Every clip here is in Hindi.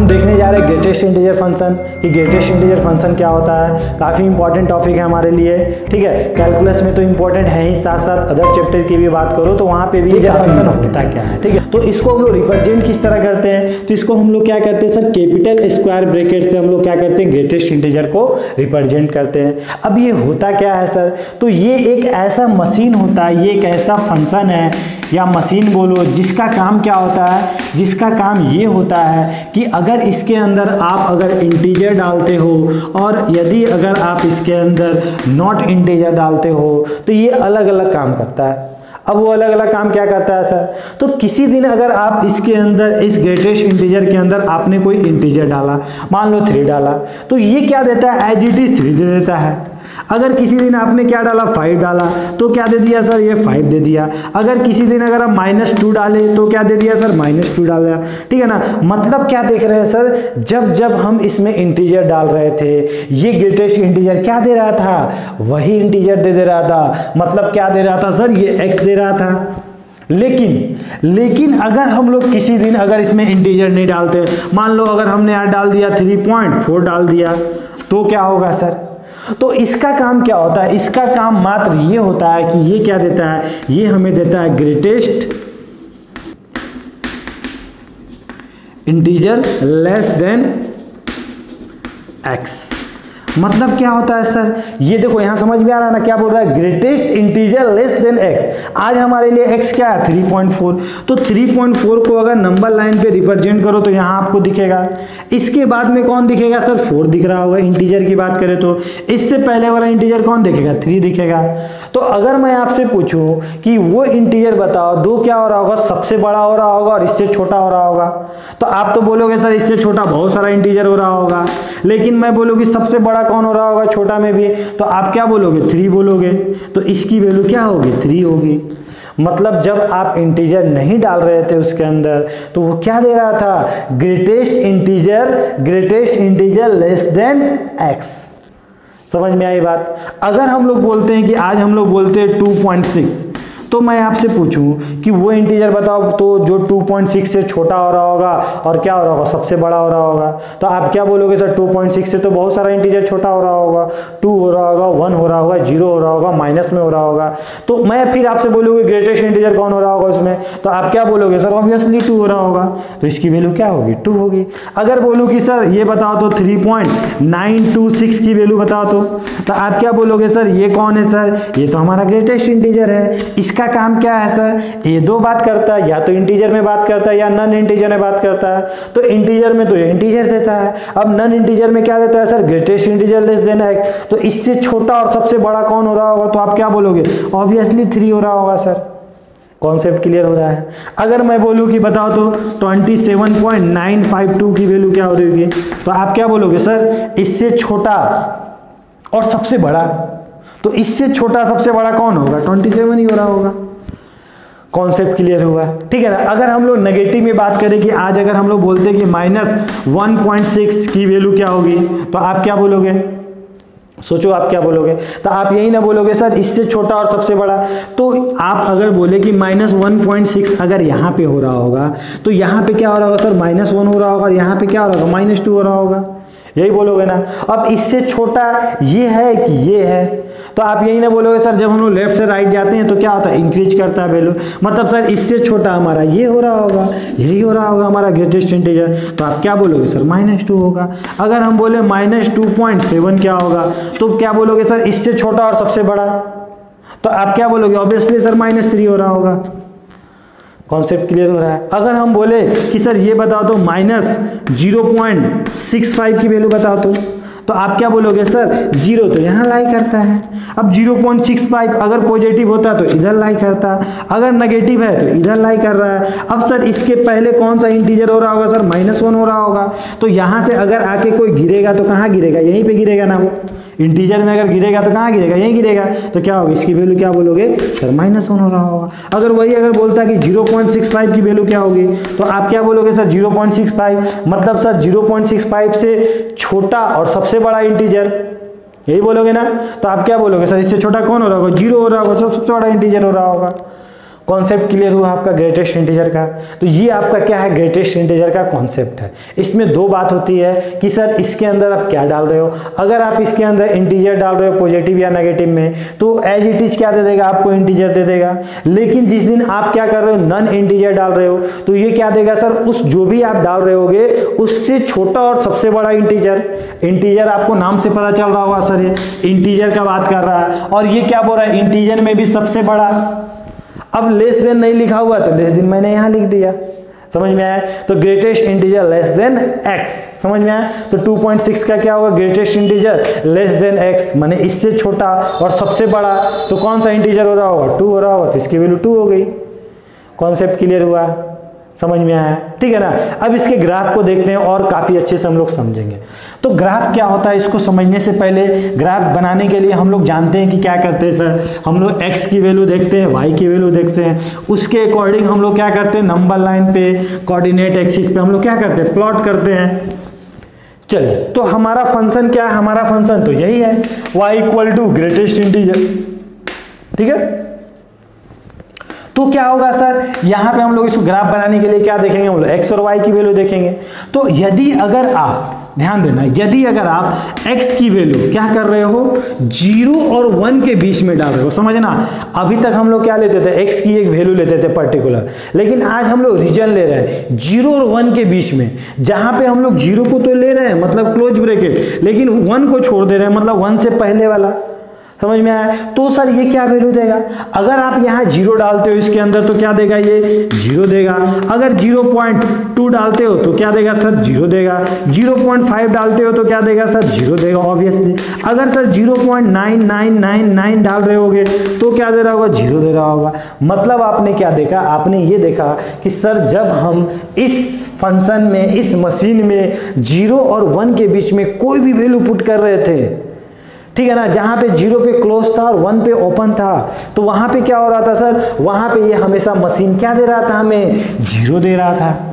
हम देखने जा रहे हैं ग्रेटेस्ट इंटीजर फंक्शन कि ग्रेटेस्ट इंटीजर फंक्शन क्या होता है। काफ़ी इंपॉर्टेंट टॉपिक है हमारे लिए, ठीक है। कैलकुलस में तो इंपॉर्टेंट है ही, साथ साथ अदर चैप्टर की भी बात करो तो वहाँ पे भी इंटीजर फंक्शन होता क्या है, ठीक है। तो इसको हम लोग रिप्रेजेंट किस तरह करते हैं, तो इसको हम लोग क्या करते हैं सर, कैपिटल स्क्वायर ब्रैकेट से हम लोग क्या करते हैं, ग्रेटेस्ट इंटीजर को रिप्रेजेंट करते हैं। अब ये होता क्या है सर, तो ये एक ऐसा मशीन होता है, ये एक ऐसा फंक्शन है या मशीन बोलो जिसका काम क्या होता है, जिसका काम ये होता है कि अगर इसके अंदर आप अगर इंटीजर डालते हो और यदि अगर आप इसके अंदर नॉट इंटीजर डालते हो तो ये अलग अलग काम करता है। अब वो अलग अलग काम क्या करता है सर, तो किसी दिन अगर आप इसके अंदर इस ग्रेटेस्ट इंटीजर के अंदर आपने कोई इंटीजर डाला, मान लो 3 डाला, तो ये क्या देता है, एज इट इज 3 दे देता है। अगर किसी दिन आपने क्या डाला, 5 डाला, तो क्या दे दिया सर, ये 5 दे दिया। अगर किसी दिन अगर आप -2 डाले तो क्या दे दिया सर, -2 डाल दिया, ठीक है ना। मतलब क्या देख रहे हैं सर, जब जब हम इसमें इंटीजर डाल रहे थे ये ग्रेटेस्ट इंटीजर क्या दे रहा था, वही इंटीजर दे रहा था। मतलब क्या दे रहा था सर, ये x दे रहा था। लेकिन अगर हम लोग किसी दिन अगर इसमें इंटीजर नहीं डालते, मान लो अगर हमने यहाँ डाल दिया 3.4 डाल दिया, तो क्या होगा सर, तो इसका काम क्या होता है, इसका काम मात्र ये होता है कि ये क्या देता है, ये हमें देता है greatest integer less then x। मतलब क्या होता है सर, ये देखो यहां समझ में आ रहा है ना, क्या बोल रहा है, greatest integer less then x। आज हमारे लिए x क्या है, 3.4, तो 3.4 को अगर नंबर लाइन पे रिप्रेजेंट करो तो यहां आपको दिखेगा। इसके बाद में कौन दिखेगा सर, 4 दिख रहा होगा। इंटीजर की बात करें तो इससे पहले वाला इंटीजर कौन दिखेगा, 3 दिखेगा। तो अगर मैं आपसे पूछूं कि वो इंटीजर बताओ, 2 क्या हो रहा होगा, सबसे बड़ा हो रहा होगा और इससे छोटा हो रहा होगा, तो आप तो बोलोगे सर इससे छोटा बहुत सारा इंटीजर हो रहा होगा। लेकिन मैं बोलूँगी सबसे बड़ा कौन हो रहा होगा, छोटा में भी, तो आप क्या बोलोगे, 3 बोलोगे। तो इसकी वैल्यू क्या होगी, 3 होगी। मतलब जब आप इंटीजर नहीं डाल रहे थे उसके अंदर तो वो क्या दे रहा था, greatest integer less then x। समझ में आई बात। अगर हम लोग बोलते हैं कि आज हम लोग बोलते हैं 2.6, तो मैं आपसे पूछूं कि वो इंटीजर बताओ तो जो 2.6 से छोटा हो रहा होगा और क्या हो रहा होगा, सबसे बड़ा हो रहा होगा, तो आप क्या बोलोगे सर, 2.6 से तो बहुत सारा इंटीजर छोटा हो रहा होगा, 2 हो रहा होगा, 1 हो रहा होगा, 0 हो रहा होगा, माइनस में हो रहा होगा। तो मैं फिर आपसे बोलूँगी ग्रेटेस्ट इंटीजर कौन हो रहा होगा उसमें, तो आप क्या बोलोगे सर, ऑब्वियसली 2 हो रहा होगा, तो इसकी वैल्यू क्या होगी, 2 होगी। अगर बोलूँ कि सर ये बताओ तो 3.926 की वैल्यू बताओ तो आप क्या बोलोगे सर, ये कौन है सर, ये तो हमारा ग्रेटेस्ट इंटीजर है। इसका काम क्या है सर, ये 2 बात करता है, या तो इंटीजर में बात करता है या नॉन इंटीजर में बात करता है। तो इंटीजर में तो ये इंटीजर देता है, अब नॉन इंटीजर में क्या देता है sir, greatest integer less then x। तो इससे छोटा और सबसे बड़ा कौन हो रहा होगा, तो आप क्या बोलोगे, ऑब्वियसली 3 हो रहा होगा सर। कॉन्सेप्ट क्लियर हो रहा है। अगर मैं बोलूं कि बताओ तो 27.952 की वैल्यू क्या हो रही होगी, तो आप क्या बोलोगे सर, इससे छोटा और सबसे बड़ा, तो इससे छोटा सबसे बड़ा कौन होगा, 27 ही हो रहा होगा। कॉन्सेप्ट क्लियर हुआ, ठीक है ना। अगर हम लोग नेगेटिव में बात करें कि आज अगर हम लोग बोलते हैं कि -1.6 की वैल्यू क्या होगी, तो आप क्या बोलोगे, सोचो आप क्या बोलोगे, तो आप यही ना बोलोगे सर इससे छोटा और सबसे बड़ा। तो आप अगर बोले कि -1.6 अगर यहाँ पे हो रहा होगा तो यहाँ पे क्या हो रहा होगा सर, -1 हो रहा होगा, और यहाँ पे क्या हो रहा होगा, -2 हो रहा होगा, यही बोलोगे ना। अब इससे छोटा ये है कि ये है, तो आप यही ना बोलोगे सर जब हम लोग लेफ्ट से राइट जाते हैं तो क्या होता है, इंक्रीज करता है वैल्यू। मतलब सर इससे छोटा हमारा ये हो रहा होगा, यही हो रहा होगा हमारा ग्रेटेस्ट इंटीजर, तो आप क्या बोलोगे सर, -2 होगा। अगर हम बोले -2.7 क्या होगा, तो क्या बोलोगे सर इससे छोटा और सबसे बड़ा, तो आप क्या बोलोगे, ऑब्वियसली सर -3 हो रहा होगा। कॉन्सेप्ट क्लियर हो रहा है। अगर हम बोले कि सर ये बताओ तो -0.65 की वैल्यू बताओ तो आप क्या बोलोगे सर, 0 तो यहाँ लाई करता है। अब 0.65 अगर पॉजिटिव होता तो इधर लाई करता, अगर नेगेटिव है तो इधर लाई कर रहा है। अब सर इसके पहले कौन सा इंटीजर हो रहा होगा सर, -1 हो रहा होगा, तो यहाँ से अगर आके कोई गिरेगा तो कहाँ गिरेगा, यहीं पे गिरेगा ना। वो इंटीजर में अगर गिरेगा तो कहाँ गिरेगा, यहीं गिरेगा, तो क्या होगा, इसकी वैल्यू क्या बोलोगे सर, -1 हो रहा होगा। अगर वही अगर बोलता कि 0.65 की वैल्यू क्या होगी, तो आप क्या बोलोगे सर 0.65, मतलब सर 0.65 से छोटा और सबसे बड़ा इंटीजर, यही बोलोगे ना। तो आप क्या बोलोगे सर इससे छोटा कौन हो रहा होगा, 0 हो रहा होगा, सबसे बड़ा इंटीजर हो रहा होगा। कॉन्सेप्ट क्लियर हुआ आपका ग्रेटेस्ट इंटीजर का। तो ये आपका क्या है, ग्रेटेस्ट इंटीजर का कॉन्सेप्ट है। इसमें दो बात होती है कि सर इसके अंदर आप क्या डाल रहे हो। अगर आप इसके अंदर इंटीजर डाल रहे हो पॉजिटिव या नेगेटिव में, तो एज इट इज क्या दे देगा आपको, इंटीजर दे देगा। लेकिन जिस दिन आप क्या कर रहे हो, नॉन इंटीजर डाल रहे हो, तो ये क्या देगा सर, उस जो भी आप डाल रहे होगे उससे छोटा और सबसे बड़ा इंटीजर। इंटीजर आपको नाम से पता चल रहा होगा सर, ये इंटीजर का बात कर रहा है। और ये क्या बोल रहा है, इंटीजर में भी सबसे बड़ा। अब लेस देन नहीं लिखा हुआ तो लेस देन मैंने यहां लिख दिया, समझ में आया। तो greatest integer less then x, समझ में आया। तो 2.6 का क्या होगा, greatest integer less then x, माने इससे छोटा और सबसे बड़ा। तो कौन सा इंटीजर हो रहा होगा, 2 हो रहा होगा, तो इसकी वैल्यू 2 हो गई। कॉन्सेप्ट क्लियर हुआ, समझ में आया, ठीक है ना। अब इसके ग्राफ को देखते हैं और काफी अच्छे से हम लोग समझेंगे। तो ग्राफ क्या होता है, इसको समझने से पहले ग्राफ बनाने के लिए हम लोग जानते हैं कि क्या करते हैं सर, हम लोग x की वैल्यू देखते हैं, y की वैल्यू देखते हैं, उसके अकॉर्डिंग हम लोग क्या करते हैं, नंबर लाइन पे कोऑर्डिनेट एक्सिस पे हम लोग क्या करते हैं, प्लॉट करते हैं। चलिए, तो हमारा फंक्शन क्या है, हमारा फंक्शन तो यही है, y equal to greatest integer, ठीक है। तो क्या होगा सर, यहां पे हम लोग इसको ग्राफ बनाने के लिए क्या देखेंगे, हम लोग x और y की वैल्यू देखेंगे। तो यदि अगर आप ध्यान देना, यदि अगर आप x की वैल्यू क्या कर रहे हो, 0 और 1 के बीच में डाल रहे हो, समझना। अभी तक हम लोग क्या लेते थे, x की एक वैल्यू लेते थे पर्टिकुलर, लेकिन आज हम लोग रीजन ले रहे हैं 0 और 1 के बीच में, जहां पे हम लोग 0 को तो ले रहे हैं मतलब क्लोज ब्रैकेट, लेकिन 1 को छोड़ दे रहे हैं मतलब 1 से पहले वाला, समझ में आया। तो सर ये क्या वैल्यू देगा, अगर आप यहाँ 0 डालते हो इसके अंदर तो क्या देगा, ये 0 देगा। अगर 0.2 डालते हो तो क्या देगा सर, 0 देगा। 0.5 डालते हो तो क्या देगा सर, 0 देगा ऑब्वियसली। अगर सर 0.9999 डाल रहे होगे तो क्या दे रहा होगा, 0 दे रहा होगा। मतलब आपने क्या देखा, आपने ये देखा कि सर जब हम इस फंक्शन में, इस मशीन में 0 और 1 के बीच में कोई भी वैल्यू पुट कर रहे थे, ठीक है ना, जहां पे 0 पे क्लोज था और 1 पे ओपन था, तो वहां पे क्या हो रहा था सर, वहां पे ये हमेशा मशीन क्या दे रहा था, हमें 0 दे रहा था।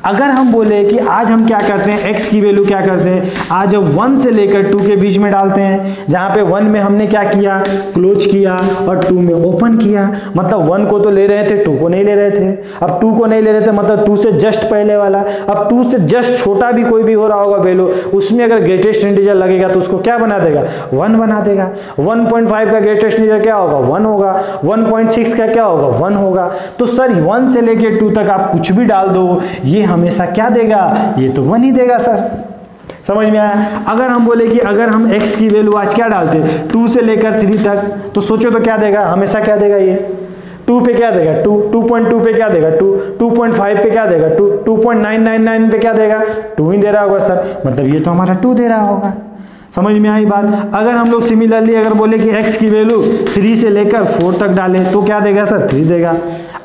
अगर हम बोले कि आज हम क्या करते हैं, x की वैल्यू क्या करते हैं, आज 1 से लेकर 2 के बीच में डालते हैं, जहां पे 1 में हमने क्या किया, क्लोज किया, और 2 में ओपन किया। मतलब 1 को तो ले रहे थे, 2 को नहीं ले रहे थे। अब 2 को नहीं ले रहे थे मतलब 2 से जस्ट पहले वाला। अब 2 से जस्ट छोटा भी कोई भी हो रहा होगा वैल्यू, उसमें अगर ग्रेटेस्ट इंटीजर लगेगा तो उसको क्या बना देगा, 1 बना देगा। 1.5 का ग्रेटेस्ट इंटीजर क्या होगा, 1 होगा। 1.6 का क्या होगा, 1 होगा। तो सर 1 से लेकर 2 तक आप कुछ भी डाल दो, ये हमेशा क्या देगा, ये तो 1 ही देगा सर, समझ में आया। अगर हम बोले कि अगर हम x की वैल्यू आज क्या डालते, 2 से लेकर 3 तक, तो सोचो तो क्या देगा, हमेशा क्या देगा, ये 2 पे क्या देगा, 2, 2.2 पे क्या देगा, 2, 2.5 पे क्या देगा, 2, 2.999 पे क्या देगा, 2 ही दे रहा होगा सर। मतलब ये तो हमारा 2 दे रहा होगा, समझ में आई बात। अगर हम लोग सिमिलरली अगर बोले कि x की वैल्यू 3 से लेकर 4 तक डालें तो क्या देगा सर, 3 देगा।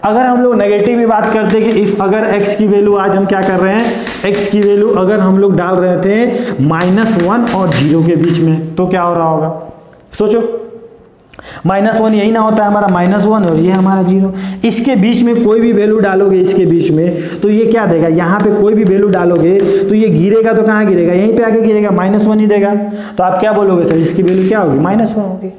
अगर हम लोग नेगेटिव भी बात करते कि इफ अगर x की वैल्यू आज हम क्या कर रहे हैं, x की वैल्यू अगर हम लोग डाल रहे थे -1 और 0 के बीच में, तो क्या हो रहा होगा, सोचो। -1 यही ना होता है हमारा, -1 और ये हमारा 0। इसके बीच में कोई भी वैल्यू डालोगे इसके बीच में तो ये क्या देगा, यहाँ पे कोई भी वैल्यू डालोगे तो ये गिरेगा तो कहाँ गिरेगा, यहीं पे आके गिरेगा, -1 ही देगा। तो आप क्या बोलोगे सर, इसकी वैल्यू क्या होगी, -1 होगी।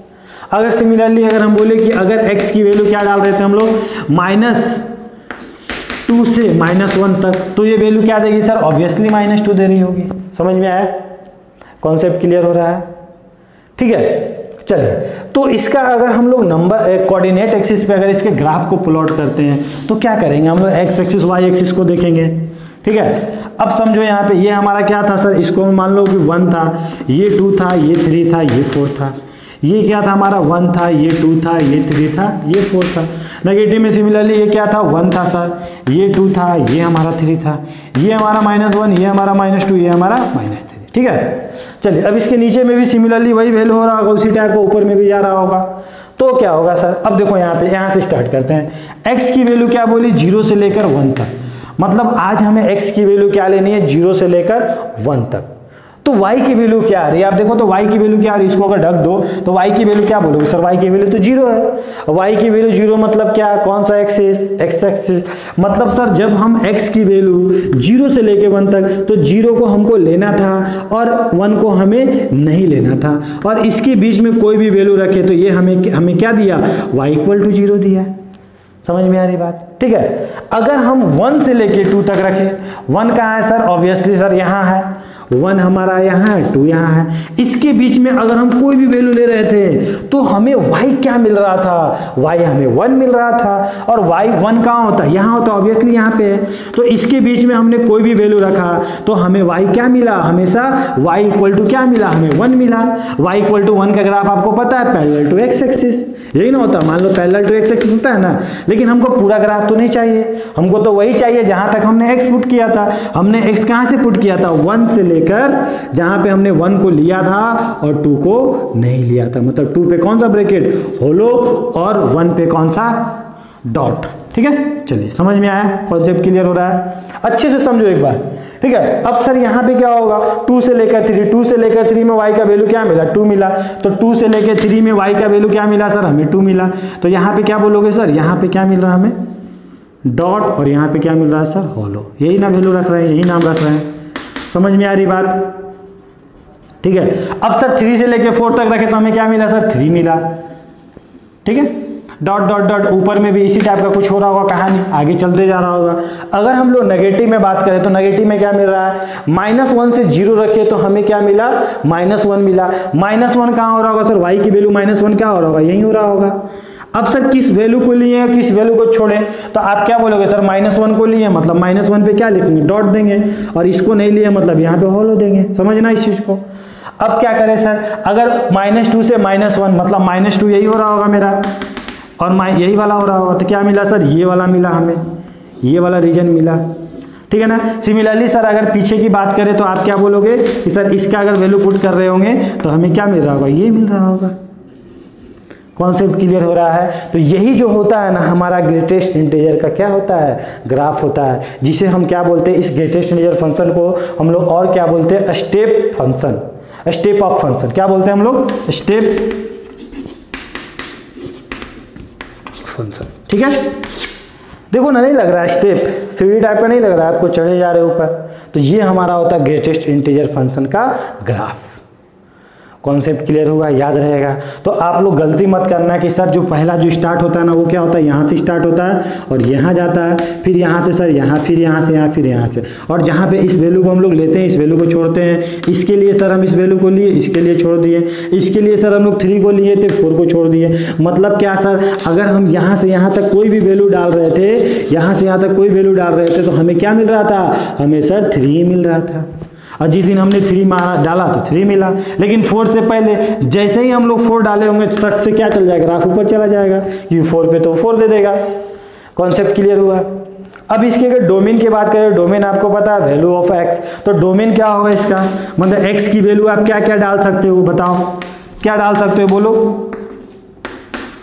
अगर सिमिलरली अगर हम बोले कि अगर x की वैल्यू क्या डाल रहे थे हम लोग, -2 से -1 तक, तो ये वैल्यू क्या देगी सर, ऑब्वियसली -2 दे रही होगी। समझ में आया, कॉन्सेप्ट क्लियर हो रहा है, ठीक है। चलिए, तो इसका अगर हम लोग नंबर कोऑर्डिनेट एक्सिस पे अगर इसके ग्राफ को प्लॉट करते हैं तो क्या करेंगे, हम लोग x एक्सिस y एक्सिस को देखेंगे, ठीक है। अब समझो यहाँ पे ये हमारा क्या था सर, इसको मान लो कि 1 था, ये 2 था, ये 3 था, ये 4 था। ये क्या था हमारा, 1 था, ये 2 था, ये 3 था, ये 4 था। नेगेटिव में सिमिलरली ये क्या था, 1 था सर, ये 2 था, ये हमारा 3 था, ये हमारा -1, ये हमारा -2, ये हमारा -3, ठीक है। चलिए, अब इसके नीचे में भी सिमिलरली वही वैल्यू हो रहा होगा, उसी टाइप का ऊपर में भी जा रहा होगा। तो क्या होगा सर, अब देखो यहाँ पे, यहाँ से स्टार्ट करते हैं। x की वैल्यू क्या बोली, 0 से लेकर 1 तक। मतलब आज हमें x की वैल्यू क्या लेनी है, 0 से लेकर 1 तक। तो y की वैल्यू क्या आ रही है, आप देखो तो y की वैल्यू क्या आ रही है, इसको अगर ढक दो तो y की वैल्यू क्या बोलोगे सर, y की वैल्यू तो 0 है। y की वैल्यू 0 मतलब क्या, कौन सा एक्सिस, x एक्सिस। मतलब सर जब हम x की वैल्यू 0 से लेके 1 तक, तो 0 को हमको लेना था और 1 को हमें नहीं लेना था, और इसके बीच में कोई भी वैल्यू रखे तो ये हमें क्या दिया, y = 0 दिया। समझ में आ रही बात? ठीक है, अगर हम 1 से लेके 2 तक रखें, 1 कहाँ है सर? ऑब्वियसली सर यहाँ है, 1 हमारा यहाँ है, 2 यहाँ है। इसके बीच में अगर हम कोई भी वैल्यू ले रहे थे तो हमें y क्या मिल रहा था? y हमें 1 मिल रहा था, और y 1 कहाँ होता है? यहाँ होता है, ऑब्वियसली यहाँ पे है। तो इसके बीच में हमने कोई भी वैल्यू रखा तो हमें y क्या मिला? हमेशा y इक्वल टू क्या मिला? हमें 1 मिला। y इक्वल टू 1 का ग्राफ आपको पता है, पैरेलल टू x एक्सिस, यही ना होता? मान लो पैरेलल टू x एक्सिस होता है ना, लेकिन हमको पूरा ग्राफ तो नहीं चाहिए, हमको तो वही चाहिए जहां तक हमने x पुट किया था। हमने x कहां से पुट किया था? 1 से लेकर जहां पे हमने 1 को लिया था और 2 को नहीं लिया था, मतलब 2 पे कौन सा ब्रैकेट? होलो, और 1 पे कौन सा? डॉट। ठीक है, चलिए समझ में आया? कॉन्सेप्ट क्लियर हो रहा है? अच्छे से समझो एक बार। ठीक है, अब सर यहाँ पे क्या होगा? 2 से लेकर 3, 2 से लेकर 3 में y का वैल्यू क्या मिला? 2 मिला। तो 2 से लेकर 3 में y का वैल्यू क्या मिला सर? हमें 2 मिला। तो यहाँ पे क्या बोलोगे सर? यहाँ पे क्या मिल रहा है हमें? डॉट, और यहाँ पे क्या मिल रहा है सर? होलो। यही ना वैल्यू रख रहे हैं, यही नाम रख रहे हैं। समझ में आ रही बात? ठीक है, अब सर 3 से लेकर 4 तक रखे तो हमें क्या मिला सर? 3 मिला। ठीक है, डॉट डॉट डॉट, ऊपर में भी इसी टाइप का कुछ हो रहा होगा, कहानी आगे चलते जा रहा होगा। अगर हम लोग नेगेटिव में बात करें तो नेगेटिव में क्या मिल रहा है? -1 से 0 रखे तो हमें क्या मिला? -1 मिला। -1 कहाँ हो रहा होगा सर? y की वैल्यू -1 क्या हो रहा होगा? यही हो रहा होगा। अब सर किस वैल्यू को लिए और किस वैल्यू को छोड़े, तो आप क्या बोलोगे सर? -1 को लिए मतलब -1 पे क्या लिखेंगे? डॉट देंगे, और इसको नहीं लिए मतलब यहाँ पे होलो देंगे। समझना इस चीज को। अब क्या करें सर? अगर -2 से -1 मतलब -2 यही हो रहा होगा मेरा, और यही वाला हो रहा होगा, तो क्या मिला सर? ये वाला मिला हमें, ये वाला रीजन मिला। ठीक है ना? सिमिलरली सर अगर पीछे की बात करें तो आप क्या बोलोगे कि सर इसका अगर वैल्यू पुट कर रहे होंगे तो हमें क्या मिल रहा होगा? ये मिल रहा होगा। कॉन्सेप्ट क्लियर हो रहा है? तो यही जो होता है ना हमारा ग्रेटेस्ट इंटीजर का क्या होता है? ग्राफ होता है, जिसे हम क्या बोलते हैं? इस ग्रेटेस्ट इंटीजर फंक्शन को हम लोग और क्या बोलते हैं? Step function, step of function. क्या बोलते हैं हम लोग? Step function. ठीक है, देखो ना, नहीं लग रहा है स्टेप सीढ़ी टाइप का? नहीं लग रहा है आपको? चढ़े जा रहे ऊपर। तो ये हमारा होता है ग्रेटेस्ट इंटीजर फंक्शन का ग्राफ। कॉन्सेप्ट क्लियर हुआ? याद रहेगा? तो आप लोग गलती मत करना कि सर जो पहला जो स्टार्ट होता है ना वो क्या होता है? यहाँ से स्टार्ट होता है और यहाँ जाता है, फिर यहाँ से सर यहाँ, फिर यहाँ से यहाँ, फिर यहाँ से, और जहाँ पे इस वैल्यू को हम लोग लेते हैं इस वैल्यू को छोड़ते हैं। इसके लिए सर हम इस वैल्यू को लिए, इसके लिए छोड़ दिए। इसके लिए सर हम लोग 3 को लिए थे, 4 को छोड़ दिए। मतलब क्या सर? अगर हम यहाँ से यहाँ तक कोई भी वैल्यू डाल रहे थे, यहाँ से यहाँ तक कोई वैल्यू डाल रहे थे तो हमें क्या मिल रहा था? हमें सर 3 मिल रहा था। और जिस दिन हमने 3 डाला तो 3 मिला, लेकिन 4 से पहले जैसे ही हम लोग 4 डाले होंगे तक से क्या चल जाएगा? ग्राफ ऊपर चला जाएगा, क्योंकि 4 पे तो 4 दे देगा। कॉन्सेप्ट क्लियर हुआ? अब इसके अगर डोमेन की बात करें, डोमेन आपको पता है वैल्यू ऑफ x, तो डोमेन क्या होगा इसका? मतलब x की वैल्यू आप क्या क्या डाल सकते हो? बताओ क्या डाल सकते हो? बोलो,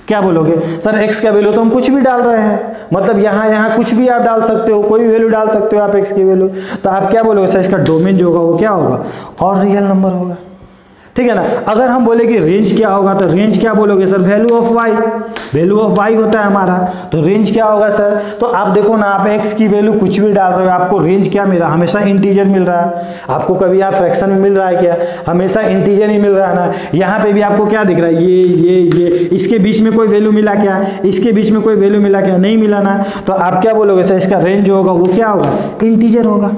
क्या बोलोगे? सर x का वैल्यू तो हम कुछ भी डाल रहे हैं, मतलब यहाँ कुछ भी आप डाल सकते हो, कोई भी वैल्यू डाल सकते हो आप x की वैल्यू। तो आप क्या बोलोगे सर? इसका डोमेन जो होगा वो क्या होगा? और रियल नंबर होगा। ठीक है ना? अगर हम बोले कि रेंज क्या होगा तो रेंज क्या बोलोगे sir? Value of y, value of y होता है हमारा, तो रेंज क्या होगा सर? तो आप देखो ना, आप x की वैल्यू कुछ भी डाल रहे हो, आपको रेंज क्या मिल रहा है? हमेशा इंटीजर मिल रहा है। आपको कभी यहाँ फ्रैक्शन में मिल रहा है क्या? हमेशा इंटीजर ही मिल रहा है ना। यहाँ पे भी आपको क्या दिख रहा है? ये इसके बीच में कोई वैल्यू मिला क्या? इसके बीच में कोई वैल्यू मिला क्या? नहीं मिला ना। तो आप क्या बोलोगे सर? इसका रेंज जो होगा वो क्या होगा? इंटीजर होगा।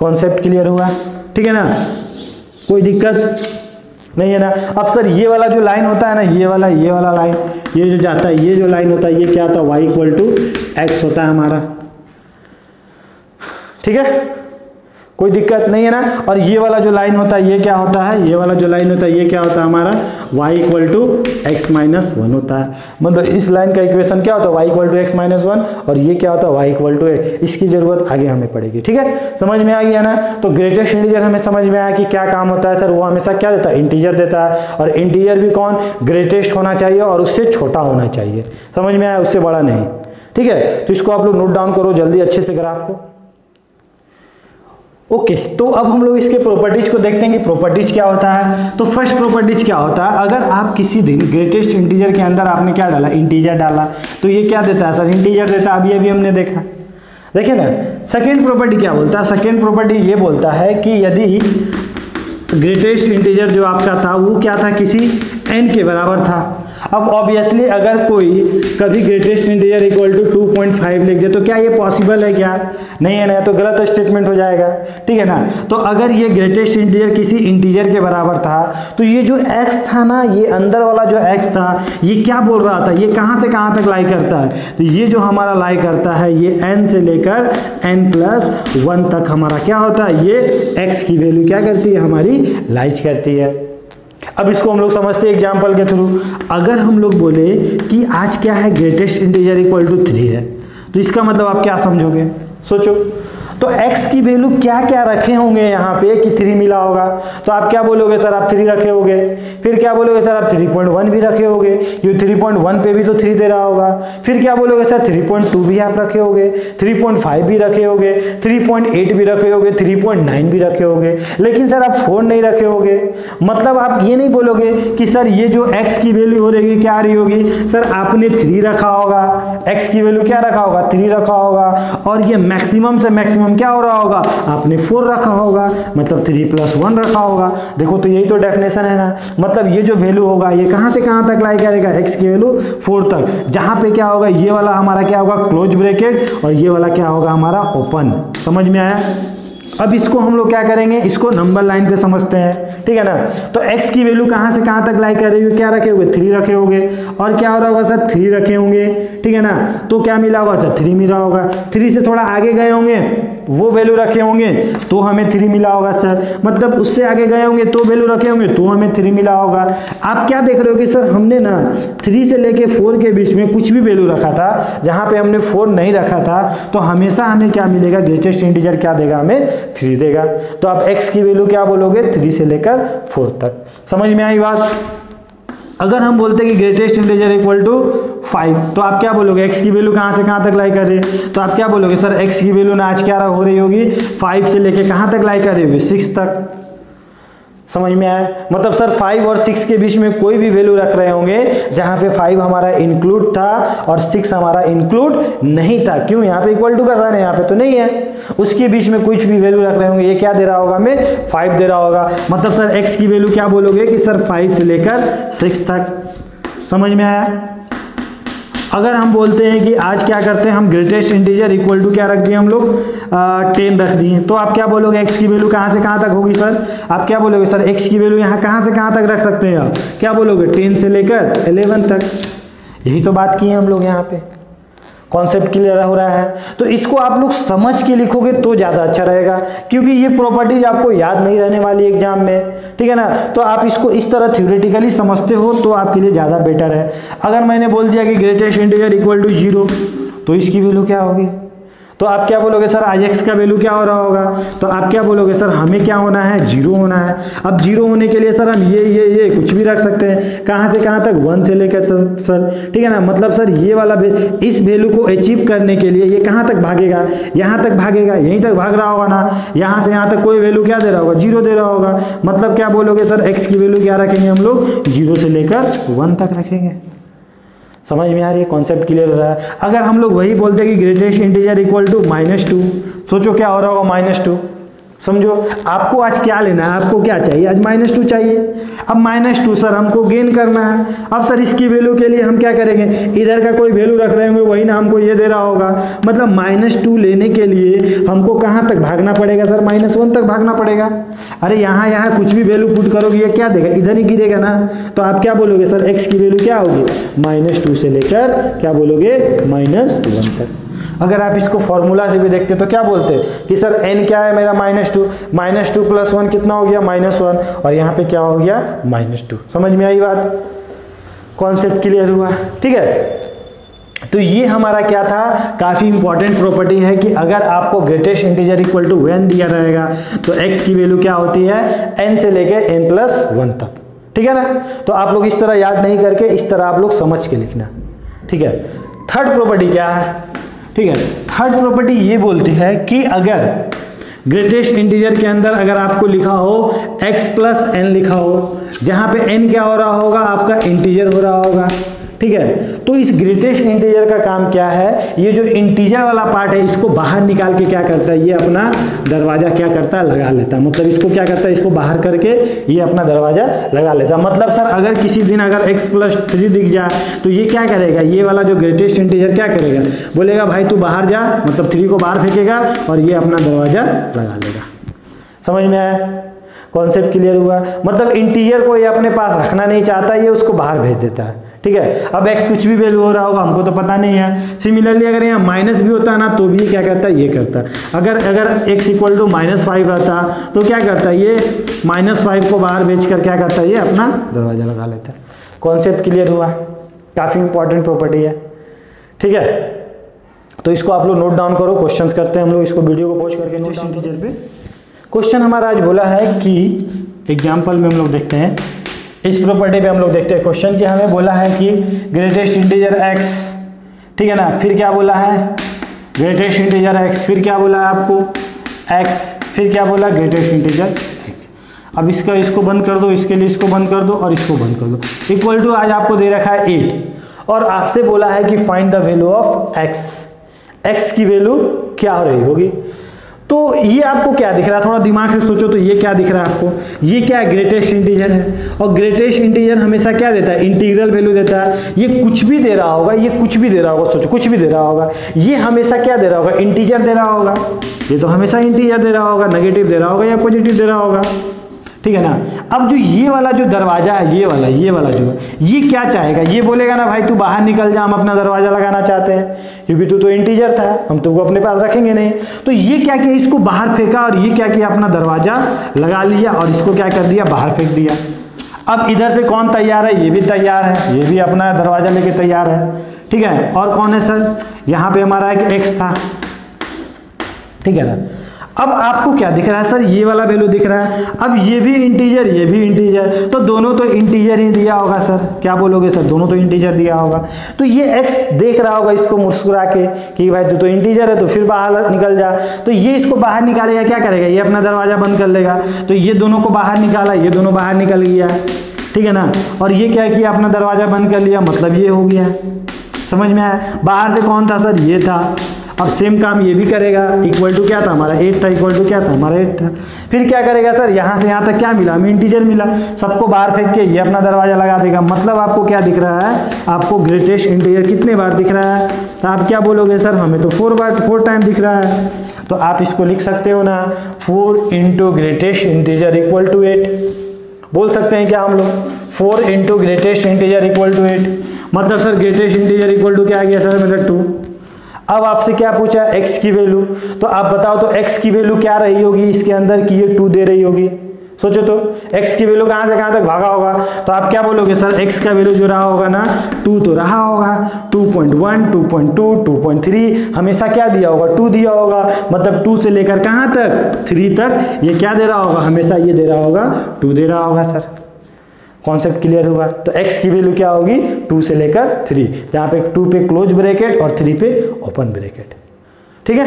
कॉन्सेप्ट क्लियर हुआ? ठीक है ना? कोई दिक्कत नहीं है ना? अब सर ये वाला जो लाइन होता है ना, ये वाला लाइन, ये जो जाता है, ये जो लाइन होता है, ये क्या होता है? y इक्वल टू x होता है हमारा। ठीक है, कोई दिक्कत नहीं है ना? और ये वाला जो लाइन होता है ये क्या होता है? ये वाला जो लाइन होता है ये क्या होता है हमारा? y equal to x minus 1 होता है। मतलब इस लाइन का इक्वेशन क्या होता है? y equal to x minus 1, और ये क्या होता है? y equal to a। इसकी जरूरत आगे हमें पड़ेगी। ठीक है, समझ में आ गया ना? तो ग्रेटेस्ट इंटीजर हमें समझ में आया कि क्या काम होता है सर? वो हमेशा क्या देता है? इंटीजर देता है। और इंटीजर भी कौन? ग्रेटेस्ट होना चाहिए और उससे छोटा होना चाहिए। समझ में आया? उससे बड़ा नहीं। ठीक है, तो इसको आप लोग नोट डाउन करो जल्दी अच्छे से ग्राफ को। ओके, तो अब हम लोग इसके प्रॉपर्टीज को देखते हैं कि प्रॉपर्टीज क्या होता है। तो फर्स्ट प्रॉपर्टीज क्या होता है? अगर आप किसी दिन ग्रेटेस्ट इंटीजर के अंदर आपने क्या डाला? इंटीजर डाला, तो ये क्या देता है सर? इंटीजर देता है। अभी हमने देखा, देखिए ना। सेकेंड प्रॉपर्टी क्या बोलता है? सेकेंड प्रॉपर्टी ये बोलता है कि यदि ग्रेटेस्ट इंटीजर जो आपका था वो क्या था? किसी n के बराबर था, अब ऑब्वियसली अगर कोई कभी ग्रेटेस्ट इंटीजर इक्वल टू 2.5 लिख दे तो क्या ये पॉसिबल है क्या? नहीं है ना, तो गलत स्टेटमेंट हो जाएगा, ठीक है ना। तो अगर ये ग्रेटेस्ट इंटीजर किसी इंटीजर के बराबर था तो ये जो x था ना, ये अंदर वाला जो x था ये क्या बोल रहा था, ये कहां से कहां तक लाई करता है? तो ये जो हमारा लाई करता है ये n से लेकर n+1 तक हमारा क्या होता है, ये x की वैल्यू क्या करती है, हमारी लाइज करती है। अब इसको हम लोग समझते हैं एग्जाम्पल के थ्रू। अगर हम लोग बोले कि आज क्या है, ग्रेटेस्ट इंटीजर इक्वल टू 3 है, तो इसका मतलब आप क्या समझोगे, सोचो। तो x की वैल्यू क्या क्या रखे होंगे यहाँ पे कि 3 मिला होगा, तो आप क्या बोलोगे सर, आप 3 रखे होगे। फिर क्या बोलोगे सर, आप 3.1 भी रखे होगे, ये 3.1 पे भी तो 3 दे रहा होगा। फिर क्या बोलोगे सर, 3.2 भी आप रखे होगे, 3.5 भी रखे होगे, 3.8 भी रखे होगे, 3.9 भी रखे होगे, लेकिन सर आप 4 नहीं रखे होगे। मतलब आप ये नहीं बोलोगे कि सर ये जो x की वैल्यू हो रही है क्या आ रही होगी, सर आपने 3 रखा होगा, x की वैल्यू क्या रखा होगा, 3 रखा होगा, और ये मैक्सिमम से मैक्सिमम क्या हो रहा होगा, आपने 4 रखा होगा, मतलब 3+1 रखा होगा। देखो तो यही तो डेफिनेशन है ना, मतलब ये जो वैल्यू होगा ये कहां से कहां तक लाई करेगा, x की वैल्यू 4 तक, जहां पे क्या होगा, ये वाला हमारा क्या होगा, क्लोज ब्रैकेट, और ये वाला क्या होगा, हमारा ओपन। समझ में आया? अब इसको हम लोग क्या करेंगे, इसको नंबर लाइन पे समझते हैं, ठीक है ना। तो x की वैल्यू कहां से कहां तक लाई कर रही हो, क्या रखे होंगे, 3 रखे होंगे, और क्या हो रहा होगा सर, 3 रखे होंगे, ठीक है ना। तो क्या मिला होगा सर, 3 मिला होगा। 3 से थोड़ा आगे गए होंगे, वो वैल्यू रखे होंगे तो हमें 3 मिला होगा सर। मतलब उससे आगे गए होंगे तो वैल्यू रखे होंगे तो हमें 3 मिला होगा। आप क्या देख रहे हो कि सर हमने ना 3 से लेके 4 के बीच में कुछ भी वैल्यू रखा था, जहां पे हमने 4 नहीं रखा था, तो हमेशा हमें क्या मिलेगा, ग्रेटेस्ट इंटीजर क्या देगा, हमें 3 देगा। तो आप x की वैल्यू क्या बोलोगे, 3 से लेकर 4 तक। समझ में आई बात? अगर हम बोलते हैं कि ग्रेटेस्ट इंटीजर इक्वल टू 5, तो आप क्या बोलोगे, x की वैल्यू कहां से कहां तक लाई कर रही है, तो आप क्या बोलोगे सर, x की वैल्यू ना आज क्या हो रही होगी, 5 से लेके कहां तक लाई कर रही होगी, 6 तक। समझ में आया? मतलब सर 5 और 6 के बीच में कोई भी वैल्यू रख रहे होंगे जहां पे 5 हमारा इंक्लूड था और 6 हमारा इंक्लूड नहीं था। क्यों, यहाँ पे इक्वल टू का साइन है, यहाँ पे तो नहीं है। उसके बीच में कुछ भी वैल्यू रख रहे होंगे, ये क्या दे रहा होगा, हमें 5 दे रहा होगा। मतलब सर x की वैल्यू क्या बोलोगे कि सर 5 से लेकर 6 तक। समझ में आया? अगर हम बोलते हैं कि आज क्या करते हैं हम, ग्रेटेस्ट इंटीजर इक्वल टू क्या रख दिए हम लोग, 10 रख दिए, तो आप क्या बोलोगे, x की वैल्यू कहां से कहां तक होगी सर, आप क्या बोलोगे सर, x की वैल्यू यहां कहां से कहां तक रख सकते हैं, आप क्या बोलोगे, 10 से लेकर 11 तक। यही तो बात की है हम लोग यहाँ पे। कॉन्सेप्ट क्लियर हो रहा है? तो इसको आप लोग समझ के लिखोगे तो ज़्यादा अच्छा रहेगा, क्योंकि ये प्रॉपर्टीज आपको याद नहीं रहने वाली एग्जाम में, ठीक है ना। तो आप इसको इस तरह थ्योरेटिकली समझते हो तो आपके लिए ज़्यादा बेटर है। अगर मैंने बोल दिया कि ग्रेटेस्ट इंटीजर इक्वल टू 0, तो इसकी वैल्यू क्या होगी, तो आप क्या बोलोगे सर, आज x का वैल्यू क्या हो रहा होगा, तो आप क्या बोलोगे सर, हमें क्या होना है, 0 होना है। अब 0 होने के लिए सर हम ये कुछ भी रख सकते हैं, कहाँ से कहाँ तक, 1 से लेकर सर, ठीक है ना। मतलब सर ये वाला इस वैल्यू को अचीव करने के लिए ये कहाँ तक भागेगा, यहाँ तक भागेगा, यहीं तक भाग रहा होगा ना। यहाँ से यहाँ तक कोई वैल्यू क्या दे रहा होगा, 0 दे रहा होगा। मतलब क्या बोलोगे सर, x की वैल्यू क्या रखेंगे हम लोग, 0 से लेकर 1 तक रखेंगे। समझ में आ रही है? कॉन्सेप्ट क्लियर हो रहा है? अगर हम लोग वही बोलते हैं कि ग्रेटेस्ट इंटीजर इक्वल टू -2, सोचो क्या हो रहा होगा, -2। समझो आपको आज क्या लेना है, आपको क्या चाहिए, आज -2 चाहिए। अब -2 सर हमको गेन करना है। अब सर इसकी वैल्यू के लिए हम क्या करेंगे, इधर का कोई वैल्यू रख रहे होंगे वही ना हमको ये दे रहा होगा। मतलब -2 लेने के लिए हमको कहाँ तक भागना पड़ेगा सर, -1 तक भागना पड़ेगा। अरे यहाँ कुछ भी वैल्यू पुट करोगे ये क्या देगा, इधर ही गिरेगा ना। तो आप क्या बोलोगे सर, x की वैल्यू क्या होगी, -2 से लेकर क्या बोलोगे, -1 तक। अगर आप इसको फॉर्मूला से भी देखते तो क्या बोलते हैं कि सर n क्या है मेरा, -2 प्लस 1 कितना हो गया, -1, और यहाँ पे क्या हो गया, -2। समझ में आई बात? कॉन्सेप्ट क्लियर हुआ? ठीक है। तो ये हमारा क्या था, काफ़ी इंपॉर्टेंट प्रॉपर्टी है कि अगर आपको greatest integer equal to n दिया रहेगा तो x की वैल्यू क्या होती है, n से लेके n+1 तक। ठीक है ना। तो आप लोग इस तरह याद नहीं करके इस तरह आप लोग समझ के लिखना। ठीक है। थर्ड प्रॉपर्टी क्या है, ठीक है, थर्ड प्रॉपर्टी ये बोलती है कि अगर ग्रेटेस्ट इंटीजर के अंदर अगर आपको लिखा हो x + n लिखा हो, जहां पे n क्या हो रहा होगा, आपका इंटीजर हो रहा होगा। ठीक है। तो इस ग्रेटेस्ट इंटीजर का काम क्या है, ये जो इंटीजर वाला पार्ट है इसको बाहर निकाल के क्या करता है, ये अपना दरवाजा क्या करता है, लगा लेता है। मतलब इसको क्या करता है, इसको बाहर करके ये अपना दरवाजा लगा लेता है। मतलब सर अगर किसी दिन अगर x+3 दिख जाए तो ये क्या करेगा, ये वाला जो ग्रेटेस्ट इंटीजर क्या करेगा, बोलेगा भाई तू बाहर जा, मतलब 3 को बाहर फेंकेगा और ये अपना दरवाजा लगा लेगा। समझ में आया, कॉन्सेप्ट क्लियर हुआ। मतलब इंटीजर को ये अपने पास रखना नहीं चाहता, ये उसको बाहर भेज देता है। ठीक है, अब x कुछ भी वैल्यू हो रहा होगा हमको तो पता नहीं है। सिमिलरली अगर यहाँ माइनस भी होता है ना तो भी क्या करता है, ये करता है। अगर x = -5 रहता तो क्या करता है, ये -5 को बाहर भेज कर क्या करता है, ये अपना दरवाजा लगा लेता है। कॉन्सेप्ट क्लियर हुआ, काफ़ी इंपॉर्टेंट प्रॉपर्टी है। ठीक है, तो इसको आप लोग नोट डाउन करो। क्वेश्चंस करते हैं हम लोग, इसको वीडियो को पॉज करके नोट डाउन टीचर पे। क्वेश्चन हमारा आज बोला है कि एग्जाम्पल में हम लोग देखते हैं, इस प्रॉपर्टी पे हम लोग देखते हैं क्वेश्चन कि हमें बोला है कि ग्रेटेस्ट इंटीजर x, ठीक है ना, फिर क्या बोला है ग्रेटेस्ट इंटीजर x, फिर क्या बोला है आपको x, फिर क्या बोला ग्रेटेस्ट इंटीजर x। अब इसको बंद कर दो, इसके लिए इसको बंद कर दो और इसको बंद कर दो। इक्वल टू आज आपको दे रखा है 8 और आपसे बोला है कि find the value of x, x की वैल्यू क्या हो रही होगी। तो ये आपको क्या दिख रहा है, थोड़ा दिमाग से सोचो। तो ये क्या दिख रहा है आपको, ये क्या है, ग्रेटेस्ट इंटीजर है। और ग्रेटेस्ट इंटीजर हमेशा क्या देता है, इंटीग्रल वैल्यू देता है। ये कुछ भी दे रहा होगा, ये कुछ भी दे रहा होगा, सोचो कुछ भी दे रहा होगा, ये हमेशा क्या दे रहा होगा, इंटीजर दे रहा होगा। ये तो हमेशा इंटीजर दे रहा होगा, नेगेटिव दे रहा होगा या पॉजिटिव दे रहा होगा। ठीक है ना। अब जो ये वाला जो दरवाजा है, ये वाला जो है, ये क्या चाहेगा, ये बोलेगा ना भाई तू बाहर निकल जा, हम अपना दरवाजा लगाना चाहते हैं, क्योंकि तू तो इंटीजर था, हम तुमको अपने पास रखेंगे नहीं। तो ये क्या किया, इसको बाहर फेंका और ये क्या किया, अपना दरवाजा लगा लिया और इसको क्या कर दिया, बाहर फेंक दिया। अब इधर से कौन तैयार है, ये भी तैयार है, ये भी अपना दरवाजा लेके तैयार है। ठीक है, और कौन है सर, यहाँ पे हमारा एक x था। ठीक है ना। अब आपको क्या दिख रहा है सर, ये वाला वैल्यू दिख रहा है। अब ये भी इंटीजर, ये भी इंटीजर, तो दोनों तो इंटीजर ही दिया होगा सर। क्या बोलोगे सर, दोनों तो इंटीजर दिया होगा। तो ये x देख रहा होगा इसको मुस्कुरा के कि भाई तू तो इंटीजर है, तो फिर बाहर निकल जा। तो ये इसको बाहर निकालेगा, क्या करेगा, ये अपना दरवाजा बंद कर लेगा। तो ये दोनों को बाहर निकाला, ये दोनों बाहर निकल गया। ठीक है ना। और ये क्या किया, अपना दरवाजा बंद कर लिया, मतलब ये हो गया। समझ में आया। बाहर से कौन था सर, ये था। अब सेम काम ये भी करेगा। इक्वल टू क्या था हमारा 8 था, इक्वल टू क्या था हमारा 8 था। फिर क्या करेगा सर, यहाँ से यहाँ तक क्या मिला, हमें इंटीजर मिला, सबको बाहर फेंक के ये अपना दरवाजा लगा देगा। मतलब आपको क्या दिख रहा है, आपको ग्रेटेस्ट इंटीजर कितने बार दिख रहा है। तो आप क्या बोलोगे सर, हमें तो 4 टाइम दिख रहा है। तो आप इसको लिख सकते हो ना, 4 × ग्रेटेस्ट इंटीजर इक्वल टू 8। बोल सकते हैं क्या हम लोग, 4 × ग्रेटेस्ट इंटीजर इक्वल टू 8। मतलब sir greatest integer equal to क्या आ गया सर, मतलब 2। अब आपसे क्या पूछा, x की वैल्यू। तो आप बताओ तो x की वैल्यू क्या रही होगी इसके अंदर की, ये 2 दे रही होगी। सोचो तो x की वैल्यू कहाँ से कहाँ तक भागा होगा। तो आप क्या बोलोगे सर, x का वैल्यू जो रहा होगा ना 2 तो रहा होगा। 2.1, 2.2, 2.3 हमेशा क्या दिया होगा, 2 दिया होगा। मतलब 2 से लेकर कहाँ तक, 3 तक ये क्या दे रहा होगा, हमेशा ये दे रहा होगा, 2 दे रहा होगा सर। कॉन्सेप्ट क्लियर हुआ। तो x की वैल्यू क्या होगी, 2 से लेकर 3, जहाँ पे 2 पे क्लोज ब्रैकेट और 3 पे ओपन ब्रैकेट। ठीक है,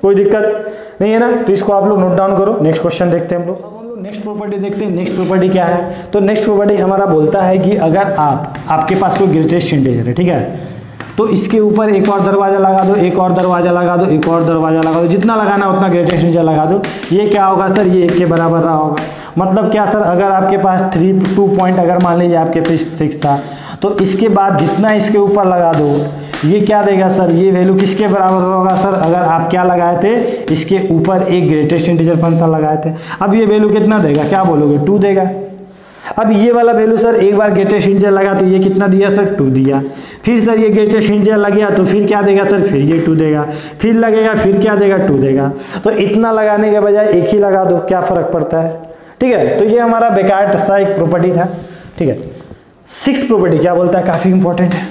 कोई दिक्कत नहीं है ना। तो इसको आप लोग नोट डाउन करो। नेक्स्ट क्वेश्चन देखते हैं हम लोग। नेक्स्ट प्रॉपर्टी देखते हैं। नेक्स्ट प्रॉपर्टी क्या है, तो नेक्स्ट प्रॉपर्टी हमारा बोलता है कि अगर आपके पास कोई ग्रेटेस्ट इंटीजर है, ठीक है, तो इसके ऊपर एक और दरवाजा लगा दो, एक और दरवाजा लगा दो, एक और दरवाजा लगा दो, जितना लगाना उतना ग्रेटेस्ट इंटीजर लगा दो। ये क्या होगा सर, ये 1 के बराबर रहा होगा। मतलब क्या सर, अगर आपके पास 2 पॉइंट अगर मान लीजिए आपके पास 6 था, तो इसके बाद जितना इसके ऊपर लगा दो, ये क्या देगा सर, ये वैल्यू किसके बराबर होगा सर, अगर आप क्या लगाए थे, इसके ऊपर एक ग्रेटेस्ट इंटीजर फंक्शन लगाए थे। अब ये वैल्यू कितना देगा, क्या बोलोगे, 2 देगा। अब ये वाला वैल्यू सर एक बार ग्रेटेस्ट इंटीजर लगा तो ये कितना दिया सर, 2 दिया। फिर सर ये ग्रेटेस्ट इंटीजर लग गया तो फिर क्या देगा सर, फिर ये 2 देगा। फिर लगेगा, फिर क्या देगा, 2 देगा। तो इतना लगाने के बजाय एक ही लगा दो, क्या फर्क पड़ता है। ठीक है, तो ये हमारा बेकार सा एक प्रॉपर्टी था। ठीक है, 6 प्रॉपर्टी क्या बोलता है, काफी इंपॉर्टेंट है।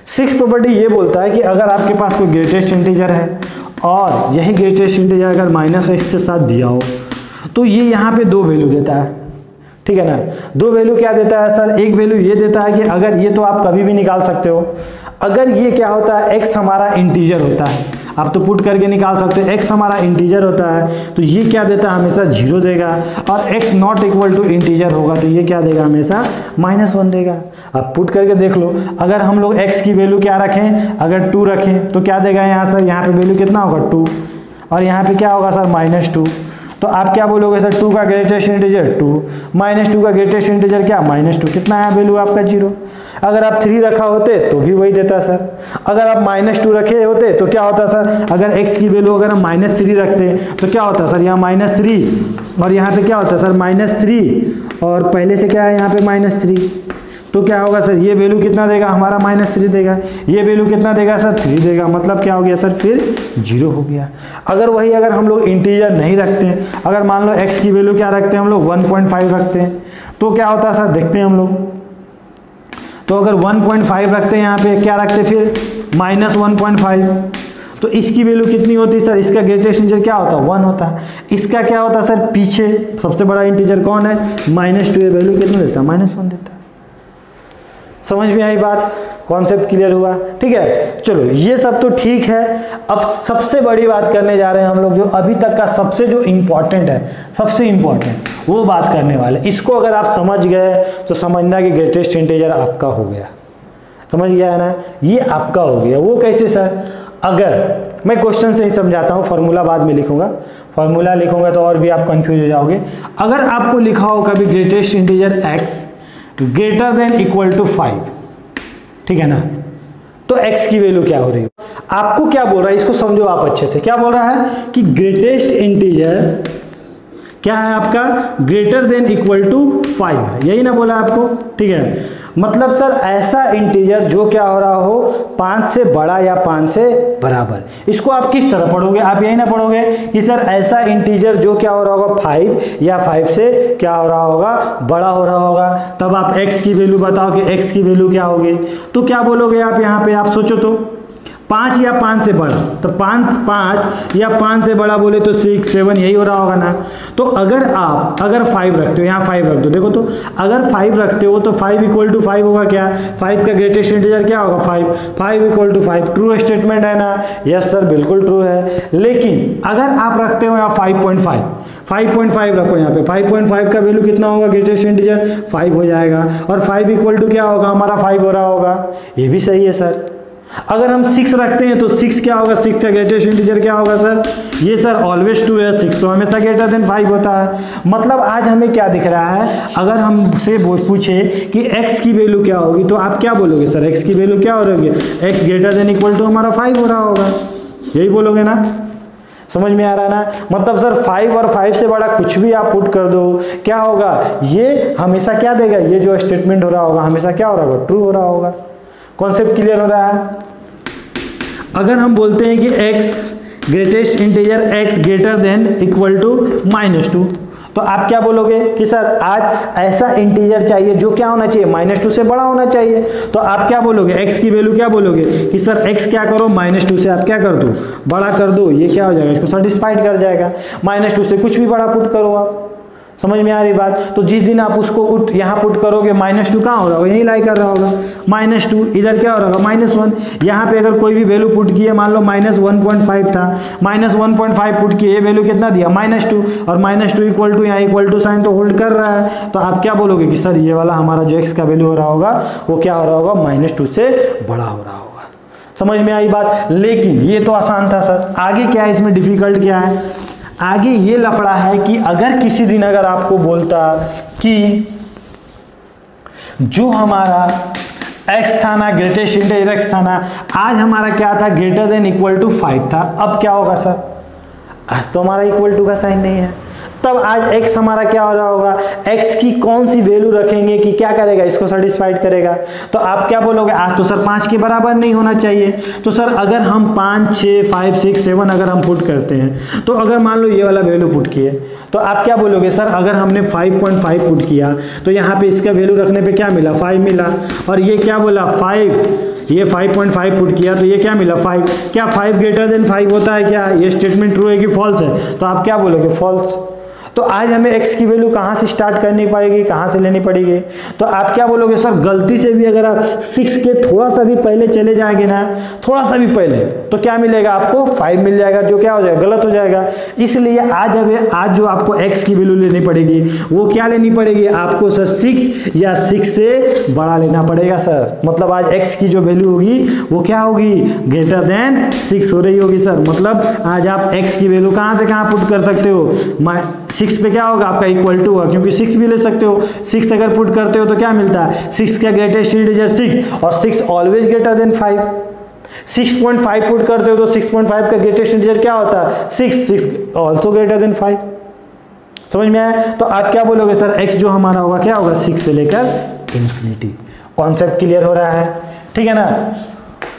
6 प्रॉपर्टी ये बोलता है कि अगर आपके पास कोई ग्रेटेस्ट इंटीजर है और यही ग्रेटेस्ट इंटीजर अगर -x के साथ दिया हो, तो ये यहाँ पे 2 वैल्यू देता है। ठीक है ना। 2 वैल्यू क्या देता है सर, एक वैल्यू ये देता है कि अगर ये तो आप कभी भी निकाल सकते हो, अगर ये क्या होता है, x हमारा इंटीजर होता है, आप तो पुट करके निकाल सकते हो। x हमारा इंटीजर होता है तो ये क्या देता है, हमेशा 0 देगा, और x not equal to integer होगा तो ये क्या देगा, हमेशा -1 देगा। अब पुट करके देख लो, अगर हम लोग x की वैल्यू क्या रखें, अगर 2 रखें तो क्या देगा यहाँ सर, यहाँ पे वैल्यू कितना होगा 2, और यहाँ पे क्या होगा सर -2। तो आप क्या बोलोगे सर, 2 का ग्रेटेस्ट इंटीजर 2, -2 का ग्रेटेस्ट इंटीजर क्या -2, कितना है वैल्यू आपका 0। अगर आप 3 रखा होते तो भी वही देता सर। अगर आप -2 रखे होते तो क्या होता सर, अगर x की वैल्यू अगर हम -3 रखते तो क्या होता सर, यहाँ -3 और यहाँ पे क्या होता सर -3, और पहले से क्या है यहाँ पे -3, तो क्या होगा सर, ये वैल्यू कितना देगा हमारा -3 देगा, ये वैल्यू कितना देगा सर 3 देगा, मतलब क्या हो गया सर फिर 0 हो गया। अगर हम लोग इंटीजर नहीं रखते हैं, अगर मान लो x की वैल्यू क्या रखते हैं हम लोग 1.5 रखते हैं तो क्या होता है सर, देखते हैं हम लोग। तो अगर 1.5 रखते हैं यहाँ पे, क्या रखते फिर -1.5, तो इसकी वैल्यू कितनी होती है सर, इसका ग्रेटेस्ट इंटीजर क्या होता है 1 होता है। इसका क्या होता है सर, पीछे सबसे बड़ा इंटीजर कौन है -2, ये वैल्यू कितना देता है -1 देता है। समझ में आई बात, कॉन्सेप्ट क्लियर हुआ, ठीक है। चलो ये सब तो ठीक है, अब सबसे बड़ी बात करने जा रहे हैं हम लोग, जो अभी तक का सबसे जो इम्पोर्टेंट है, सबसे इम्पोर्टेंट वो बात करने वाले। इसको अगर आप समझ गए तो समझना कि ग्रेटेस्ट इंटीजर आपका हो गया, समझ गया है ना, ये आपका हो गया। वो कैसे सर, अगर मैं क्वेश्चन से ही समझाता हूँ, फार्मूला बाद में लिखूंगा, फार्मूला लिखूंगा तो और भी आप कंफ्यूज हो जाओगे। अगर आपको लिखा हो कभी greatest integer x greater than equal to 5, ठीक है ना, तो x की वैल्यू क्या हो रही है, आपको क्या बोल रहा है, इसको समझो आप अच्छे से। क्या बोल रहा है कि ग्रेटेस्ट इंटीजर क्या है आपका, ग्रेटर देन इक्वल टू 5 है, यही ना बोला आपको, ठीक है। मतलब सर ऐसा इंटीजर जो क्या हो रहा हो 5 से बड़ा या 5 से बराबर। इसको आप किस तरह पढ़ोगे, आप यही ना पढ़ोगे कि सर ऐसा इंटीजर जो क्या हो रहा होगा 5 या 5 से क्या हो रहा होगा, बड़ा हो रहा होगा। तब आप x की वैल्यू बताओ कि x की वैल्यू क्या होगी, तो क्या बोलोगे आप यहाँ पे, आप सोचो तो 5 या 5 से बड़ा, तो 5 या 5 से बड़ा बोले तो 6 7 यही हो रहा होगा ना। तो अगर 5 रखते हो, यहाँ 5 रख दो, देखो तो अगर 5 रखते हो तो 5 इक्वल टू 5 होगा क्या, 5 का ग्रेटेस्ट इंटीजर क्या होगा 5 इक्वल टू 5। ट्रू स्टेटमेंट है ना, यस सर बिल्कुल ट्रू है। लेकिन अगर आप रखते हो यहाँ 5.5 रखो, यहाँ पे 5.5 का वैल्यू कितना होगा, ग्रेटेस्ट इंटीजर 5 हो जाएगा, और 5 इक्वल टू क्या होगा हमारा 5 हो रहा होगा, ये भी सही है सर। अगर हम 6 रखते हैं तो 6 क्या होगा, 6 का ग्रेटेस्ट इंटीजर क्या होगा सर, ये सर ऑलवेज ट्रू है, 6 तो हमेशा ग्रेटर देन 5 होता है। मतलब आज हमें क्या दिख रहा है, अगर हमसे पूछे कि x की वैल्यू क्या होगी तो आप क्या बोलोगे सर, x की वैल्यू क्या हो रही है, x greater than equal to हमारा 5 हो रहा होगा, यही बोलोगे ना। समझ में आ रहा है ना, मतलब सर 5 और 5 से बड़ा कुछ भी आप पुट कर दो, क्या होगा, ये हमेशा क्या देगा, ये जो स्टेटमेंट हो रहा होगा हमेशा क्या हो रहा होगा, ट्रू हो रहा होगा। कॉन्सेप्ट क्लियर हो रहा है। अगर हम बोलते हैं कि x greatest integer x greater than equal to -2, तो आप क्या बोलोगे कि सर आज ऐसा इंटीजर चाहिए जो क्या होना चाहिए, -2 से बड़ा होना चाहिए। तो आप क्या बोलोगे, x की वैल्यू क्या बोलोगे कि सर x क्या करो, -2 से आप क्या कर दो, बड़ा कर दो, ये क्या हो जाएगा, इसको सेटिस्फाइड कर जाएगा। -2 से कुछ भी बड़ा पुट करो आप, समझ में आ रही बात। तो जिस दिन आप उसको यहाँ पुट करोगे -2 कहाँ हो रहा होगा, यही लाई कर रहा होगा, -2 इधर क्या हो रहा होगा -1। यहाँ पे अगर कोई भी वैल्यू पुट किया, मान लो -1.5 था, -1.5 पुट किए, ये वैल्यू कितना दिया -2, और -2 इक्वल टू यहाँ इक्वल टू साइन तो होल्ड कर रहा है। तो आप क्या बोलोगे कि सर ये वाला हमारा जो x का वैल्यू हो रहा होगा वो क्या हो रहा होगा, -2 से बड़ा हो रहा होगा। समझ में आई बात। लेकिन ये तो आसान था सर, आगे क्या है, इसमें डिफिकल्ट क्या है, आगे ये लफड़ा है कि अगर किसी दिन अगर आपको बोलता कि जो हमारा x था ना, ग्रेटेस्ट इंटीजर x था ना, आज हमारा क्या था, ग्रेटर देन इक्वल टू 5 था, अब क्या होगा सर, आज तो हमारा इक्वल टू का साइन नहीं है, तब आज x हमारा क्या हो रहा होगा, x की कौन सी वैल्यू रखेंगे कि क्या करेगा, इसको सेटिस्फाइड करेगा। तो आप क्या बोलोगे, आज तो सर 5 के बराबर नहीं होना चाहिए। तो सर अगर हम 5 6 5 6 7 अगर हम पुट करते हैं, तो अगर मान लो ये वाला वैल्यू पुट किए, तो आप क्या बोलोगे, सर अगर हमने 5.5 पुट किया तो यहाँ पे इसका वैल्यू रखने पे क्या मिला, 5 मिला, और ये क्या बोला 5, ये 5.5 पुट किया तो ये क्या मिला 5। क्या 5 ग्रेटर देन 5 होता है क्या, ये स्टेटमेंट ट्रू है कि फॉल्स है, तो आप क्या बोलोगे फॉल्स। तो आज हमें x की वैल्यू कहाँ से स्टार्ट करनी पड़ेगी, कहाँ से लेनी पड़ेगी? तो आप क्या बोलोगे सर, गलती से भी अगर आप 6 के थोड़ा सा भी पहले चले जाएंगे ना, थोड़ा सा भी पहले, तो क्या मिलेगा आपको 5 मिल जाएगा, जो क्या हो जाएगा, गलत हो जाएगा। इसलिए आज जो आपको x की वैल्यू लेनी पड़ेगी वो क्या लेनी पड़ेगी आपको सर, 6 या 6 से बड़ा लेना पड़ेगा सर। मतलब आज x की जो वैल्यू होगी वो क्या होगी, ग्रेटर देन 6 हो रही होगी सर। मतलब आज आप x की वैल्यू कहाँ से कहाँ पुट कर सकते हो, 6 पे क्या होगा आपका इक्वल टू होगा, क्योंकि 6 भी ले सकते हो। 6 अगर पुट करते हो तो क्या मिलता है, 6 का ग्रेटेस्ट इंटीजर 6 और 6 ऑलवेज ग्रेटर देन 5। 6.5 पुट करते हो तो 6.5 का ग्रेटेस्ट इंटीजर क्या होता है, 6 ऑल्सो ग्रेटर देन 5। समझ में आया? तो आप क्या बोलोगे सर, x जो हमारा होगा क्या होगा, 6 से लेकर इंफिनिटी। कॉन्सेप्ट क्लियर हो रहा है, ठीक है ना।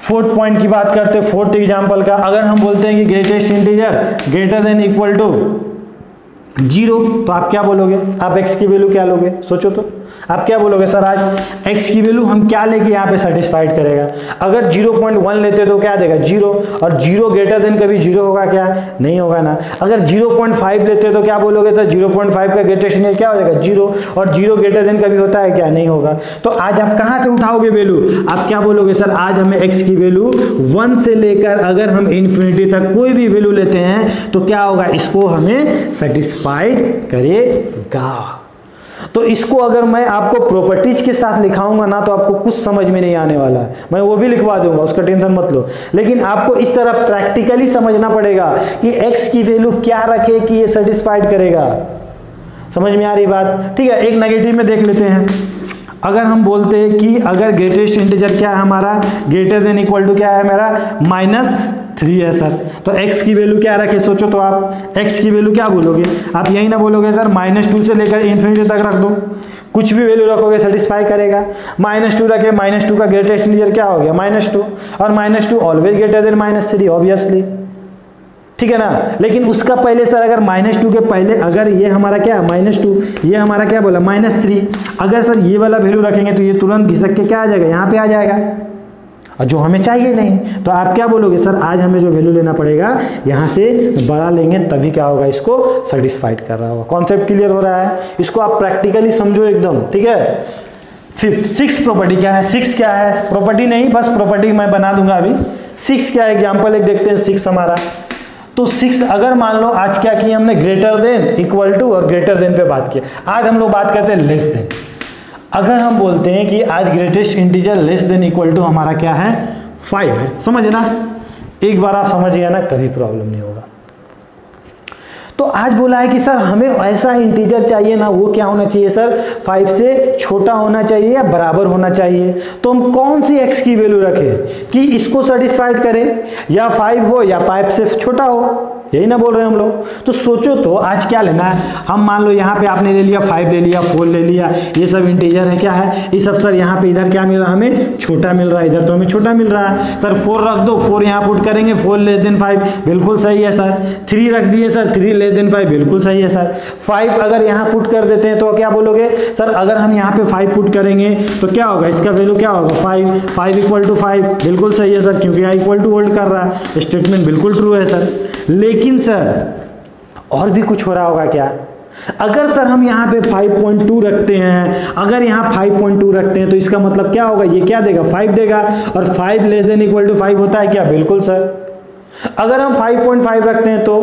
फोर्थ पॉइंट की बात करते हैं, फोर्थ एग्जांपल का। अगर हम बोलते हैं कि greatest integer greater than equal to 0, तो आप क्या बोलोगे, आप x की वैल्यू क्या लोगे, सोचो तो आप क्या बोलोगे सर, आज x की वैल्यू हम क्या लेके यहाँ पे सेटिस्फाइड करेगा। अगर 0.1 लेते तो क्या देगा, 0, और 0 ग्रेटर देन कभी 0 होगा क्या, नहीं होगा ना। अगर 0.5 लेते तो क्या बोलोगे सर, 0.5 का ग्रेटेस्ट इंटीजर क्या हो जाएगा, 0, और 0 ग्रेटर देन कभी होता है क्या, नहीं होगा। तो आज आप कहाँ से उठाओगे वैल्यू, आप क्या बोलोगे सर, आज हमें x की वैल्यू 1 से लेकर अगर हम इन्फिनिटी तक कोई भी वैल्यू लेते हैं तो क्या होगा, इसको हमें सेटिस्फाइड करेगा। तो इसको अगर मैं आपको प्रॉपर्टीज के साथ लिखाऊंगा ना तो आपको कुछ समझ में नहीं आने वाला है, मैं वो भी लिखवा दूंगा, उसका टेंशन मत लो। लेकिन आपको इस तरह प्रैक्टिकली समझना पड़ेगा कि x की वैल्यू क्या रखे कि ये सेटिस्फाइड करेगा। समझ में आ रही बात, ठीक है। एक नेगेटिव में देख लेते हैं। अगर हम बोलते हैं कि अगर ग्रेटेस्ट इंटीजर क्या है हमारा, ग्रेटर देन इक्वल टू क्या है मेरा, -3 है सर, तो x की वैल्यू क्या रखे, सोचो तो आप x की वैल्यू क्या बोलोगे, आप यही ना बोलोगे सर -2 से लेकर इन्फिनिटी तक रख दो, कुछ भी वैल्यू रखोगे सेटिस्फाई करेगा। -2 रखे, -2 का ग्रेटेस्ट इंटीजर क्या हो गया, -2, और -2 ऑलवेज ग्रेटर देन -3 ऑब्वियसली, ठीक है ना। लेकिन उसका पहले सर अगर -2 के पहले अगर ये हमारा क्या है -2, ये हमारा क्या बोला -3, अगर सर ये वाला वैल्यू रखेंगे तो ये तुरंत घिसक के क्या आ जाएगा, यहाँ पे आ जाएगा, और जो हमें चाहिए नहीं। तो आप क्या बोलोगे सर, आज हमें जो वैल्यू लेना पड़ेगा यहाँ से बड़ा लेंगे तभी क्या होगा, इसको सेटिस्फाइड कर रहा होगा। कॉन्सेप्ट क्लियर हो रहा है, इसको आप प्रैक्टिकली समझो एकदम, ठीक है। फिफ्थ 6 प्रॉपर्टी क्या है, 6 क्या है, प्रॉपर्टी नहीं, बस प्रॉपर्टी मैं बना दूंगा अभी। 6 क्या है, एग्जाम्पल एक देखते हैं। 6 हमारा, तो 6 अगर मान लो आज क्या किया हमने, ग्रेटर देन इक्वल टू और ग्रेटर देन पे बात किया। आज हम लोग बात करते हैं लेस देन। अगर हम बोलते हैं कि आज greatest integer less than equal to हमारा क्या है, 5 है, समझ ना, एक बार आप समझ गए ना, कभी प्रॉब्लम नहीं होगा। तो आज बोला है कि सर हमें ऐसा इंटीजर चाहिए ना, वो क्या होना चाहिए सर, 5 से छोटा होना चाहिए या बराबर होना चाहिए। तो हम कौन सी x की वैल्यू रखें कि इसको सेटिस्फाइड करे, या 5 हो या 5 से छोटा हो, यही ना बोल रहे हैं हम लोग। तो सोचो तो आज क्या लेना है, हम मान लो यहाँ पे आपने ले लिया 5 ले लिया, 4 ले लिया, ये सब इंटीजर है, क्या है ये सब सर। यहाँ पे इधर क्या मिल रहा है, हमें छोटा मिल रहा है, इधर तो हमें छोटा मिल रहा है सर। 4 रख दो, 4 यहाँ पुट करेंगे, 4 लेस देन 5, बिल्कुल सही है सर। 3 रख दिए सर, 3 लेस देन 5, बिल्कुल सही है सर। 5 अगर यहाँ पुट कर देते हैं तो क्या बोलोगे सर, अगर हम यहाँ पे 5 पुट करेंगे तो क्या होगा, इसका वैल्यू क्या होगा, 5 इक्वल टू 5, बिल्कुल सही है सर, क्योंकि आई इक्वल टू होल्ड कर रहा है, स्टेटमेंट बिल्कुल ट्रू है सर। लेकिन सर और भी कुछ हो रहा होगा क्या, अगर सर हम यहाँ पे 5.2 रखते हैं, अगर यहाँ 5.2 रखते हैं तो इसका मतलब क्या होगा, ये क्या देगा, 5 देगा, और 5 लेस देन इक्वल टू 5 होता है क्या, बिल्कुल सर। अगर हम 5.5 रखते हैं तो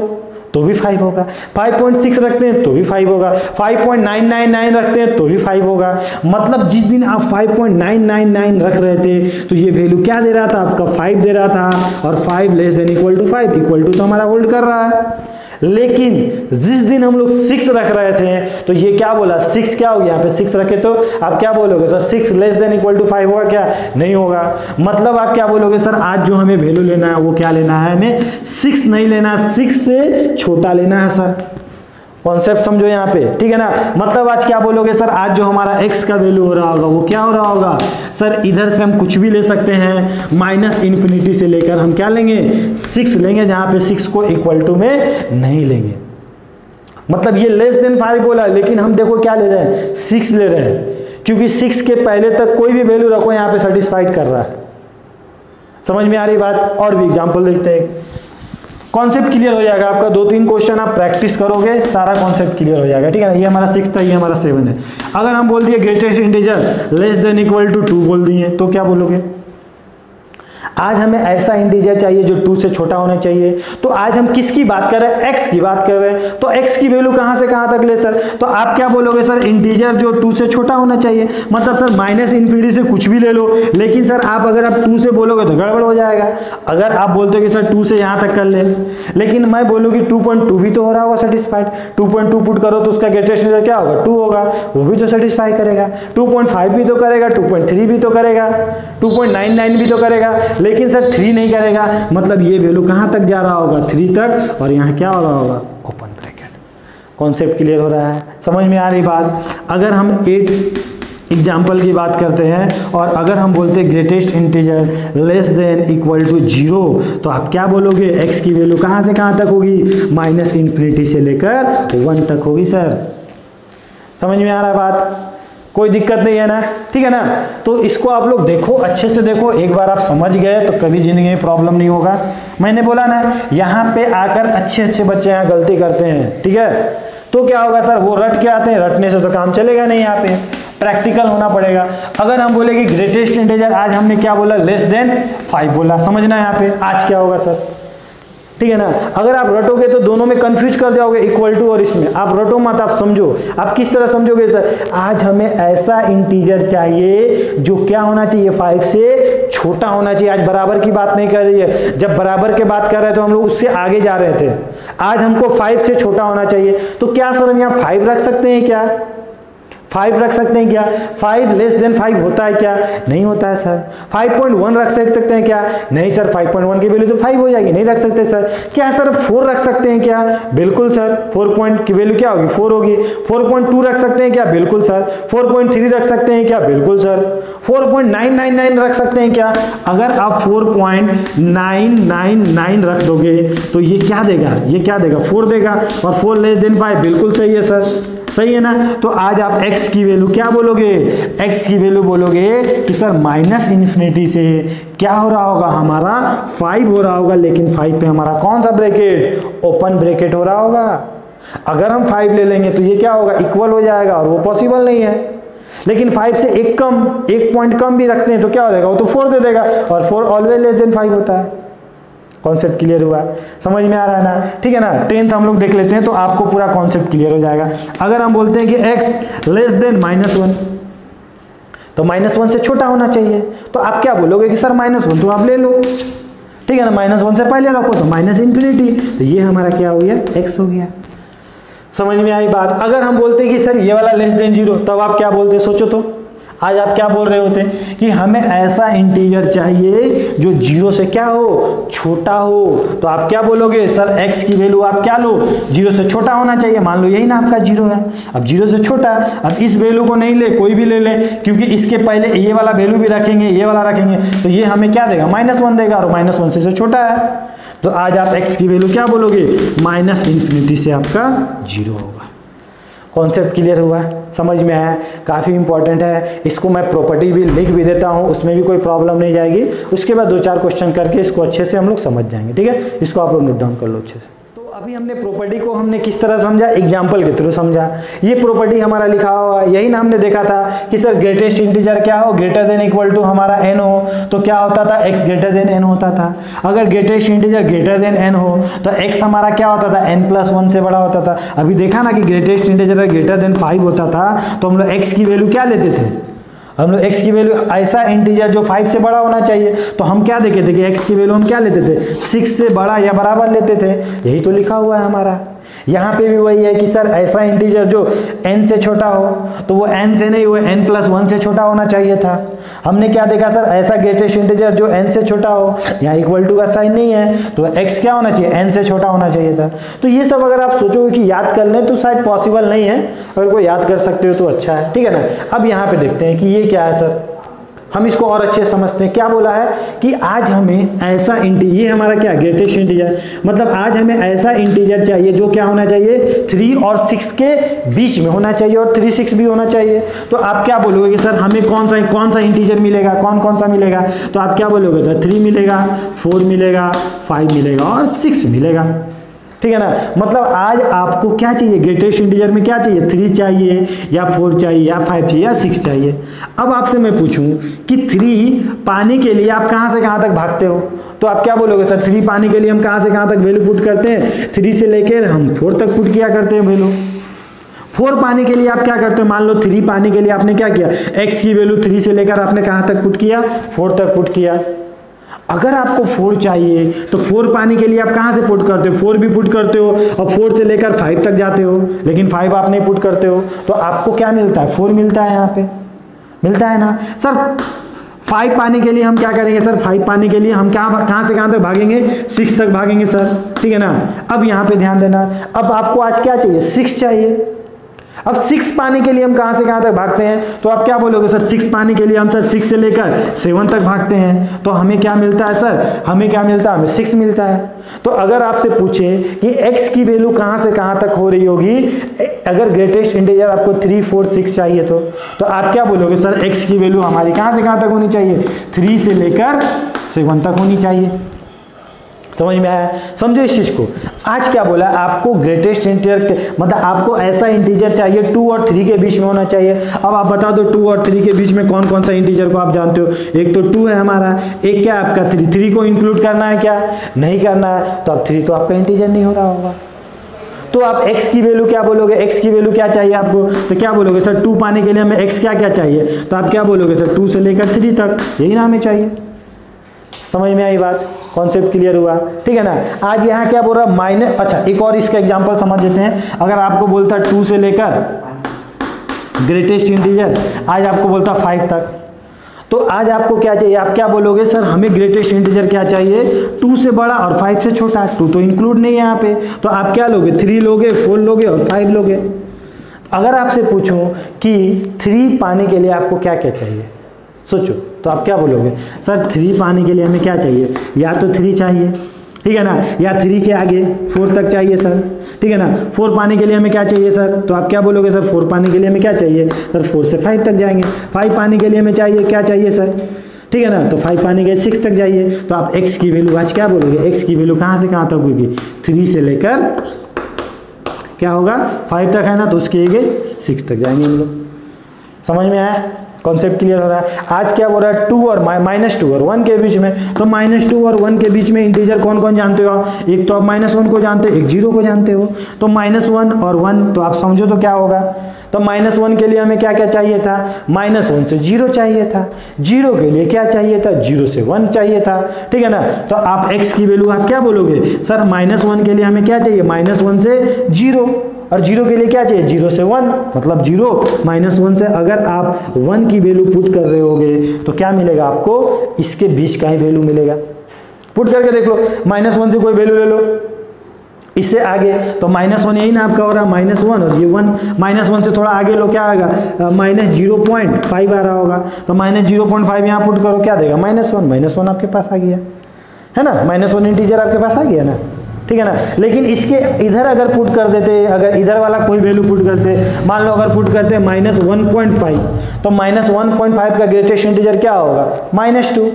भी 5 होगा, 5.6 रखते हैं तो भी 5 होगा, 5.999 रखते हैं तो भी 5 होगा। मतलब जिस दिन आप 5.999 रख रहे थे तो ये वैल्यू क्या दे रहा था आपका, 5 दे रहा था, और 5 less than equal to 5 equal to तो हमारा होल्ड कर रहा है। लेकिन जिस दिन हम लोग 6 रख रहे थे तो ये क्या बोला, 6 क्या हो गया, यहाँ पे 6 रखे तो आप क्या बोलोगे sir, 6 less than equal to 5 होगा क्या, नहीं होगा। मतलब आप क्या बोलोगे सर, आज जो हमें वैल्यू लेना है वो क्या लेना है, हमें 6 नहीं लेना, 6 से छोटा लेना है सर। कॉन्सेप्ट समझो यहाँ पे, ठीक है ना। मतलब आज क्या बोलोगे सर, आज जो हमारा x का वैल्यू हो रहा होगा वो क्या हो रहा होगा सर, इधर से हम कुछ भी ले सकते हैं, माइनस इन्फिनिटी से लेकर हम क्या लेंगे, 6 लेंगे, जहाँ पे 6 को इक्वल टू में नहीं लेंगे। मतलब ये लेस देन 5 बोला, लेकिन हम देखो क्या ले रहे हैं, 6 ले रहे हैं, क्योंकि 6 के पहले तक कोई भी वैल्यू रखो यहाँ पे सेटिस्फाइड कर रहा है। समझ में आ रही बात। और भी एग्जाम्पल देखते हैं। कॉन्सेप्ट क्लियर हो जाएगा आपका। 2-3 क्वेश्चन आप प्रैक्टिस करोगे, सारा कॉन्सेप्ट क्लियर हो जाएगा, ठीक है ना। ये हमारा 6 था, ये हमारा 7 है। अगर हम बोल दिए greatest integer less than equal to 2 बोल दिए तो क्या बोलोगे? आज हमें ऐसा इंटीजर चाहिए जो 2 से छोटा होना चाहिए। तो आज हम किसकी बात कर रहे हैं? x की बात कर रहे हैं। तो x की वैल्यू कहां से कहां तक ले सर? तो आप क्या बोलोगे सर? इंटीजर जो 2 से छोटा होना चाहिए। मतलब सर माइनस इन्फिनिटी से कुछ भी ले लो, लेकिन सर आप अगर आप 2 से बोलोगे तो गड़बड़ हो जाएगा। अगर आप बोलते हो कि सर 2 से यहां तक कर ले, लेकिन मैं बोलूँ कि 2.2 भी तो हो रहा होगा सेटिस्फाइड। 2.2 पुट करो तो उसका ग्रेटेस्ट इंटीजर क्या होगा? 2 होगा, वो भी तो सेटिस्फाई करेगा। 2.5 भी तो करेगा, 2.3 भी तो करेगा, 2.99 भी तो करेगा, लेकिन सर 3 नहीं करेगा। मतलब ये वैल्यू कहां तक जा रहा होगा? 3 तक, और यहां क्या हो रहा होगा? Open bracket. कॉन्सेप्ट क्लियर हो रहा है? समझ में आ रही बात? अगर हम एक एग्जाम्पल की बात करते हैं और अगर हम बोलते हैं greatest integer less than equal to 0, तो आप क्या बोलोगे? x की वैल्यू कहां से कहां तक होगी? माइनस इन्फिनिटी से लेकर 1 तक होगी सर। समझ में आ रहा है बात? कोई दिक्कत नहीं है ना, ठीक है ना। तो इसको आप लोग देखो, अच्छे से देखो, एक बार आप समझ गए तो कभी जिंदगी में प्रॉब्लम नहीं होगा। मैंने बोला ना, यहाँ पे आकर अच्छे बच्चे यहाँ गलती करते हैं, ठीक है। तो क्या होगा सर? वो रट के आते हैं, रटने से तो काम चलेगा नहीं, यहाँ पे प्रैक्टिकल होना पड़ेगा। अगर हम बोले कि ग्रेटेस्ट इंटीजर, आज हमने क्या बोला? लेस देन 5 बोला। समझना है यहाँ पे आज क्या होगा सर, ठीक है ना। अगर आप रटोगे तो दोनों में कंफ्यूज कर जाओगे, इक्वल टू और इसमें। आप रटो मत, आप समझो। आप किस तरह समझोगे सर? आज हमें ऐसा इंटीजर चाहिए जो क्या होना चाहिए? 5 से छोटा होना चाहिए। आज बराबर की बात नहीं कर रही है। जब बराबर के बात कर रहे थे तो हम लोग उससे आगे जा रहे थे। आज हमको 5 से छोटा होना चाहिए। तो क्या सर हम यहाँ 5 रख सकते हैं क्या? 5 रख सकते हैं क्या? 5 लेस देन 5 होता है क्या? नहीं होता है सर। 5.1 रख सकते हैं क्या? नहीं सर, 5.1 की वैल्यू तो 5 हो जाएगी, नहीं रख सकते सर। क्या सर 4 रख सकते हैं क्या? बिल्कुल सर। 4 पॉइंट की वैल्यू क्या होगी? 4 होगी। 4.2 रख सकते हैं क्या? बिल्कुल सर। 4.3 रख सकते हैं क्या? बिल्कुल सर। 4.999 रख सकते हैं क्या? अगर आप 4.999 रख दोगे तो ये क्या देगा? ये क्या देगा? 4 देगा। और 4 लेस देन 5 बिल्कुल सही है सर, सही है ना। तो आज आप x की वैल्यू क्या बोलोगे? x की वैल्यू बोलोगे कि सर माइनस इन्फिनिटी से क्या हो रहा होगा? हमारा 5 हो रहा होगा, लेकिन 5 पे हमारा कौन सा ब्रैकेट? ओपन ब्रैकेट हो रहा होगा। अगर हम 5 ले लेंगे तो ये क्या होगा? इक्वल हो जाएगा, और वो पॉसिबल नहीं है। लेकिन 5 से एक पॉइंट कम भी रखते हैं तो क्या हो जाएगा? वो तो 4 दे देगा, और 4 ऑलवेज लेस देन 5 होता है। कॉन्सेप्ट क्लियर हुआ? समझ में आ रहा है ना, ठीक है ना। 10th हम लोग देख लेते हैं तो आपको पूरा कॉन्सेप्ट क्लियर हो जाएगा। अगर हम बोलते हैं कि x लेस देन -1, तो -1 से छोटा होना चाहिए। तो आप क्या बोलोगे कि सर -1 तो आप ले लो, ठीक है ना। -1 से पहले रखो तो माइनस इन्फिनिटी, तो ये हमारा क्या हो गया? x हो गया। समझ में आई बात? अगर हम बोलते हैं कि सर ये वाला लेस देन 0, तब आप क्या बोलते? सोचो तो, आज आप क्या बोल रहे होते कि हमें ऐसा इंटीजर चाहिए जो 0 से क्या हो? छोटा हो। तो आप क्या बोलोगे? सर x की वैल्यू आप क्या लो? 0 से छोटा होना चाहिए। मान लो यही ना आपका 0 है। अब 0 से छोटा, अब इस वैल्यू को नहीं ले, कोई भी ले ले, क्योंकि इसके पहले ये वाला वैल्यू भी रखेंगे, ये वाला रखेंगे, तो ये हमें क्या देगा? -1 देगा, और -1 से छोटा है। तो आज आप x की वैल्यू क्या बोलोगे? माइनस इन्फिनिटी से आपका 0 होगा। कॉन्सेप्ट क्लियर हुआ? समझ में आया? काफ़ी इंपॉर्टेंट है। इसको मैं प्रॉपर्टी भी लिख भी देता हूँ, उसमें भी कोई प्रॉब्लम नहीं जाएगी। उसके बाद 2-4 क्वेश्चन करके इसको अच्छे से हम लोग समझ जाएंगे, ठीक है। इसको आप लोग नोट डाउन कर लो अच्छे से। तो अभी हमने प्रॉपर्टी को हमने किस तरह समझा? एग्जाम्पल के थ्रू समझा। ये प्रॉपर्टी हमारा लिखा हुआ है, यही ना हमने देखा था कि सर ग्रेटेस्ट इंटीजर क्या हो? ग्रेटर देन इक्वल टू हमारा n हो, तो क्या होता था? x ग्रेटर देन n होता था। अगर greatest integer greater then n हो तो x हमारा क्या होता था? n+1 से बड़ा होता था। अभी देखा ना कि ग्रेटेस्ट इंटीजर ग्रेटर देन 5 होता था, तो हम लोग x की वैल्यू क्या लेते थे? हम लोग x की वैल्यू ऐसा इंटीजर जो 5 से बड़ा होना चाहिए, तो हम क्या देखे थे कि x की वैल्यू हम क्या लेते थे? 6 से बड़ा या बराबर लेते थे। यही तो लिखा हुआ है हमारा। यहाँ पे भी वही है कि सर ऐसा इंटीजर जो n से छोटा हो, तो वो n से नहीं, वो n+1 से छोटा होना चाहिए था। हमने क्या देखा सर? ऐसा ग्रेटेस्ट इंटीजर जो n से छोटा हो, यहाँ इक्वल टू का साइन नहीं है, तो x क्या होना चाहिए? n से छोटा होना चाहिए था। तो ये सब अगर आप सोचोगे कि याद कर लें तो शायद पॉसिबल नहीं है, अगर कोई याद कर सकते हो तो अच्छा है, ठीक है ना। अब यहाँ पे देखते हैं कि ये क्या है सर? हम इसको और अच्छे समझते हैं। क्या बोला है कि आज हमें ऐसा इंटीजर, ये हमारा क्या ग्रेटेस्ट इंटीजर, मतलब आज हमें ऐसा इंटीजर चाहिए जो क्या होना चाहिए 3 और 6 के बीच में होना चाहिए और 3 6 भी होना चाहिए। तो आप क्या बोलोगे कि सर हमें कौन सा इंटीजर मिलेगा, कौन सा मिलेगा? तो आप क्या बोलोगे सर 3 मिलेगा, 4 मिलेगा, 5 मिलेगा और 6 मिलेगा, ठीक है ना। मतलब आज आपको क्या चाहिए ग्रेटेस्ट इंटीजर में, क्या चाहिए 3 चाहिए या 4 चाहिए या 5 चाहिए या 6 चाहिए। अब आपसे मैं पूछूं कि 3 पाने के लिए आप कहां से कहां तक भागते हो, तो आप क्या बोलोगे सर 3 पाने के लिए हम कहां से कहां तक वैल्यू पुट करते हैं, 3 से लेकर हम 4 तक पुट किया करते हैं वैल्यू। 4 पाने के लिए आप क्या करते हो, मान लो 3 पाने के लिए आपने क्या किया, x की वैल्यू 3 से लेकर आपने कहां तक पुट किया, 4 तक पुट किया। अगर आपको 4 चाहिए तो 4 पाने के लिए आप कहां से पुट करते हो, 4 भी पुट करते हो और 4 से लेकर 5 तक जाते हो, लेकिन 5 आप नहीं पुट करते हो, तो आपको क्या मिलता है 4 मिलता है, यहाँ पे मिलता है ना। सर 5 पाने के लिए हम क्या करेंगे, सर 5 पाने के लिए हम कहां से कहां तक भागेंगे, 6 तक भागेंगे सर, ठीक है ना। अब यहाँ पे ध्यान देना, अब आपको आज क्या चाहिए 6 चाहिए। अब 6 पाने के लिए हम कहां से कहां तक भागते हैं, तो आप क्या बोलोगे सर 6 पाने के लिए हम सर 6 से लेकर 7 तक भागते हैं, तो हमें क्या मिलता है सर, हमें क्या मिलता है, हमें 6 मिलता है। तो अगर आपसे पूछे कि x की वैल्यू कहां से कहां तक हो रही होगी, अगर ग्रेटेस्ट इंटीजर आपको 3 4 6 चाहिए तो आप क्या बोलोगे सर x की वैल्यू हमारी कहां से कहां तक होनी चाहिए, 3 से लेकर 7 तक होनी चाहिए। समझ में आया, समझो इस चीज को। आज क्या बोला आपको ग्रेटेस्ट इंटीजर, मतलब आपको ऐसा इंटीजर चाहिए 2 और 3 के बीच में होना चाहिए। अब आप बता दो 2 और 3 के बीच में कौन कौन सा इंटीजर को आप जानते हो, एक तो 2 है हमारा, एक क्या आपका 3 को इंक्लूड करना है, क्या नहीं करना है, तो अब 3 तो आपका इंटीजर नहीं हो रहा होगा। तो आप x की वैल्यू क्या बोलोगे, x की वैल्यू क्या चाहिए आपको, तो क्या बोलोगे सर 2 पाने के लिए हमें x क्या क्या चाहिए, तो आप क्या बोलोगे सर 2 से लेकर 3 तक, यही ना हमें चाहिए। समझ में आई बात, कॉन्सेप्ट क्लियर हुआ, ठीक है ना। आज यहाँ क्या बोल रहा माइनस, अच्छा एक और इसका एग्जांपल समझ लेते हैं। अगर आपको बोलता 2 से लेकर ग्रेटेस्ट इंटीजर, आज आपको बोलता 5 तक, तो आज आपको क्या चाहिए, आप क्या बोलोगे सर हमें ग्रेटेस्ट इंटीजर क्या चाहिए 2 से बड़ा और 5 से छोटा, 2 तो इंक्लूड नहीं है यहाँ पे, तो आप क्या लोगे 3 लोगे, 4 लोगे और 5 लोगे। अगर आपसे पूछूं कि 3 पाने के लिए आपको क्या क्या चाहिए, सोचो, तो आप क्या बोलोगे सर 3 पाने के लिए हमें क्या चाहिए, या तो 3 चाहिए, ठीक है ना, या 3 के आगे 4 तक चाहिए सर, ठीक है ना। 4 पाने के लिए हमें क्या चाहिए सर, तो आप क्या बोलोगे सर 4 पाने के लिए हमें क्या चाहिए सर 4 से 5 तक जाएंगे। 5 पाने के लिए हमें चाहिए क्या चाहिए सर, ठीक है ना, तो 5 पाने के 6 तक जाइए। तो आप x की वैल्यू आज क्या बोलोगे, x की वैल्यू कहाँ से कहाँ तक होगी, 3 से लेकर क्या होगा 5 तक है ना, तो उसके आगे 6 तक जाएंगे हम लोग। समझ में आया, कॉन्सेप्ट क्लियर हो रहा है। आज क्या बोल रहा है 2 और -2 और 1 के बीच में, तो -2 और 1 के बीच में इंटीजर कौन कौन जानते हो आप, एक तो आप -1 को जानते हो, एक 0 को जानते हो, तो -1 और 1 तो आप समझो तो क्या होगा, तो -1 के लिए हमें क्या क्या चाहिए था, -1 से 0 चाहिए था, 0 के लिए क्या चाहिए था, 0 से 1 चाहिए था, ठीक है ना। तो आप x की वैल्यू आप क्या बोलोगे सर -1 के लिए हमें क्या चाहिए, -1 से 0, और 0 के लिए क्या चाहिए 0 से 1, मतलब 0 -1 से अगर आप 1 की वैल्यू पुट कर रहे होगे तो क्या मिलेगा आपको, इसके बीच का ही वैल्यू मिलेगा। पुट करके देख लो, -1 से कोई वैल्यू ले लो, इससे आगे तो -1 यही ना आपका हो रहा है -1 और ये 1, -1 से थोड़ा आगे लो क्या आएगा -0.5 आ रहा होगा, तो -0.5 यहाँ पुट करो क्या देगा -1 आपके पास आ गया है ना, -1 इंटीजर आपके पास आ गया ना, ठीक है ना। लेकिन इसके इधर अगर पुट कर देते, अगर इधर वाला कोई वैल्यू पुट करते, मान लो अगर पुट करते -1.5, तो -1.5 का ग्रेटेस्ट इंटीजर क्या होगा -2,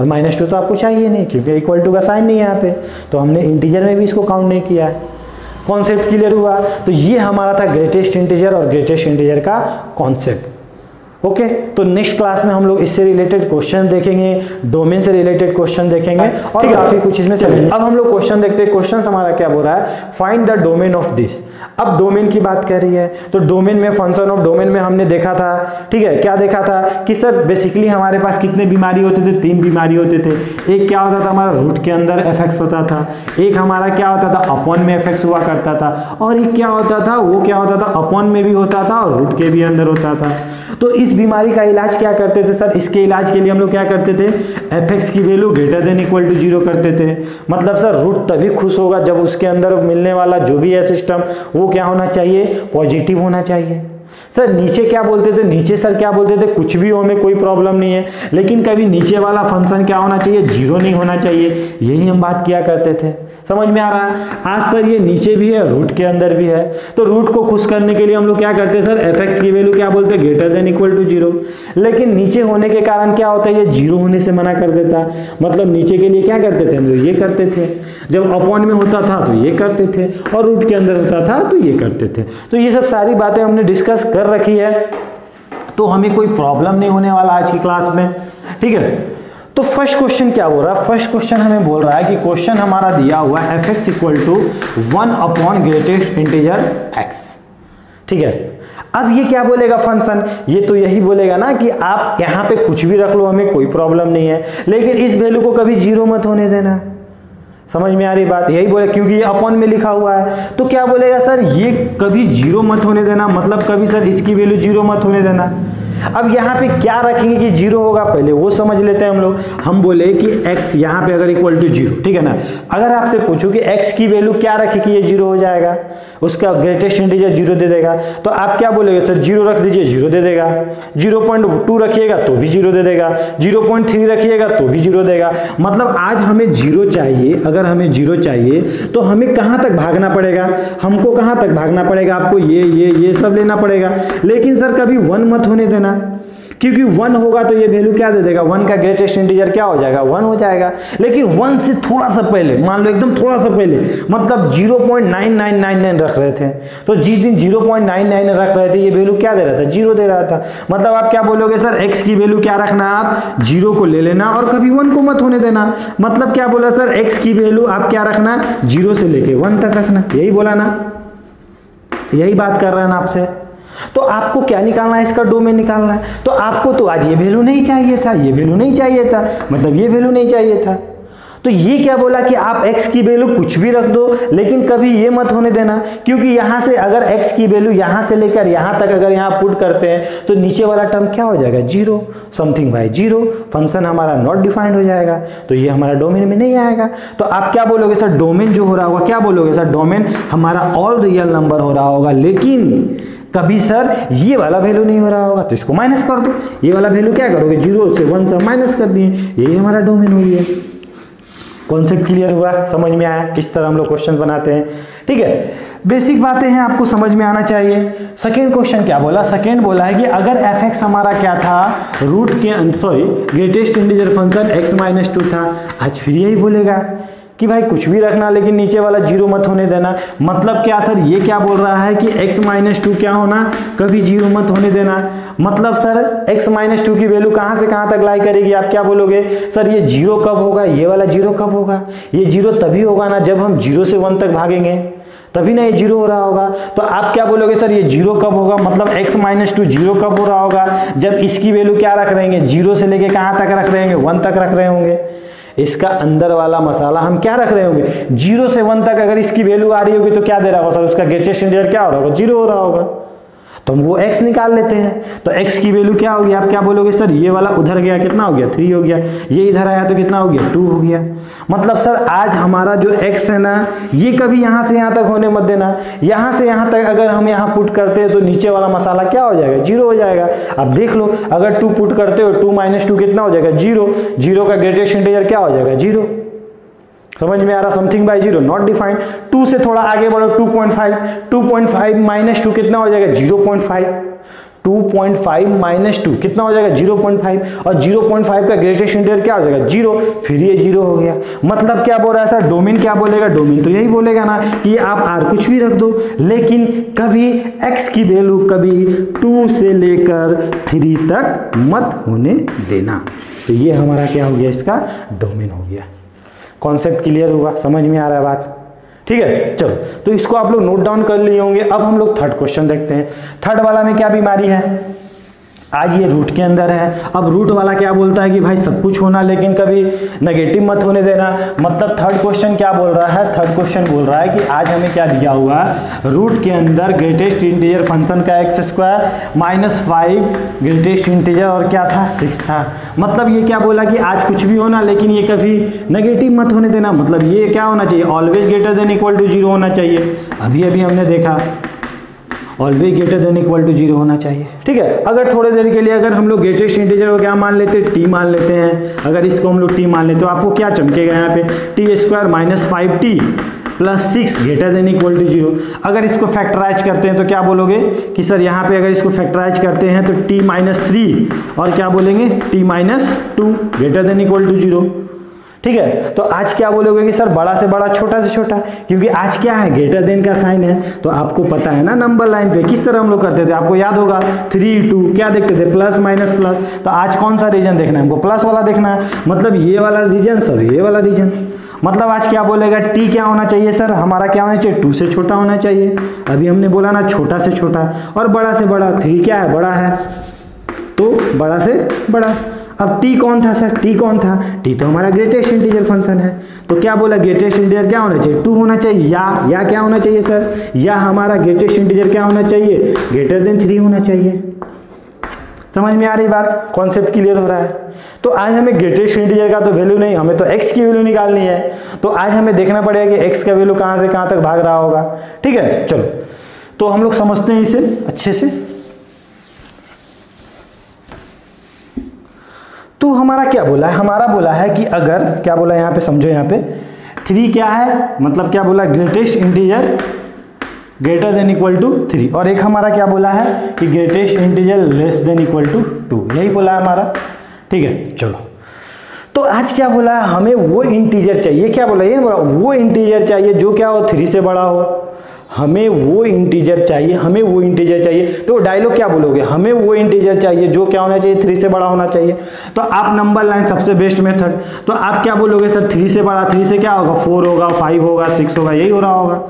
और -2 तो आपको चाहिए नहीं क्योंकि इक्वल टू का साइन नहीं है यहाँ पे, तो हमने इंटीजर में भी इसको काउंट नहीं किया है। कॉन्सेप्ट क्लियर हुआ, तो ये हमारा था ग्रेटेस्ट इंटीजर और ग्रेटेस्ट इंटीजर का कॉन्सेप्ट। ओके, तो नेक्स्ट क्लास में हम लोग इससे रिलेटेड क्वेश्चन देखेंगे, डोमेन से रिलेटेड क्वेश्चन देखेंगे और काफी कुछ इसमें समझेंगे। अब हम लोग क्वेश्चन देखते हैं। क्वेश्चन हमारा क्या बोल रहा है, find the domain of this. अब डोमेन की बात कर रही है, तो डोमेन में फंक्शन ऑफ डोमेन में हमने देखा था, ठीक है, क्या देखा था कि सर बेसिकली हमारे पास कितने बीमारी होते थे, 3 बीमारी होते थे। एक क्या होता था हमारा रूट के अंदर एफेक्ट होता था, एक हमारा क्या होता था अपॉन में एफेक्ट हुआ करता था, और एक क्या होता था वो क्या होता था अपॉन में भी होता था और रूट के भी अंदर होता था। तो इस बीमारी का इलाज क्या करते थे सर, इसके इलाज के लिए हम लोग क्या करते थे, एफ की value greater than equal to 0 करते थे। मतलब सर रूट तभी खुश होगा जब उसके अंदर मिलने वाला जो भी है सिस्टम वो क्या होना चाहिए, पॉजिटिव होना चाहिए। सर नीचे क्या बोलते थे, नीचे सर क्या बोलते थे, कुछ भी हो में कोई प्रॉब्लम नहीं है, लेकिन कभी नीचे वाला फंक्शन क्या होना चाहिए, जीरो नहीं होना चाहिए, यही हम बात किया करते थे। समझ में आ रहा है? आज सर ये नीचे भी है, रूट के अंदर भी है, तो रूट को खुश करने के लिए हम लोग क्या करते हैं सर, एफ एक्स की वैल्यू क्या बोलते हैं, greater than equal to zero. लेकिन नीचे होने के कारण क्या होता है, ये जीरो होने से मना कर देता, मतलब नीचे के लिए क्या करते थे हम लोग, ये करते थे, जब अपॉन में होता था तो ये करते थे, और रूट के अंदर होता था तो ये करते थे। तो ये सब सारी बातें हमने डिस्कस कर रखी है, तो हमें कोई प्रॉब्लम नहीं होने वाला आज की क्लास में, ठीक है। तो फर्स्ट क्वेश्चन क्या हो रहा है, फर्स्ट क्वेश्चन हमें बोल रहा है कि क्वेश्चन हमारा दिया हुआ है F X equal to 1 upon greatest integer X, ठीक है। अब ये क्या बोलेगा फंक्शन, ये तो यही बोलेगा ना कि आप यहाँ पे कुछ भी रख लो, हमें कोई प्रॉब्लम नहीं है, लेकिन इस वैल्यू को कभी जीरो मत होने देना। समझ में आ रही बात, यही बोले, क्योंकि ये अपॉन में लिखा हुआ है, तो क्या बोलेगा सर, ये कभी जीरो मत होने देना, मतलब कभी सर इसकी वैल्यू जीरो मत होने देना। अब यहाँ पे क्या रखेंगे कि जीरो होगा, पहले वो समझ लेते हैं हम लोग। हम बोले कि x यहाँ पे अगर इक्वल टू जीरो, ठीक है ना, अगर आपसे पूछूं कि x की वैल्यू क्या रखे कि ये जीरो हो जाएगा, उसका ग्रेटेस्ट इंटीजर जीरो दे देगा, तो आप क्या बोलेगे सर, जीरो रख दीजिए, जीरो दे देगा। 0.2 रखिएगा तो भी जीरो दे देगा, 0.3 रखिएगा तो भी जीरो देगा। मतलब आज हमें जीरो चाहिए, अगर हमें जीरो चाहिए तो हमें कहाँ तक भागना पड़ेगा, हमको कहाँ तक भागना पड़ेगा, आपको ये सब लेना पड़ेगा, लेकिन सर कभी 1 मत होने देना, क्योंकि 1 होगा तो ये वैल्यू क्या दे देगा, 1 का ग्रेटेस्ट इंटीजर क्या हो जाएगा, 1 हो जाएगा। लेकिन 1 से थोड़ा सा पहले, मान लो एकदम थोड़ा सा पहले, मतलब 0.9999 रख रहे थे, तो जिस दिन 0.99 रख रहे थे ये वैल्यू क्या दे रहा था, जीरो दे रहा था। मतलब आप क्या बोलोगे सर, x की वैल्यू क्या रखना, आप जीरो को ले लेना और कभी 1 को मत होने देना। मतलब क्या बोला सर, x की वैल्यू आप क्या रखना, जीरो से लेके 1 तक रखना, यही बोला ना, यही बात कर रहे हैं ना आपसे। तो आपको क्या निकालना है, इसका डोमेन निकालना है। तो आपको तो आज ये वैल्यू नहीं चाहिए था, ये वैल्यू नहीं चाहिए था, मतलब ये वैल्यू नहीं चाहिए था। तो ये क्या बोला कि आप x की वैल्यू कुछ भी रख दो, लेकिन कभी ये मत होने देना, क्योंकि यहां से अगर x की वैल्यू यहां से लेकर यहां तक अगर यहां पुट करते हैं तो नीचे वाला टर्म क्या हो जाएगा, zero, something by zero, function हमारा नॉट डिफाइंड हो जाएगा, तो ये हमारा डोमेन में नहीं आएगा। तो आप क्या बोलोगे सर, डोमेन जो हो रहा होगा, क्या बोलोगे सर, डोमेन हमारा ऑल रियल नंबर हो रहा होगा, लेकिन कभी सर ये वाला वैल्यू नहीं हो रहा होगा, तो इसको माइनस कर दो। ये वाला वैल्यू क्या करोगे, 0 से 1 से माइनस कर दिए, यही हमारा डोमेन हो गया। कॉन्सेप्ट क्लियर हुआ, समझ में आया किस तरह हम लोग क्वेश्चन बनाते हैं, ठीक है। बेसिक बातें हैं, आपको समझ में आना चाहिए। सेकेंड क्वेश्चन क्या बोला, सेकेंड बोला है कि अगर एफ एक्स हमारा क्या था, रूट के ग्रेटेस्ट इंटीजर फंक्शन x-2 था। आज फिर यही बोलेगा कि भाई कुछ भी रखना, लेकिन नीचे वाला जीरो मत होने देना। मतलब क्या सर, ये क्या बोल रहा है कि x-2 क्या होना, कभी जीरो मत होने देना। मतलब सर x-2 की वैल्यू कहां से कहां तक लाई करेगी, आप क्या बोलोगे सर, ये जीरो कब होगा, ये वाला जीरो कब होगा, ये जीरो तभी होगा ना जब हम 0 से 1 तक भागेंगे, तभी ना ये जीरो हो रहा होगा। तो आप क्या बोलोगे सर, ये जीरो कब होगा, मतलब x-2 जीरो कब हो रहा होगा, जब इसकी वैल्यू क्या रख रहे हैं, 0 से लेके कहां तक रख रहे हैं, 1 तक रख रहे होंगे। इसका अंदर वाला मसाला हम क्या रख रहे होंगे, 0 से 1 तक अगर इसकी वैल्यू आ रही होगी तो क्या दे रहा होगा सर, उसका ग्रेटेस्ट इंटीजर क्या हो रहा होगा, जीरो हो रहा होगा, तो हम वो x निकाल लेते हैं। तो x की वैल्यू क्या होगी, आप क्या बोलोगे सर, ये वाला उधर गया कितना हो गया, 3 हो गया, ये इधर आया तो कितना हो गया, 2 हो गया। मतलब सर आज हमारा जो x है ना, ये कभी यहाँ से यहाँ तक होने मत देना। यहाँ से यहाँ तक अगर हम यहाँ पुट करते हैं तो नीचे वाला मसाला क्या हो जाएगा, जीरो हो जाएगा। अब देख लो, अगर 2 पुट करते हो, 2 - 2 कितना हो जाएगा, जीरो, जीरो का ग्रेटेस्ट इंटीजर क्या हो जाएगा, जीरो। समझ में आ रहा, something by zero not defined. 2 से थोड़ा आगे बढ़ो, 2.5, 2.5 - 2 कितना हो जाएगा, 0.5, 2.5 - 2 कितना हो जाएगा, 0.5, और 0.5 का ग्रेटेस्ट इंटीजर क्या हो जाएगा, जीरो, फिर ये जीरो हो गया। मतलब क्या बोल रहा है सर, डोमेन क्या बोलेगा, डोमेन तो यही बोलेगा ना कि आप आर कुछ भी रख दो, लेकिन कभी x की वैल्यू कभी 2 से लेकर 3 तक मत होने देना। तो ये हमारा क्या हो गया, इसका डोमेन हो गया। कॉन्सेप्ट क्लियर हुआ, समझ में आ रहा है बात, ठीक है। चलो, तो इसको आप लोग नोट डाउन कर लिए होंगे। अब हम लोग थर्ड क्वेश्चन देखते हैं। थर्ड वाला में क्या बीमारी है, आज ये रूट के अंदर है। अब रूट वाला क्या बोलता है कि भाई सब कुछ होना, लेकिन कभी नेगेटिव मत होने देना। मतलब थर्ड क्वेश्चन क्या बोल रहा है, थर्ड क्वेश्चन बोल रहा है कि आज हमें क्या दिया हुआ, रूट के अंदर ग्रेटेस्ट इंटीजर फंक्शन का x² - 5 ग्रेटेस्ट इंटीजर और क्या था, 6 था। मतलब ये क्या बोला कि आज कुछ भी होना, लेकिन ये कभी नेगेटिव मत होने देना। मतलब ये क्या होना चाहिए, always greater than equal to 0 होना चाहिए। अभी अभी हमने देखा always greater than equal to 0 होना चाहिए। ठीक है, अगर थोड़ी देर के लिए अगर हम लोग ग्रेटेस्ट इंटीजर को क्या मान लेते हैं, टी मान लेते हैं। अगर इसको हम लोग टी मान लेते तो आपको क्या चमकेगा यहाँ पे, T square minus 5t plus 6 greater than equal to 0। अगर इसको फैक्टराइज करते हैं तो क्या बोलोगे कि सर यहाँ पे अगर इसको फैक्टराइज करते हैं तो t माइनस 3 और क्या बोलेंगे t minus 2 greater than equal to 0। ठीक है, तो आज क्या बोलोगे कि सर बड़ा से बड़ा छोटा से छोटा, क्योंकि आज क्या है ग्रेटर देन का साइन है। तो आपको पता है ना नंबर लाइन पे किस तरह हम लोग करते थे, आपको याद होगा 3 2 क्या देखते थे, प्लस माइनस प्लस। तो आज कौन सा रीजन देखना है हमको, प्लस वाला देखना है, मतलब ये वाला रीजन सर ये वाला रीजन। मतलब आज क्या बोलेगा, टी क्या होना चाहिए सर, हमारा क्या होना चाहिए, 2 से छोटा होना चाहिए। अभी हमने बोला ना छोटा से छोटा और बड़ा से बड़ा, 3 क्या है बड़ा है तो बड़ा से बड़ा। अब टी कौन था सर, टी कौन था, टी तो हमारा ग्रेटेस्ट इंटीजर फंक्शन है। तो क्या बोला ग्रेटेस्ट इंटीजर क्या होना चाहिए, 2 होना चाहिए, या क्या होना चाहिए सर, या हमारा ग्रेटेस्ट इंटीजर क्या होना चाहिए, ग्रेटर देन 3 होना चाहिए। समझ में आ रही बात, कॉन्सेप्ट क्लियर हो रहा है। तो आज हमें ग्रेटेस्ट इंटीजर का तो वैल्यू नहीं, हमें तो x की वैल्यू निकालनी है। तो आज हमें देखना पड़ेगा कि x का वैल्यू कहाँ से कहाँ तक भाग रहा होगा। ठीक है, चलो तो हम लोग समझते हैं इसे अच्छे से। तो हमारा क्या बोला है, हमारा बोला है कि अगर क्या बोला यहाँ पे समझो, यहाँ पे 3 क्या है, मतलब क्या बोला greatest integer greater than equal to 3, और एक हमारा क्या बोला है कि greatest integer less than equal to 2, यही बोला है हमारा। ठीक है, चलो तो आज क्या बोला है, हमें वो इंटीजर चाहिए, क्या बोला ये बोला वो इंटीजर चाहिए जो क्या हो 3 से बड़ा हो। हमें वो इंटीजर चाहिए, हमें वो इंटीजर चाहिए। तो डायलॉग क्या बोलोगे, हमें वो इंटीजर चाहिए जो क्या होना चाहिए, 3 से बड़ा होना चाहिए। तो आप नंबर लाइन सबसे बेस्ट मेथड, तो आप क्या बोलोगे सर 3 से बड़ा, 3 से क्या होगा 4 होगा, 5 होगा, 6 होगा, यही हो रहा होगा।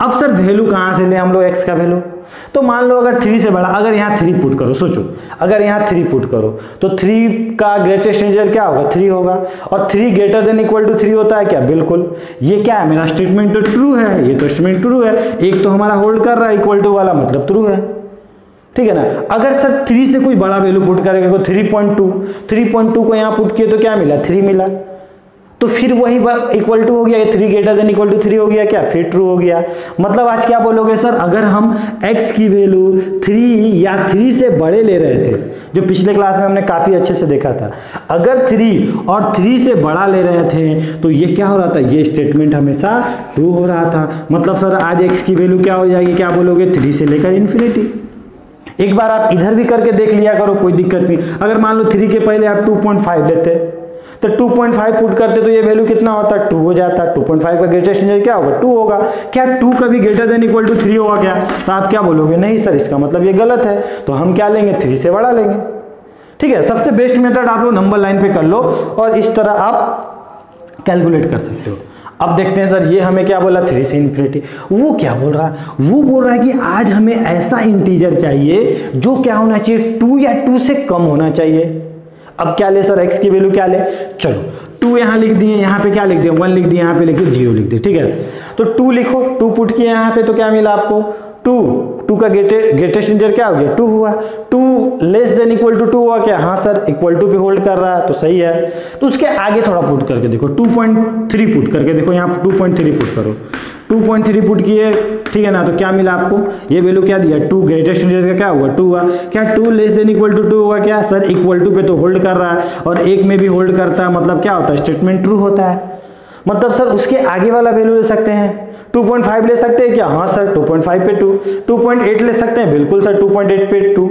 अब सर वैल्यू कहाँ से ले हम लोग x का वैल्यू, तो मान लो अगर 3 से बड़ा, अगर यहाँ 3 पुट करो, सोचो अगर यहाँ 3 पुट करो तो 3 का ग्रेटेस्ट इंटीजर क्या होगा 3 होगा, और 3 ग्रेटर देन इक्वल टू 3 होता है क्या, बिल्कुल। ये क्या है मेरा स्टेटमेंट तो ट्रू है, ये तो स्टेटमेंट ट्रू है, एक तो हमारा होल्ड कर रहा है इक्वल टू वाला, मतलब ट्रू है। ठीक है ना। अगर सर 3 से कोई बड़ा वैल्यू पुट करेगा तो 3.2 को यहाँ पुट किए तो क्या मिला 3 मिला, तो फिर वही इक्वल टू हो गया, 3 ग्रेटर देन इक्वल टू 3 हो गया, क्या फिर ट्रू हो गया। मतलब आज क्या बोलोगे सर, अगर हम x की वैल्यू 3 या 3 से बड़े ले रहे थे, जो पिछले क्लास में हमने काफ़ी अच्छे से देखा था, अगर 3 और 3 से बड़ा ले रहे थे तो ये क्या हो रहा था, ये स्टेटमेंट हमेशा ट्रू हो रहा था। मतलब सर आज x की वैल्यू क्या हो जाएगी, क्या बोलोगे 3 से लेकर इन्फिनिटी। एक बार आप इधर भी करके देख लिया करो, कोई दिक्कत नहीं। अगर मान लो 3 के पहले आप 2.5 लेते तो 2.5 पुट करते तो ये वैल्यू कितना होता, 2 हो जाता। 2.5 का ग्रेटेस्ट इंटीजर क्या होगा 2 होगा, क्या 2 कभी ग्रेटर देन इक्वल टू 3 होगा क्या, तो आप क्या बोलोगे नहीं सर इसका मतलब ये गलत है, तो हम क्या लेंगे 3 से बड़ा लेंगे। ठीक है, सबसे बेस्ट मेथड आप लोग नंबर लाइन पे कर लो और इस तरह आप कैलकुलेट कर सकते हो। अब देखते हैं सर ये हमें क्या बोला 3 से इन्फिनिटी, वो क्या बोल रहा है, वो बोल रहा है कि आज हमें ऐसा इंटीजर चाहिए जो क्या होना चाहिए 2 या 2 से कम होना चाहिए। अब क्या ले सर x की वैल्यू क्या ले, चलो 2 यहाँ लिख दिए, यहाँ पे क्या लिख दिए 1 लिख दिए, यहाँ पे लिखिए 0 लिख दिए। ठीक है, तो 2 लिखो, 2 पुट किए यहाँ पे तो क्या मिला आपको 2 का ग्रेटेस्ट इंटीजर क्या हो गया 2 हुआ। 2 लेस देन इक्वल टू 2 हुआ क्या, हाँ सर इक्वल टू पे होल्ड कर रहा है तो सही है। तो उसके आगे थोड़ा पुट करके देखो 2.3 पुट करके देखो, यहाँ 2.3 पुट करो, 2.3 पुट किए, ठीक है ना, तो क्या मिला आपको ये वैल्यू क्या दिया 2 ग्रेटेस्ट इंटीजर का क्या हुआ 2 हुआ। क्या 2 लेस देन इक्वल टू 2 हुआ क्या, सर इक्वल टू पे तो होल्ड कर रहा है और एक में भी होल्ड करता है, मतलब क्या होता है स्टेटमेंट ट्रू होता है। मतलब सर उसके आगे वाला वैल्यू ले सकते हैं, 2.5 ले सकते हैं क्या, हाँ सर 2.5 पे 2, 2.8 ले सकते हैं बिल्कुल सर 2.8 पे 2,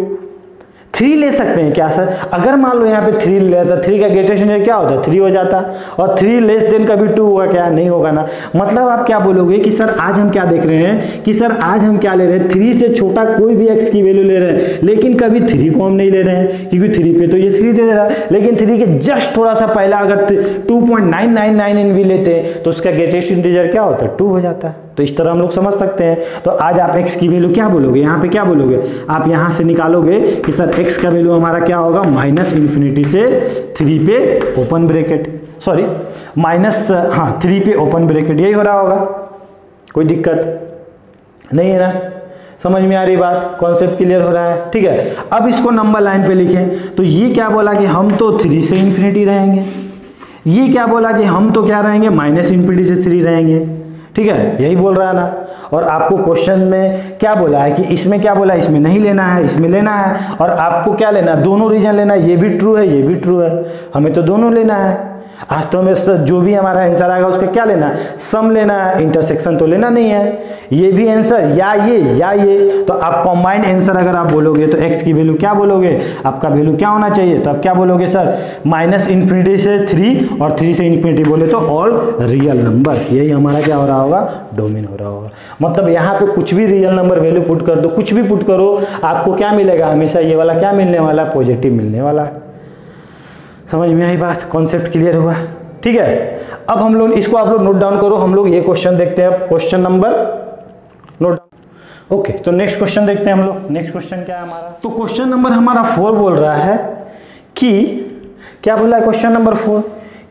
3 ले सकते हैं क्या सर, अगर मान लो यहाँ पे 3 ले जाता, 3 का ग्रेटेस्ट इंटीजर क्या होता 3 हो जाता, और 3 लेस देन कभी 2 हुआ क्या, नहीं होगा ना। मतलब आप क्या बोलोगे कि सर आज हम क्या देख रहे हैं कि सर आज हम क्या ले रहे हैं 3 से छोटा कोई भी x की वैल्यू ले रहे हैं, लेकिन कभी 3 को हम नहीं ले रहे हैं, क्योंकि 3 पे तो ये 3 दे रहा है, लेकिन 3 के जस्ट थोड़ा सा पहला अगर 2.999 भी लेते हैं तो उसका ग्रेटेस्ट इंटीजर क्या होता है 2 हो जाता है। तो इस तरह हम लोग समझ सकते हैं। तो आज आप x की वैल्यू क्या बोलोगे, यहाँ पे क्या बोलोगे, आप यहाँ से निकालोगे कि सर x का वैल्यू हमारा क्या होगा माइनस इन्फिनिटी से 3 पे ओपन ब्रैकेट, सॉरी माइनस 3 पे ओपन ब्रैकेट, यही हो रहा होगा, कोई दिक्कत नहीं है ना। समझ में आ रही बात, कॉन्सेप्ट क्लियर हो रहा है। ठीक है, अब इसको नंबर लाइन पे लिखें तो ये क्या बोला कि हम तो 3 से इन्फिनिटी रहेंगे, ये क्या बोला कि हम तो क्या रहेंगे माइनस इन्फिनिटी से 3 रहेंगे। ठीक है, यही बोल रहा है ना। और आपको क्वेश्चन में क्या बोला है कि इसमें क्या बोला है, इसमें नहीं लेना है, इसमें लेना है। और आपको क्या लेना है, दोनों रीजन लेना है, ये भी ट्रू है, ये भी ट्रू है, हमें तो दोनों लेना है। आज तो हमें जो भी हमारा आंसर आएगा उसका क्या लेना है, सम लेना है, इंटरसेक्शन तो लेना नहीं है। ये भी आंसर या ये, तो आप कॉम्बाइंड आंसर अगर आप बोलोगे तो x की वैल्यू क्या बोलोगे, आपका वैल्यू क्या होना चाहिए, तो आप क्या बोलोगे सर, -∞ से 3 और 3 से इन्फिनिटी बोले तो ऑल रियल नंबर। यही हमारा क्या हो रहा होगा, डोमेन हो रहा होगा। मतलब यहाँ पे कुछ भी रियल नंबर वैल्यू पुट कर दो, कुछ भी पुट करो, आपको क्या मिलेगा, हमेशा ये वाला क्या मिलने वाला, पॉजिटिव मिलने वाला है। समझ में आई बात, कॉन्सेप्ट क्लियर हुआ, ठीक है। अब हम लोग इसको आप लोग नोट डाउन करो, हम लोग ये क्वेश्चन देखते हैं, question number note down. Okay, तो नेक्स्ट क्वेश्चन देखते हैं हम लोग। नेक्स्ट क्वेश्चन क्या है हमारा, तो क्वेश्चन नंबर हमारा 4 बोल रहा है कि क्या बोला है क्वेश्चन नंबर 4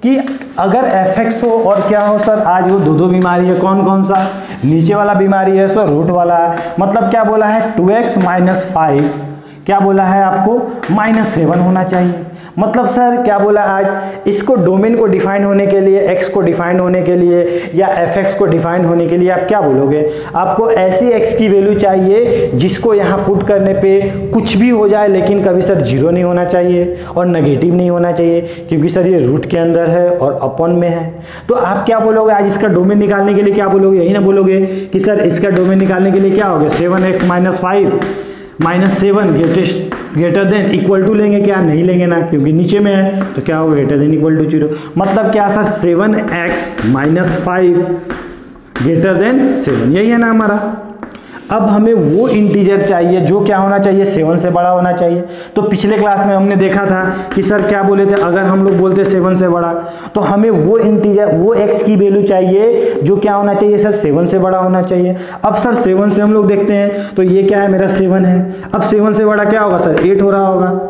कि अगर fx हो और क्या हो सर, आज वो दो बीमारी है, कौन कौन सा, नीचे वाला बीमारी है सर, रूट वाला है। मतलब क्या बोला है, 2x - 5 क्या बोला है आपको, -7 होना चाहिए। मतलब सर क्या बोला, आज इसको डोमेन को डिफाइन होने के लिए, x को डिफाइन होने के लिए या fx को डिफाइन होने के लिए आप क्या बोलोगे, आपको ऐसी x की वैल्यू चाहिए जिसको यहाँ पुट करने पे कुछ भी हो जाए लेकिन कभी सर 0 नहीं होना चाहिए और नेगेटिव नहीं होना चाहिए, क्योंकि सर ये रूट के अंदर है और अपॉन में है। तो आप क्या बोलोगे, आज इसका डोमेन निकालने के लिए क्या बोलोगे, यही ना बोलोगे कि सर इसका डोमेन निकालने के लिए क्या हो गया, 7x - 5 -7 greater than equal to लेंगे, क्या नहीं लेंगे ना, क्योंकि नीचे में है, तो क्या होगा, ग्रेटर देन इक्वल टू 0। मतलब क्या सर, 7x - 5 ग्रेटर देन 7, यही है ना हमारा। अब हमें वो इंटीजर चाहिए जो क्या होना चाहिए, 7 से बड़ा होना चाहिए। तो पिछले क्लास में हमने देखा था कि सर क्या बोले थे, अगर हम लोग बोलते 7 से बड़ा तो हमें वो इंटीजर, वो x की वैल्यू चाहिए जो क्या होना चाहिए सर, 7 से बड़ा होना चाहिए। अब सर 7 से हम लोग देखते हैं तो ये क्या है, मेरा 7 है। अब 7 से बड़ा क्या होगा सर, 8 हो रहा होगा,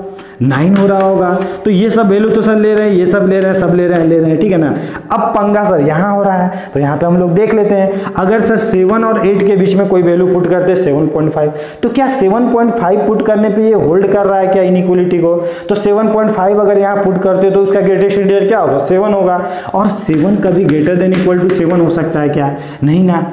9 हो रहा होगा। तो ये सब वैल्यू तो सर ले रहे हैं, ये सब ले रहे हैं, सब ले रहे हैं, ठीक है ना। अब पंगा सर यहाँ हो रहा है, तो यहाँ पे हम लोग देख लेते हैं, अगर सर 7 और 8 के बीच में कोई वैल्यू पुट करते हैं 7.5, तो क्या 7.5 पुट करने पे ये होल्ड कर रहा है क्या इनइक्वलिटी को, तो 7.5 अगर यहाँ पुट करते तो उसका ग्रेटेस्ट इंटीजर क्या होगा, 7 होगा। और 7 कभी ग्रेटर देन इक्वल टू 7 हो सकता है क्या, नहीं ना।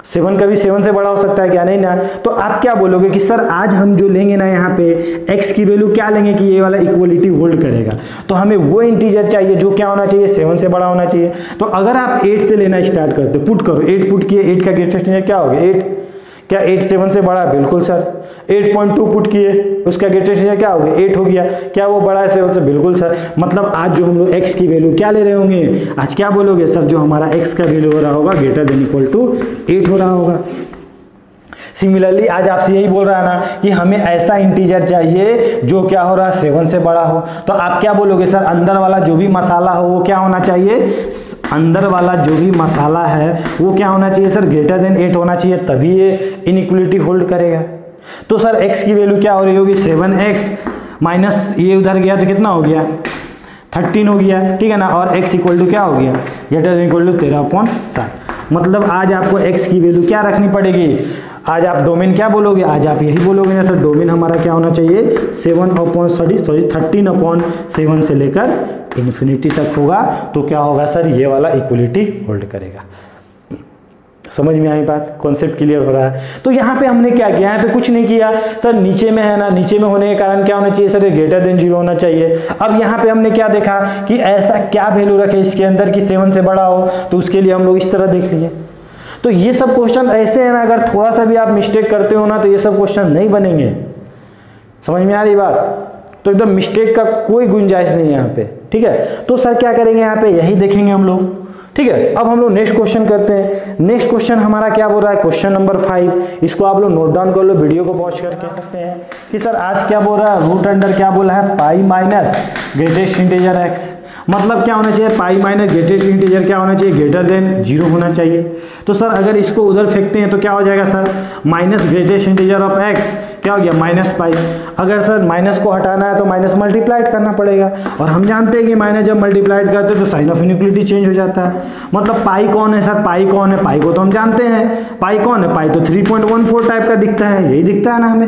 7 कभी 7 से बड़ा हो सकता है क्या, नहीं ना। तो आप क्या बोलोगे कि सर आज हम जो लेंगे ना यहाँ पे x की वैल्यू क्या लेंगे कि ये वाला इक्वलिटी होल्ड करेगा, तो हमें वो इंटीजर चाहिए जो क्या होना चाहिए, 7 से बड़ा होना चाहिए। तो अगर आप 8 से लेना स्टार्ट करते, पुट करो, 8 पुट किए, 8 का ग्रेटेस्ट इंटीजर क्या हो गया, 8। क्या 8 7 से बड़ा है, बिल्कुल सर। 8.2 पुट किए, उसका ग्रेटेस्ट इंटीजर क्या हो गया, 8 हो गया। क्या वो बड़ा है 7 से, बिल्कुल सर। मतलब आज जो हम लोग x की वैल्यू क्या ले रहे होंगे, आज क्या बोलोगे सर, जो हमारा x का वैल्यू हो रहा होगा ग्रेटर देन इक्वल टू 8 हो रहा होगा। सिमिलरली आज आपसे यही बोल रहा है ना कि हमें ऐसा इंटीजर चाहिए जो क्या हो रहा है, 7 से बड़ा हो। तो आप क्या बोलोगे सर, अंदर वाला जो भी मसाला हो वो क्या होना चाहिए, अंदर वाला जो भी मसाला है वो क्या होना चाहिए सर, ग्रेटर देन 8 होना चाहिए, तभी ये इनइक्वलिटी होल्ड करेगा। तो सर x की वैल्यू क्या हो रही होगी, 7x माइनस ये उधर गया तो कितना हो गया, 13 हो गया, ठीक है ना। और x इक्वल टू क्या हो गया, ग्रेटर देन इक्वल टू 13.7। मतलब आज आपको x की वैल्यू क्या रखनी पड़ेगी, आज आप डोमेन क्या बोलोगे, आज आप यही बोलोगे ना सर, डोमेन हमारा क्या होना चाहिए, 13/7 से लेकर इन्फिनिटी तक होगा। तो क्या होगा सर, ये वाला इक्वलिटी होल्ड करेगा। समझ में आई बात, कॉन्सेप्ट क्लियर हो रहा है। तो यहाँ पे हमने क्या किया, यहाँ पे कुछ नहीं किया सर, नीचे में है ना, नीचे में होने के कारण क्या होना चाहिए सर, ये ग्रेटर देन 0 होना चाहिए। अब यहाँ पे हमने क्या देखा कि ऐसा क्या वैल्यू रखे इसके अंदर कि 7 से बड़ा हो, तो उसके लिए हम लोग इस तरह देख लिए। तो ये सब क्वेश्चन ऐसे है ना, अगर थोड़ा सा भी आप मिस्टेक करते हो ना तो ये सब क्वेश्चन नहीं बनेंगे। समझ में आ रही बात, तो एकदम मिस्टेक का कोई गुंजाइश नहीं है यहाँ पे, ठीक है। तो सर क्या करेंगे, यहाँ पे यही देखेंगे हम लोग, ठीक है। अब हम लोग नेक्स्ट क्वेश्चन करते हैं। नेक्स्ट क्वेश्चन हमारा क्या बोल रहा है, क्वेश्चन नंबर 5। इसको आप लोग नोट डाउन कर लो, वीडियो को पॉज कर कह सकते हैं कि सर आज क्या बोल रहा है, रूट अंडर क्या बोला है, pi minus greatest integer x। मतलब क्या होना चाहिए, पाई माइनस ग्रेटेस्ट इंटीजर क्या होना चाहिए, ग्रेटर देन 0 होना चाहिए। तो सर अगर इसको उधर फेंकते हैं तो क्या हो जाएगा sir, minus greatest integer of x क्या हो गया, -पाई। अगर सर माइनस को हटाना है तो माइनस मल्टीप्लाइड करना पड़ेगा, और हम जानते हैं कि माइनस जब मल्टीप्लाइड करते हैं तो साइन ऑफ इनइक्वलिटी चेंज हो जाता है। मतलब पाई कौन है सर, पाई कौन है, पाई को तो हम जानते हैं, पाई कौन है, पाई तो 3.14 टाइप का दिखता है, यही दिखता है ना हमें।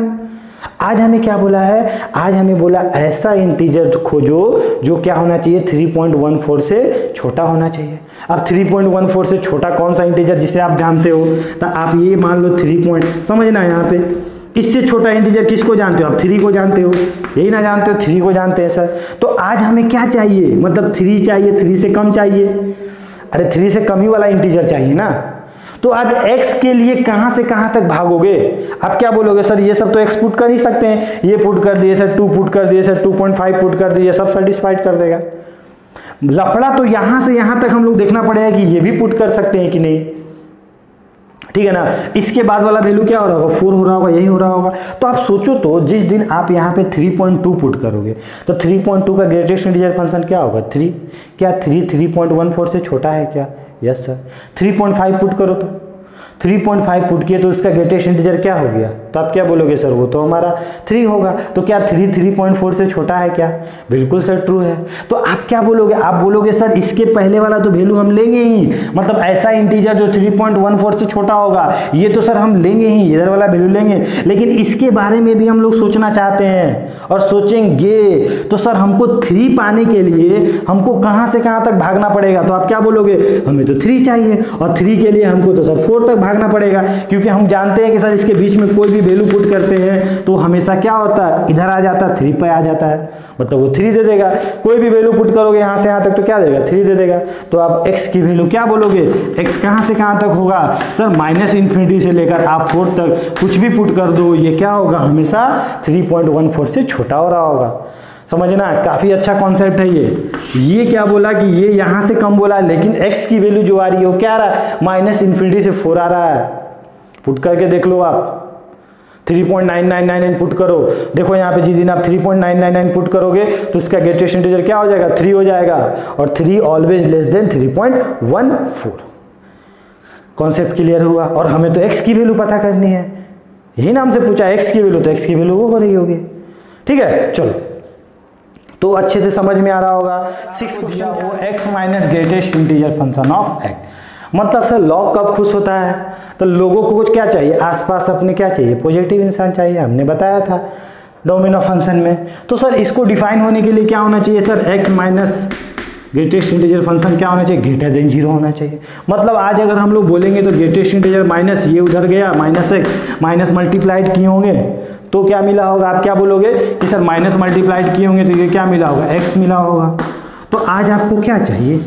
आज हमें क्या बोला है, आज हमें बोला ऐसा इंटीजर खोजो जो क्या होना चाहिए, 3.14 से छोटा होना चाहिए। अब 3.14 से छोटा कौन सा इंटीजर जिसे आप जानते हो, तो आप ये मान लो 3 समझना यहाँ पे, इससे छोटा इंटीजर किसको जानते हो आप, 3 को जानते हो, यही ना जानते हो, 3 को जानते हैं सर। तो आज हमें क्या चाहिए, मतलब 3 चाहिए, 3 से कम चाहिए, अरे 3 से कम ही वाला इंटीजर चाहिए ना। तो अब x के लिए कहां से कहां तक भागोगे, आप क्या बोलोगे सर ये सब तो x पुट कर ही सकते हैं, ये पुट कर दिए सर, 2 पुट कर दिए सर, 2.5 पुट कर दिए, सब सेटिस्फाइड कर देगा। लफड़ा तो यहां से यहां तक हम लोग देखना पड़ेगा कि ये भी पुट कर सकते हैं कि नहीं, ठीक है ना। इसके बाद वाला वैल्यू क्या हो रहा होगा, 4 हो रहा होगा, यही हो रहा होगा। तो आप सोचो तो जिस दिन आप यहाँ पे 3.2 पुट करोगे तो 3.2 का ग्रेटेस्ट इंटीजर फंक्शन क्या होगा, 3। क्या 3.14 से छोटा है क्या, यस सर। 3.5 पुट करो तो 3.5 पुट किए तो इसका ग्रेटेस्ट इंटीजर क्या हो गया, तो आप क्या बोलोगे सर वो तो हमारा 3 होगा। तो क्या 3.4 से छोटा है क्या, बिल्कुल सर ट्रू है। तो आप क्या बोलोगे, आप बोलोगे सर इसके पहले वाला तो वैल्यू हम लेंगे ही, मतलब ऐसा इंटीजर जो 3.14 से छोटा होगा ये तो सर हम लेंगे ही, इधर वाला वैल्यू लेंगे, लेकिन इसके बारे में भी हम लोग सोचना चाहते हैं और सोचेंगे। तो सर हमको 3 पाने के लिए हमको कहाँ से कहाँ तक भागना पड़ेगा, तो आप क्या बोलोगे हमें तो 3 चाहिए, और 3 के लिए हमको तो सर 4 तक भागना पड़ेगा, क्योंकि हम जानते हैं कि सर इसके बीच में कोई भी वैल्यू पुट करते हैं तो हमेशा क्या होता है, इधर आ जाता है, 3 पे आ जाता है, मतलब वो 3 दे देगा। कोई भी वैल्यू पुट करोगे यहाँ से यहाँ तक तो क्या देगा, 3 दे देगा। तो आप x की वैल्यू क्या बोलोगे, x कहाँ से कहाँ तक होगा सर, -∞ से लेकर आप 4 तक कुछ भी पुट कर दो ये क्या होगा, हमेशा 3.14 से छोटा हो रहा होगा। समझना, काफी अच्छा कॉन्सेप्ट है ये क्या बोला कि ये यहां से कम बोला, लेकिन x की वैल्यू जो आ रही है वो क्या आ रहा है, -∞ से 4 आ रहा है। पुट करके देख लो आप, 3.999 पुट करो, देखो यहाँ पे जिस दिन आप 3.999 पुट करोगे तो इसका ग्रेटेस्ट इंटीजर क्या हो जाएगा, 3 हो जाएगा, और 3 always less than 3.14। Concept clear हुआ। और हमें तो x की वैल्यू पता करनी है, यही ना हमसे पूछा x की वैल्यू, तो x की वैल्यू वो हो रही होगी, ठीक है। चलो तो अच्छे से समझ में आ रहा होगा। 6 क्वेश्चन वो x minus greatest integer function of x, मतलब सर लॉग कब खुश होता है, तो लोगों को कुछ क्या चाहिए, आसपास अपने क्या चाहिए, पॉजिटिव इंसान चाहिए, हमने बताया था डोमिनो फंक्शन में। तो सर इसको डिफाइन होने के लिए क्या होना चाहिए sir, x minus greatest integer function क्या होना चाहिए, ग्रेटर देन 0 होना चाहिए। मतलब आज अगर हम लोग बोलेंगे तो ग्रेटेस्ट इंटीजर माइनस ये उधर गया, -x माइनस मल्टीप्लाइड किए होंगे तो क्या मिला होगा, आप क्या बोलोगे कि सर माइनस मल्टीप्लाइड किए होंगे तो ये क्या मिला होगा, x मिला होगा। तो आज आपको क्या चाहिए,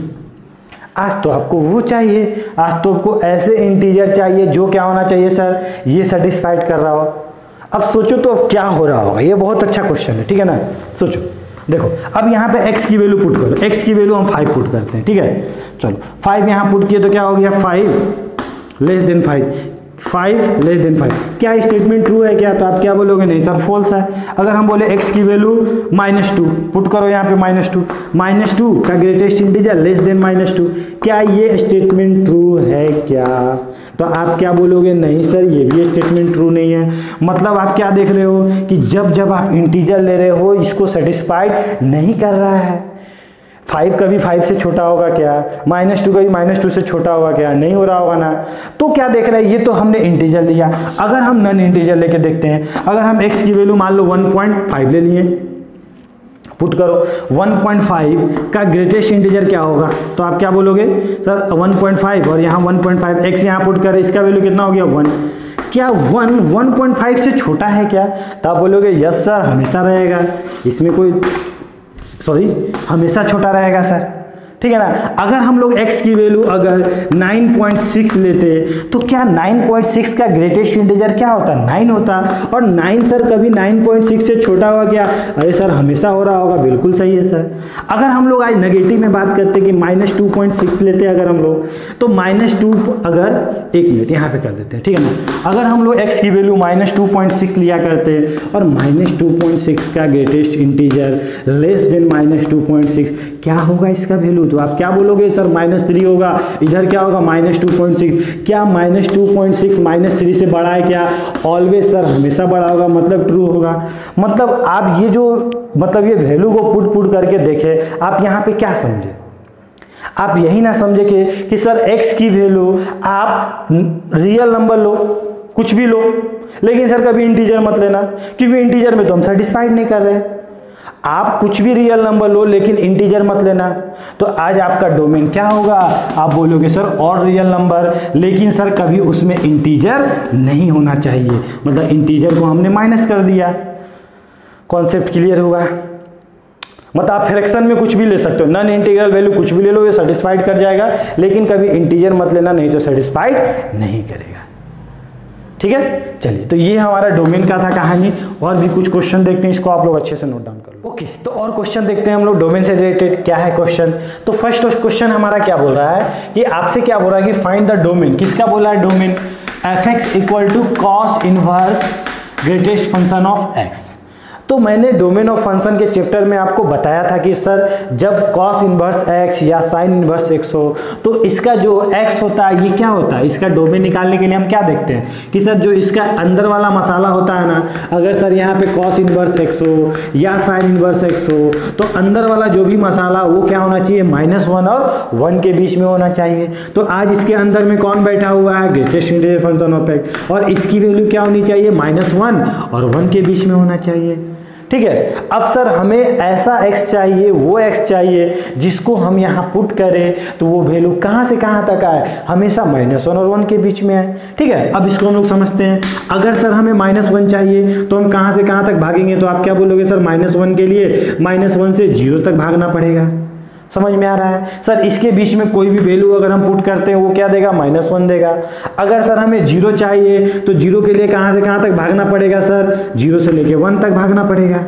आज तो आपको वो चाहिए, आज तो आपको ऐसे इंटीजर चाहिए जो क्या होना चाहिए सर, ये सेटिस्फाइड कर रहा हो। अब सोचो तो अब क्या हो रहा होगा, ये बहुत अच्छा क्वेश्चन है, ठीक है ना। सोचो, देखो अब यहाँ पे x की वैल्यू पुट करो, x की वैल्यू हम 5 पुट करते हैं, ठीक है। चलो 5 यहाँ पुट किए तो क्या हो गया, 5 लेस देन 5 लेस देन 5, क्या स्टेटमेंट ट्रू है क्या, तो आप क्या बोलोगे, नहीं सर फॉल्स है। अगर हम बोले x की वैल्यू -2 पुट करो यहाँ पे, -2 का ग्रेटेस्ट इंटीजर लेस देन -2, क्या ये स्टेटमेंट ट्रू है क्या, तो आप क्या बोलोगे, नहीं सर ये भी स्टेटमेंट ट्रू नहीं है। मतलब आप क्या देख रहे हो कि जब आप इंटीजर ले रहे हो इसको सेटिस्फाइड नहीं कर रहा है। 5 कभी 5 से छोटा होगा क्या, -2 कभी -2 से छोटा होगा क्या, नहीं हो रहा होगा ना। तो क्या देख रहे हैं, ये तो हमने इंटीजर लिया। अगर हम नॉन इंटीजर लेके देखते हैं, अगर हम x की वैल्यू मान लो 1.5 ले लिए, पुट करो 1.5 का ग्रेटेस्ट इंटीजर क्या होगा, तो आप क्या बोलोगे सर 1.5 और यहाँ 1.5 x यहाँ पुट कर, इसका वैल्यू कितना हो गया 1, क्या 1.5 से छोटा है क्या, तो आप बोलोगे यस सर हमेशा रहेगा, इसमें कोई हमेशा छोटा रहेगा सर, ठीक है ना। अगर हम लोग x की वैल्यू अगर 9.6 लेते तो क्या 9.6 का ग्रेटेस्ट इंटीजर क्या होता, 9 होता, और 9 सर कभी 9.6 से छोटा होगा क्या, अरे सर हमेशा हो रहा होगा, बिल्कुल सही है सर। अगर हम लोग आज नेगेटिव में बात करते कि -2.6 लेते अगर हम लोग, तो -2 अगर 1 मिनट यहाँ पे कर देते हैं, ठीक है ना। अगर हम लोग x की वैल्यू -2.6 लिया करते और -2.6 का ग्रेटेस्ट इंटीजर लेस देन -2.6, क्या होगा इसका वैल्यू, तो आप क्या बोलोगे सर -3 होगा, इधर क्या होगा -2.6, क्या -2.6 -3 से बड़ा है क्या, ऑलवेज सर हमेशा बड़ा होगा, मतलब ट्रू होगा। मतलब आप ये जो मतलब ये वैल्यू को पुट करके देखे, आप यहाँ पे क्या समझे, आप यही ना समझे कि सर x की वैल्यू आप रियल नंबर लो, कुछ भी लो, लेकिन सर कभी इंटीजर मत लेना, क्योंकि इंटीजर में तो हम सेटिस्फाइड नहीं कर रहे। आप कुछ भी रियल नंबर लो लेकिन इंटीजर मत लेना। तो आज आपका डोमेन क्या होगा, आप बोलोगे सर और रियल नंबर, लेकिन सर कभी उसमें इंटीजर नहीं होना चाहिए, मतलब इंटीजर को हमने माइनस कर दिया। कॉन्सेप्ट क्लियर हुआ? मतलब आप फ्रैक्शन में कुछ भी ले सकते हो, नॉन इंटीग्रल वैल्यू कुछ भी ले लो, ये सेटिस्फाइड कर जाएगा, लेकिन कभी इंटीजर मत लेना, नहीं तो सेटिस्फाइड नहीं करेगा। ठीक है, चलिए तो ये हमारा डोमेन का था कहानी। और भी कुछ क्वेश्चन देखते हैं, इसको आप लोग अच्छे से नोट डाउन कर लो। ओके, तो और क्वेश्चन देखते हैं हम लोग डोमेन से रिलेटेड क्या है क्वेश्चन। तो फर्स्ट क्वेश्चन हमारा क्या बोल रहा है कि आपसे क्या बोल रहा है कि फाइंड द डोमेन। किसका बोला है domain? fx equal to cos inverse greatest function of x। तो मैंने डोमेन ऑफ फंक्शन के चैप्टर में आपको बताया था कि सर जब कॉस इनवर्स x या साइन इनवर्स x हो तो इसका जो x होता है ये क्या होता है, इसका डोमेन निकालने के लिए हम क्या देखते हैं कि सर जो इसका अंदर वाला मसाला होता है ना, अगर सर यहाँ पे कॉस इनवर्स x हो या साइन इनवर्स x हो तो अंदर वाला जो भी मसाला वो क्या होना चाहिए, -1 और 1 के बीच में होना चाहिए। तो आज इसके अंदर में कौन बैठा हुआ है, greatest integer function of x, और इसकी वैल्यू क्या होनी चाहिए, -1 और 1 के बीच में होना चाहिए। ठीक है, अब सर हमें ऐसा x चाहिए, वो x चाहिए जिसको हम यहाँ पुट करें तो वो वैल्यू कहाँ से कहाँ तक आए, हमेशा -1 और 1 के बीच में आए। ठीक है, अब इसको हम लोग समझते हैं। अगर सर हमें -1 चाहिए तो हम कहाँ से कहाँ तक भागेंगे, तो आप क्या बोलोगे सर -1 के लिए -1 से 0 तक भागना पड़ेगा। समझ में आ रहा है? सर इसके बीच में कोई भी वैल्यू अगर हम पुट करते हैं वो क्या देगा, -1 देगा। अगर सर हमें 0 चाहिए तो 0 के लिए कहाँ से कहाँ तक भागना पड़ेगा सर, 0 से लेके 1 तक भागना पड़ेगा।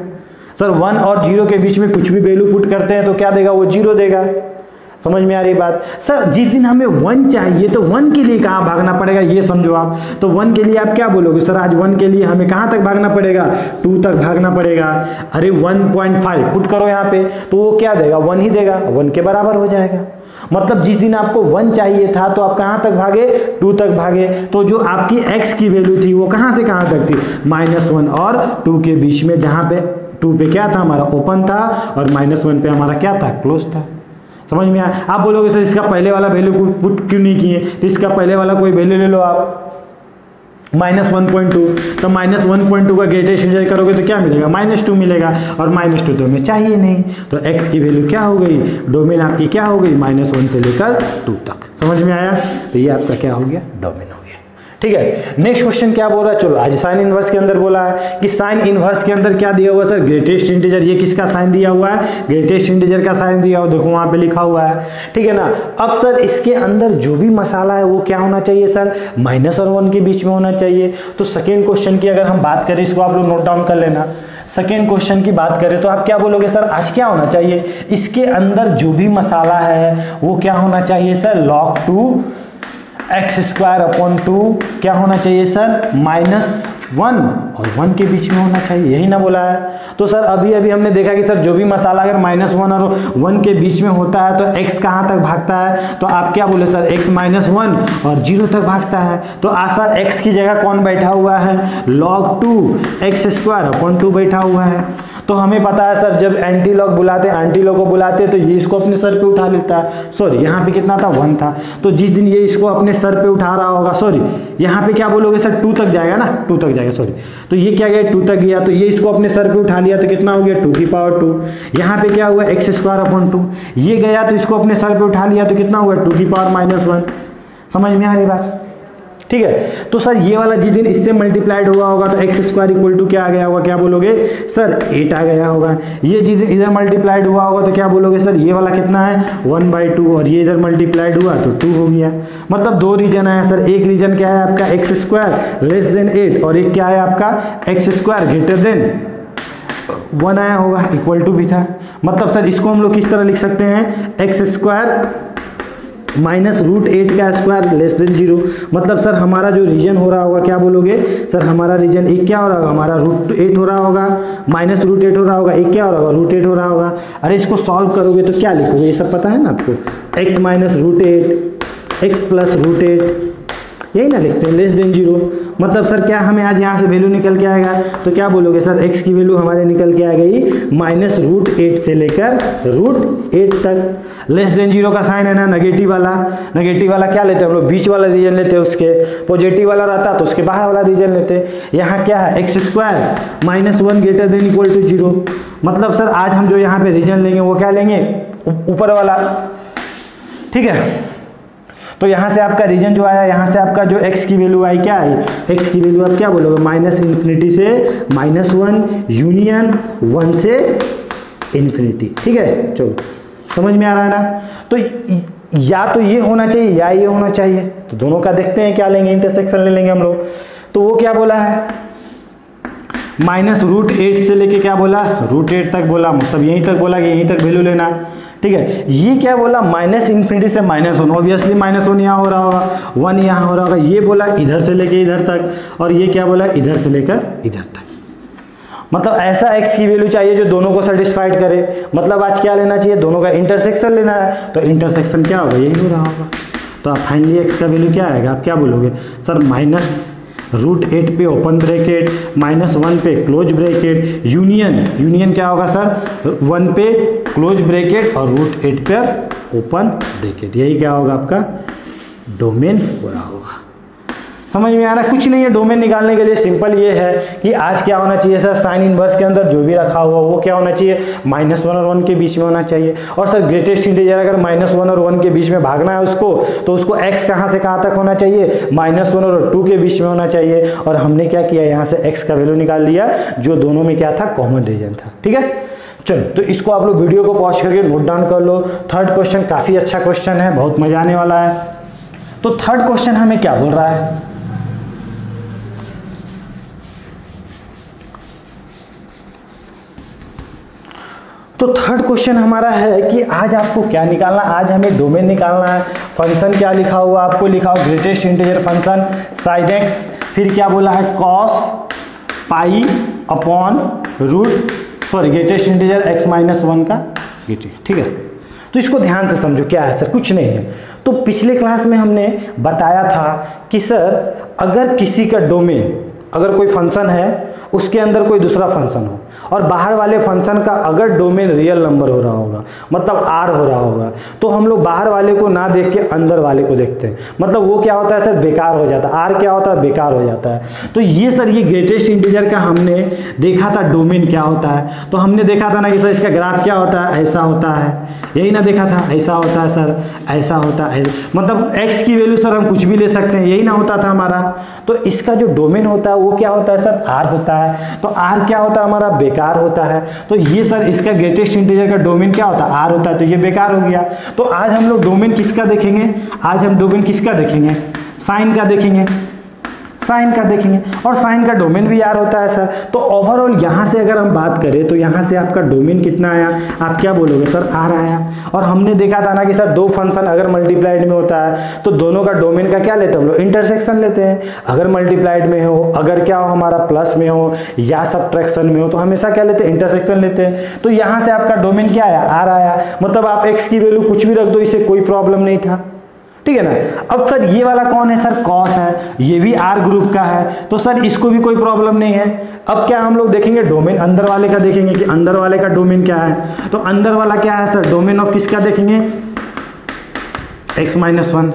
सर 1 और 0 के बीच में कुछ भी वैल्यू पुट करते हैं तो क्या देगा, वो 0 देगा। समझ में आ रही बात? सर जिस दिन हमें 1 चाहिए तो 1 के लिए कहाँ भागना पड़ेगा ये समझो आप। तो 1 के लिए आप क्या बोलोगे, सर आज 1 के लिए हमें कहाँ तक भागना पड़ेगा, 2 तक भागना पड़ेगा। अरे 1.5 पुट करो यहाँ पे तो वो क्या देगा, 1 ही देगा, 1 के बराबर हो जाएगा। मतलब जिस दिन आपको 1 चाहिए था तो आप कहाँ तक भागे, 2 तक भागे। तो जो आपकी x की वैल्यू थी वो कहाँ से कहाँ तक थी, -1 और 2 के बीच में, जहाँ पे 2 पे क्या था हमारा ओपन था और -1 पे हमारा क्या था, क्लोज था। समझ में आया? आप बोलोगे सर इसका पहले वाला वैल्यू पुट क्यों नहीं किए, तो इसका पहले वाला कोई वैल्यू ले लो आप, -1.2, तो -1.2 का ग्रेटेस्ट इंटीजर करोगे तो क्या मिलेगा, -2 मिलेगा, और -2 तो हमें चाहिए नहीं। तो x की वैल्यू क्या हो गई, डोमेन आपकी क्या हो गई, -1 से लेकर 2 तक। समझ में आया? तो ये आपका क्या हो गया, डोमेन हो गया। ठीक है, नेक्स्ट क्वेश्चन क्या बोल रहा है, चलो आज साइन इनवर्स के अंदर बोला है कि साइन इनवर्स के अंदर क्या दिया हुआ है सर, ग्रेटेस्ट इंटीजर। ये किसका साइन दिया हुआ है, ग्रेटेस्ट इंटीजर का साइन दिया हुआ, देखो वहां पे लिखा हुआ है। ठीक है ना। अब सर इसके अंदर जो भी मसाला है वो क्या होना चाहिए सर, -1 और 1 के बीच में होना चाहिए। तो सेकेंड क्वेश्चन की अगर हम बात करें, इसको आप लोग नोट डाउन कर लेना। सेकेंड क्वेश्चन की बात करें तो आप क्या बोलोगे सर, आज क्या होना चाहिए, इसके अंदर जो भी मसाला है वो क्या होना चाहिए सर, log 2 x² क्या होना चाहिए सर, -1 और 1 के बीच में होना चाहिए, यही ना बोला है। तो सर अभी अभी हमने देखा कि सर जो भी मसाला अगर -1 और 1 के बीच में होता है तो x कहाँ तक भागता है, तो आप क्या बोले सर, x -1 और 0 तक भागता है। तो सर x की जगह कौन बैठा हुआ है, log 2 x² बैठा हुआ है। तो हमें पता है सर जब एंटी लॉग बुलाते हैं, एंटी लॉग को बुलाते हैं तो ये इसको अपने सर पे उठा लेता है। सॉरी यहाँ पे कितना था, 1 था। तो जिस दिन ये इसको अपने सर पे उठा रहा होगा, सॉरी यहाँ पे क्या बोलोगे सर, 2 तक जाएगा ना, 2 तक जाएगा, सॉरी। तो ये क्या गया, 2 तक गया, तो ये इसको अपने सर पे उठा लिया तो कितना हो गया, 2 की पावर 2। यहाँ पे क्या हुआ, x²/2, ये गया तो इसको अपने सर पे उठा लिया तो कितना हुआ, 2 की पावर -1। समझ में आ रही बात? ठीक है। तो सर ये वाला जिस दिन इससे मल्टीप्लाइड हुआ होगा तो x² क्या आ गया होगा, क्या बोलोगे सर, 8 आ गया होगा। ये जिस दिन इधर मल्टीप्लाइड हुआ होगा तो क्या बोलोगे सर, ये वाला कितना है, 1/2, और ये इधर मल्टीप्लाइड हुआ तो 2 हो गया। मतलब 2 रीजन आया सर, एक रीजन क्या है आपका x² लेस देन 8 और एक क्या है आपका x² ग्रेटर देन 1 आया होगा, इक्वल टू भी था। मतलब सर इसको हम लोग किस तरह लिख सकते हैं, x² -√8 का स्क्वायर लेस देन 0। मतलब सर हमारा जो रीजन हो रहा होगा, क्या बोलोगे सर, हमारा रीजन एक क्या हो रहा होगा, हमारा √8 हो रहा होगा, -√8 हो रहा होगा, एक क्या हो रहा होगा, √8 हो रहा होगा। अरे इसको सॉल्व करोगे तो क्या लिखोगे, ये सब पता है ना आपको, x -√8 x + √8, यही ना लिखते हैं, लेस देन 0। मतलब सर क्या हमें आज यहाँ से वैल्यू निकल के आएगा, तो क्या बोलोगे सर x की वैल्यू हमारे निकल के आ गई -√8 से लेकर √8 तक। लेस देन 0 का साइन है ना, नेगेटिव वाला क्या लेते हैं हम लोग, बीच वाला रीजन लेते हैं, उसके पॉजिटिव वाला रहता तो उसके बाहर वाला रीजन लेते। यहाँ क्या है x² -1 greater than equal to 0। मतलब सर आज हम जो यहाँ पे रीजन लेंगे वो क्या लेंगे, ऊपर वाला, ठीक है। तो यहाँ से आपका रीजन जो आया, यहाँ से आपका जो x की वैल्यू आई क्या आई, x की वैल्यू आप क्या बोलोगे, -∞ से -1 यूनियन 1 से इन्फिनिटी, ठीक है। चलो समझ में आ रहा है ना। तो या तो ये होना चाहिए या ये होना चाहिए, तो दोनों का देखते हैं क्या लेंगे, इंटरसेक्शन ले लेंगे हम लोग। तो वो क्या बोला है, -√8 से लेके क्या बोला, √8 तक बोला, मतलब यहीं तक बोला कि यहीं तक वैल्यू लेना, ठीक है। ये क्या बोला, -∞ से -1, ऑब्वियसली -1 यहाँ हो रहा होगा, 1 यहाँ हो रहा होगा। ये बोला इधर से लेके इधर तक, और ये क्या बोला, इधर से लेकर इधर तक। मतलब ऐसा x की वैल्यू चाहिए जो दोनों को सेटिस्फाइड करे। मतलब आज क्या लेना चाहिए, दोनों का इंटरसेक्शन लेना है। तो इंटरसेक्शन क्या होगा, यही हो रहा होगा। तो आप फाइनली x का वैल्यू क्या आएगा, आप क्या बोलोगे सर, -√8 पे ओपन ब्रैकेट, -1 पे क्लोज ब्रैकेट, यूनियन क्या होगा सर, 1 पे क्लोज ब्रैकेट और √8 पे ओपन ब्रैकेट। यही क्या होगा, आपका डोमेन हो रहा होगा। समझ में आ रहा है। कुछ नहीं है, डोमेन निकालने के लिए सिंपल ये है कि आज क्या होना चाहिए सर, साइन इनवर्स के अंदर जो भी रखा हुआ वो क्या होना चाहिए, -1 और 1 के बीच में होना चाहिए। और सर ग्रेटेस्ट इंटीजर अगर -1 और 1 के बीच में भागना है उसको, तो उसको x कहाँ से कहाँ तक होना चाहिए, -1 और 2 के बीच में होना चाहिए। और हमने क्या किया, यहाँ से x का वैल्यू निकाल लिया जो दोनों में क्या था, कॉमन रीजन था, ठीक है। चलो तो इसको आप लोग वीडियो को पॉज करके नोट डाउन कर लो। थर्ड क्वेश्चन काफ़ी अच्छा क्वेश्चन है, बहुत मजा आने वाला है। तो थर्ड क्वेश्चन हमें क्या बोल रहा है, तो थर्ड क्वेश्चन हमारा है कि आज आपको क्या निकालना, आज हमें डोमेन निकालना है। फंक्शन क्या लिखा हुआ आपको, लिखा हो greatest integer function sin x, फिर क्या बोला है cos pi upon greatest integer x-1 का ग्रेटेस्ट, ठीक है। तो इसको ध्यान से समझो क्या है सर, कुछ नहीं है। तो पिछले क्लास में हमने बताया था कि सर अगर किसी का डोमेन, अगर कोई फंक्शन है उसके अंदर कोई दूसरा फंक्शन हो और बाहर वाले फंक्शन का अगर डोमेन रियल नंबर हो रहा होगा, मतलब r हो रहा होगा, तो हम लोग बाहर वाले को ना देख के अंदर वाले को देखते हैं। मतलब वो क्या होता है सर, बेकार हो जाता है, r क्या होता है, बेकार हो जाता है। तो ये सर ये ग्रेटेस्ट इंटीजर का हमने देखा था डोमेन क्या होता है। तो हमने देखा था ना कि सर इसका ग्राफ क्या होता है, ऐसा होता है, यही ना देखा था, ऐसा होता है सर, ऐसा होता है, मतलब x की वैल्यू सर हम कुछ भी ले सकते हैं, यही ना होता था हमारा। तो इसका जो डोमेन होता है वो क्या होता है सर, r होता है। तो r क्या होता है हमारा, बेकार होता है। तो ये सर इसका ग्रेटेस्ट इंटीजर का डोमेन क्या होता है, r होता है, तो ये बेकार हो गया। तो आज हम लोग डोमेन किसका देखेंगे, आज हम डोमेन किसका देखेंगे, साइन का देखेंगे, साइन का देखेंगे। और साइन का डोमेन भी r होता है सर। तो ओवरऑल यहाँ से अगर हम बात करें तो यहाँ से आपका डोमेन कितना आया, आप क्या बोलोगे सर, r आया। और हमने देखा था ना कि सर दो फंक्शन अगर मल्टीप्लाइड में होता है तो दोनों का डोमेन का क्या लेते हैं हम लोग, इंटरसेक्शन लेते हैं। अगर मल्टीप्लाइड में हो, अगर क्या हो हमारा प्लस में हो या सब्ट्रैक्शन में हो, तो हमेशा क्या लेते हैं, इंटरसेक्शन लेते हैं। तो यहाँ से आपका डोमेन क्या आया, r आया। मतलब आप x की वैल्यू कुछ भी रख दो, इससे कोई प्रॉब्लम नहीं था, ठीक है ना। अब सर ये वाला कौन है सर, कॉस है, ये भी r ग्रुप का है, तो सर इसको भी कोई प्रॉब्लम नहीं है। अब क्या हम लोग देखेंगे, डोमेन अंदर वाले का देखेंगे कि अंदर वाले का डोमेन क्या है। तो अंदर वाला क्या है सर, डोमेन ऑफ किसका देखेंगे, x-1।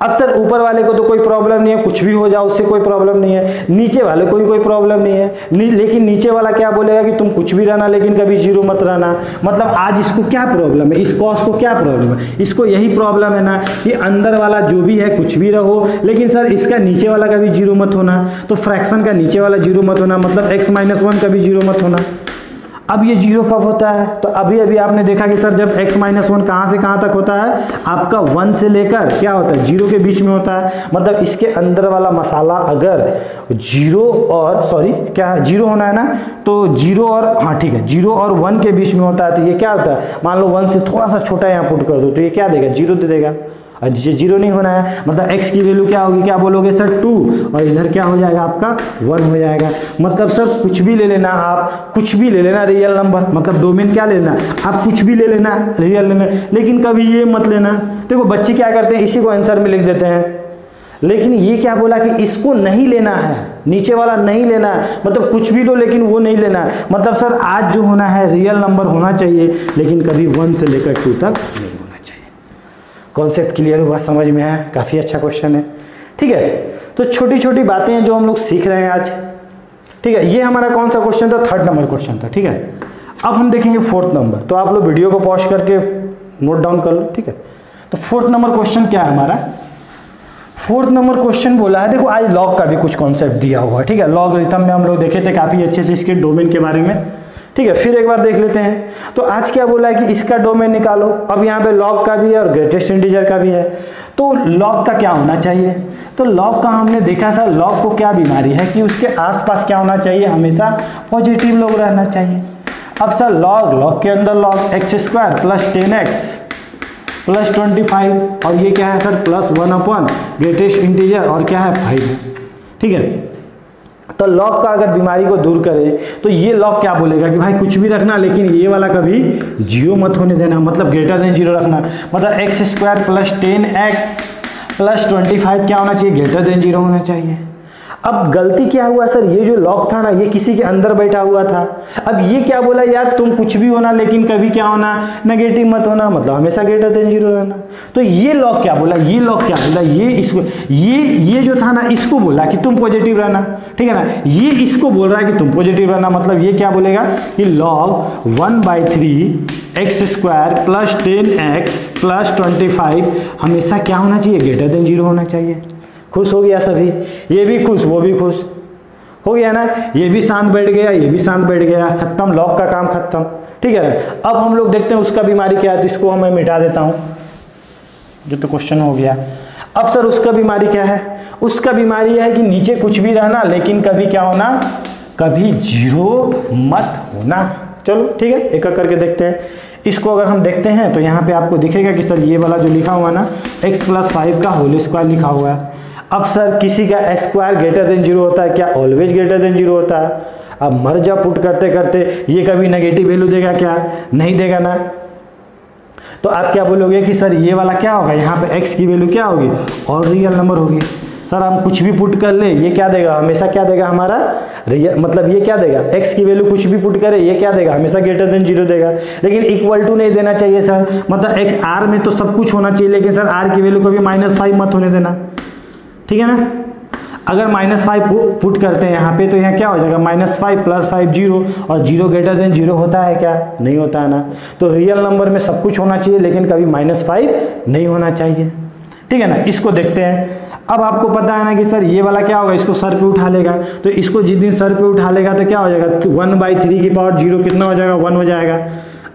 अब सर ऊपर वाले को तो कोई प्रॉब्लम नहीं है, कुछ भी हो जाए उससे कोई प्रॉब्लम नहीं है। नीचे वाले को भी कोई प्रॉब्लम नहीं है, लेकिन नीचे वाला क्या बोलेगा कि तुम कुछ भी रहना लेकिन कभी जीरो मत रहना। मतलब आज इसको क्या प्रॉब्लम है, इस कॉस को क्या प्रॉब्लम है, इसको यही प्रॉब्लम है ना कि अंदर वाला जो भी है कुछ भी रहो, लेकिन सर इसका नीचे वाला का भी जीरो मत होना। तो फ्रैक्शन का नीचे वाला जीरो मत होना, मतलब x-1 का भी जीरो मत होना। अब ये जीरो कब होता है, तो अभी अभी आपने देखा कि सर जब x-1 कहाँ से कहाँ तक होता है, आपका 1 से लेकर क्या होता है, जीरो के बीच में होता है। मतलब इसके अंदर वाला मसाला अगर जीरो और क्या जीरो होना है ना, तो जीरो और हाँ ठीक है, जीरो और 1 के बीच में होता है। तो ये क्या होता है, मान लो 1 से थोड़ा सा छोटा यहाँ पुट कर दो तो ये क्या देगा, जीरो दे देगा। और ये जीरो नहीं होना है, मतलब x की वैल्यू क्या होगी, क्या बोलोगे सर 2, और इधर क्या हो जाएगा आपका 1 हो जाएगा। मतलब सर कुछ भी ले लेना, आप कुछ भी ले लेना रियल नंबर, मतलब डोमेन क्या लेना, आप कुछ भी ले लेना रियल लेना, लेकिन कभी ये मत लेना। देखो बच्चे क्या करते हैं, इसी को आंसर में लिख देते हैं, लेकिन ये क्या बोला कि इसको नहीं लेना है, नीचे वाला नहीं लेना है, मतलब कुछ भी लो लेकिन वो नहीं लेना है। मतलब सर आज जो होना है रियल नंबर होना चाहिए, लेकिन कभी 1 से लेकर 2 तक नहीं होना चाहिए। कॉन्सेप्ट क्लियर हुआ, समझ में आया? काफ़ी अच्छा क्वेश्चन है, ठीक है। तो छोटी छोटी बातें हैं जो हम लोग सीख रहे हैं आज, ठीक है। ये हमारा कौन सा क्वेश्चन था? 3rd नंबर क्वेश्चन था, ठीक है। अब हम देखेंगे 4th नंबर। तो आप लोग वीडियो को पॉज करके नोट डाउन कर लो, ठीक है। तो 4th नंबर क्वेश्चन क्या है हमारा? 4th नंबर क्वेश्चन बोला है, देखो आज लॉग का भी कुछ कॉन्सेप्ट दिया हुआ है, ठीक है। लॉगरिथम में हम लोग देखे थे काफ़ी अच्छे से इसके डोमेन के बारे में, ठीक है। फिर एक बार देख लेते हैं। तो आज क्या बोला है कि इसका डोमेन निकालो। अब यहाँ पे लॉग का भी है और ग्रेटेस्ट इंटीजर का भी है। तो लॉग का क्या होना चाहिए? तो लॉग का हमने देखा सर, लॉग को क्या बीमारी है कि उसके आसपास क्या होना चाहिए? हमेशा पॉजिटिव लॉग रहना चाहिए। अब सर लॉग के अंदर log x² plus 10x plus 25, और ये क्या है sir? Plus 1 upon greatest integer और क्या है? 5 है, ठीक है। तो लॉग का अगर बीमारी को दूर करे तो ये लॉग क्या बोलेगा कि भाई कुछ भी रखना, लेकिन ये वाला कभी 0 मत होने देना, मतलब ग्रेटर देन 0 रखना। मतलब x² प्लस 10x प्लस 25 क्या होना चाहिए? ग्रेटर देन 0 होना चाहिए। अब गलती क्या हुआ सर? ये जो लॉग था ना, ये किसी के अंदर बैठा हुआ था। अब ये क्या बोला यार, तुम कुछ भी होना लेकिन कभी क्या होना? नेगेटिव मत होना, मतलब हमेशा ग्रेटर देन 0 रहना। तो ये लॉग क्या बोला? ये लॉग क्या बोला? ये इसको ये जो था ना, इसको बोला कि तुम पॉजिटिव रहना, ठीक है ना। ये इसको बोल रहा है कि तुम पॉजिटिव रहना, मतलब ये क्या बोलेगा कि log 1/3 x² plus 10x plus 25 हमेशा क्या होना चाहिए? ग्रेटर देन 0 होना चाहिए। खुश हो गया सभी? ये भी खुश, वो भी खुश हो गया ना। ये भी शांत बैठ गया, ये भी शांत बैठ गया, खत्म, लॉग का काम खत्म, ठीक है ना। अब हम लोग देखते हैं उसका बीमारी क्या है। तो इसको मैं मिटा देता हूं, जो तो क्वेश्चन हो गया। अब सर उसका बीमारी क्या है? उसका बीमारी है कि नीचे कुछ भी रहना लेकिन कभी क्या होना? कभी 0 मत होना। चलो ठीक है, एक एक करके देखते हैं। इसको अगर हम देखते हैं तो यहाँ पे आपको दिखेगा कि सर ये वाला जो लिखा हुआ ना x + 5 का होल स्क्वायर लिखा हुआ है। अब सर किसी का स्क्वायर ग्रेटर देन 0 होता है क्या? ऑलवेज ग्रेटर देन 0 होता है। अब मर जा पुट करते करते ये कभी नेगेटिव वैल्यू देगा क्या? नहीं देगा ना। तो आप क्या बोलोगे कि सर ये वाला क्या होगा? यहाँ पे x की वैल्यू क्या होगी? और रियल नंबर होगी। सर हम कुछ भी पुट कर ले, ये क्या देगा? हमेशा क्या देगा हमारा? मतलब ये क्या देगा? x की वैल्यू कुछ भी पुट करे, ये क्या देगा? हमेशा ग्रेटर देन 0 देगा। लेकिन इक्वल टू नहीं देना चाहिए सर, मतलब x r में तो सब कुछ होना चाहिए, लेकिन सर r की वैल्यू कभी -5 मत होने देना, ठीक है ना। अगर -5 पुट करते हैं यहाँ पे तो यहाँ क्या हो जाएगा? -5 + 5 0, और 0 ग्रेटर देन 0 होता है क्या? नहीं होता है ना। तो रियल नंबर में सब कुछ होना चाहिए लेकिन कभी -5 नहीं होना चाहिए, ठीक है ना। इसको देखते हैं। अब आपको पता है ना कि सर ये वाला क्या होगा? इसको सर पे उठा लेगा, तो इसको जिस दिन सर पे उठा लेगा तो क्या हो जाएगा? 1/3 की पावर 0 कितना हो जाएगा? 1 हो जाएगा।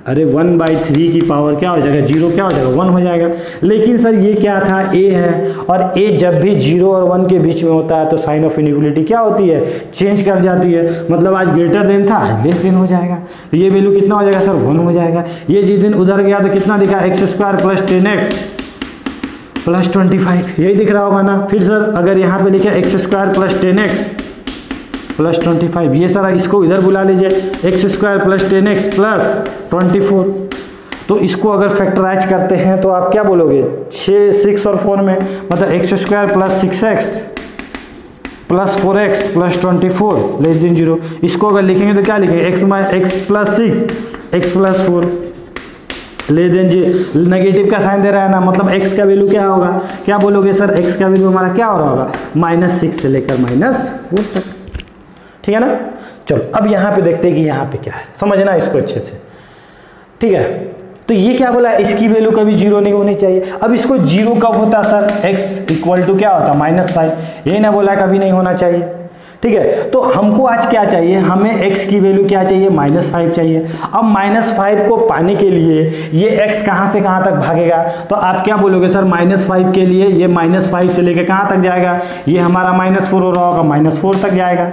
अरे 1/3 की पावर क्या हो जाएगा? 0 क्या हो जाएगा? 1 हो जाएगा। लेकिन सर ये क्या था? a है, और a जब भी 0 और 1 के बीच में होता है तो साइन ऑफ इनइक्वालिटी क्या होती है? चेंज कर जाती है। मतलब आज ग्रेटर देन था, आज लेस देन हो जाएगा। तो ये वैल्यू कितना हो जाएगा सर? 1 हो जाएगा। ये जिस दिन उधर गया तो कितना दिखा? x² प्लस 10x प्लस 25, यही दिख रहा होगा ना। फिर सर अगर यहाँ पे लिखा x² प्लस 10x प्लस 25, ये सर इसको इधर बुला लीजिए, x² प्लस 10x प्लस 24। तो इसको अगर फैक्टराइज करते हैं तो आप क्या बोलोगे? 6 और 4 में, मतलब x² plus 6x plus 4x plus 24 less than 0। इसको अगर लिखेंगे तो क्या लिखेंगे? x प्लस 6 x प्लस 4 ले देन जी, नेगेटिव का साइन दे रहा है ना, मतलब x का वैल्यू क्या होगा? क्या बोलोगे सर? x का वैल्यू हमारा क्या हो रहा होगा? -6 से लेकर -4 तक, ठीक है ना। चलो अब यहाँ पे देखते हैं कि यहाँ पे क्या है, समझना इसको अच्छे से, ठीक है। तो ये क्या बोला? इसकी वैल्यू कभी 0 नहीं होनी चाहिए। अब इसको 0 कब होता सर? x इक्वल टू क्या होता? -5। यही ना बोला कभी नहीं होना चाहिए, ठीक है। तो हमको आज क्या चाहिए? हमें x की वैल्यू क्या चाहिए? -5 चाहिए। अब -5 को पाने के लिए ये x कहाँ से कहाँ तक भागेगा? तो आप क्या बोलोगे सर? -5 के लिए ये -5 से लेकर कहाँ तक जाएगा? ये हमारा -4 हो रहा होगा, -4 तक जाएगा।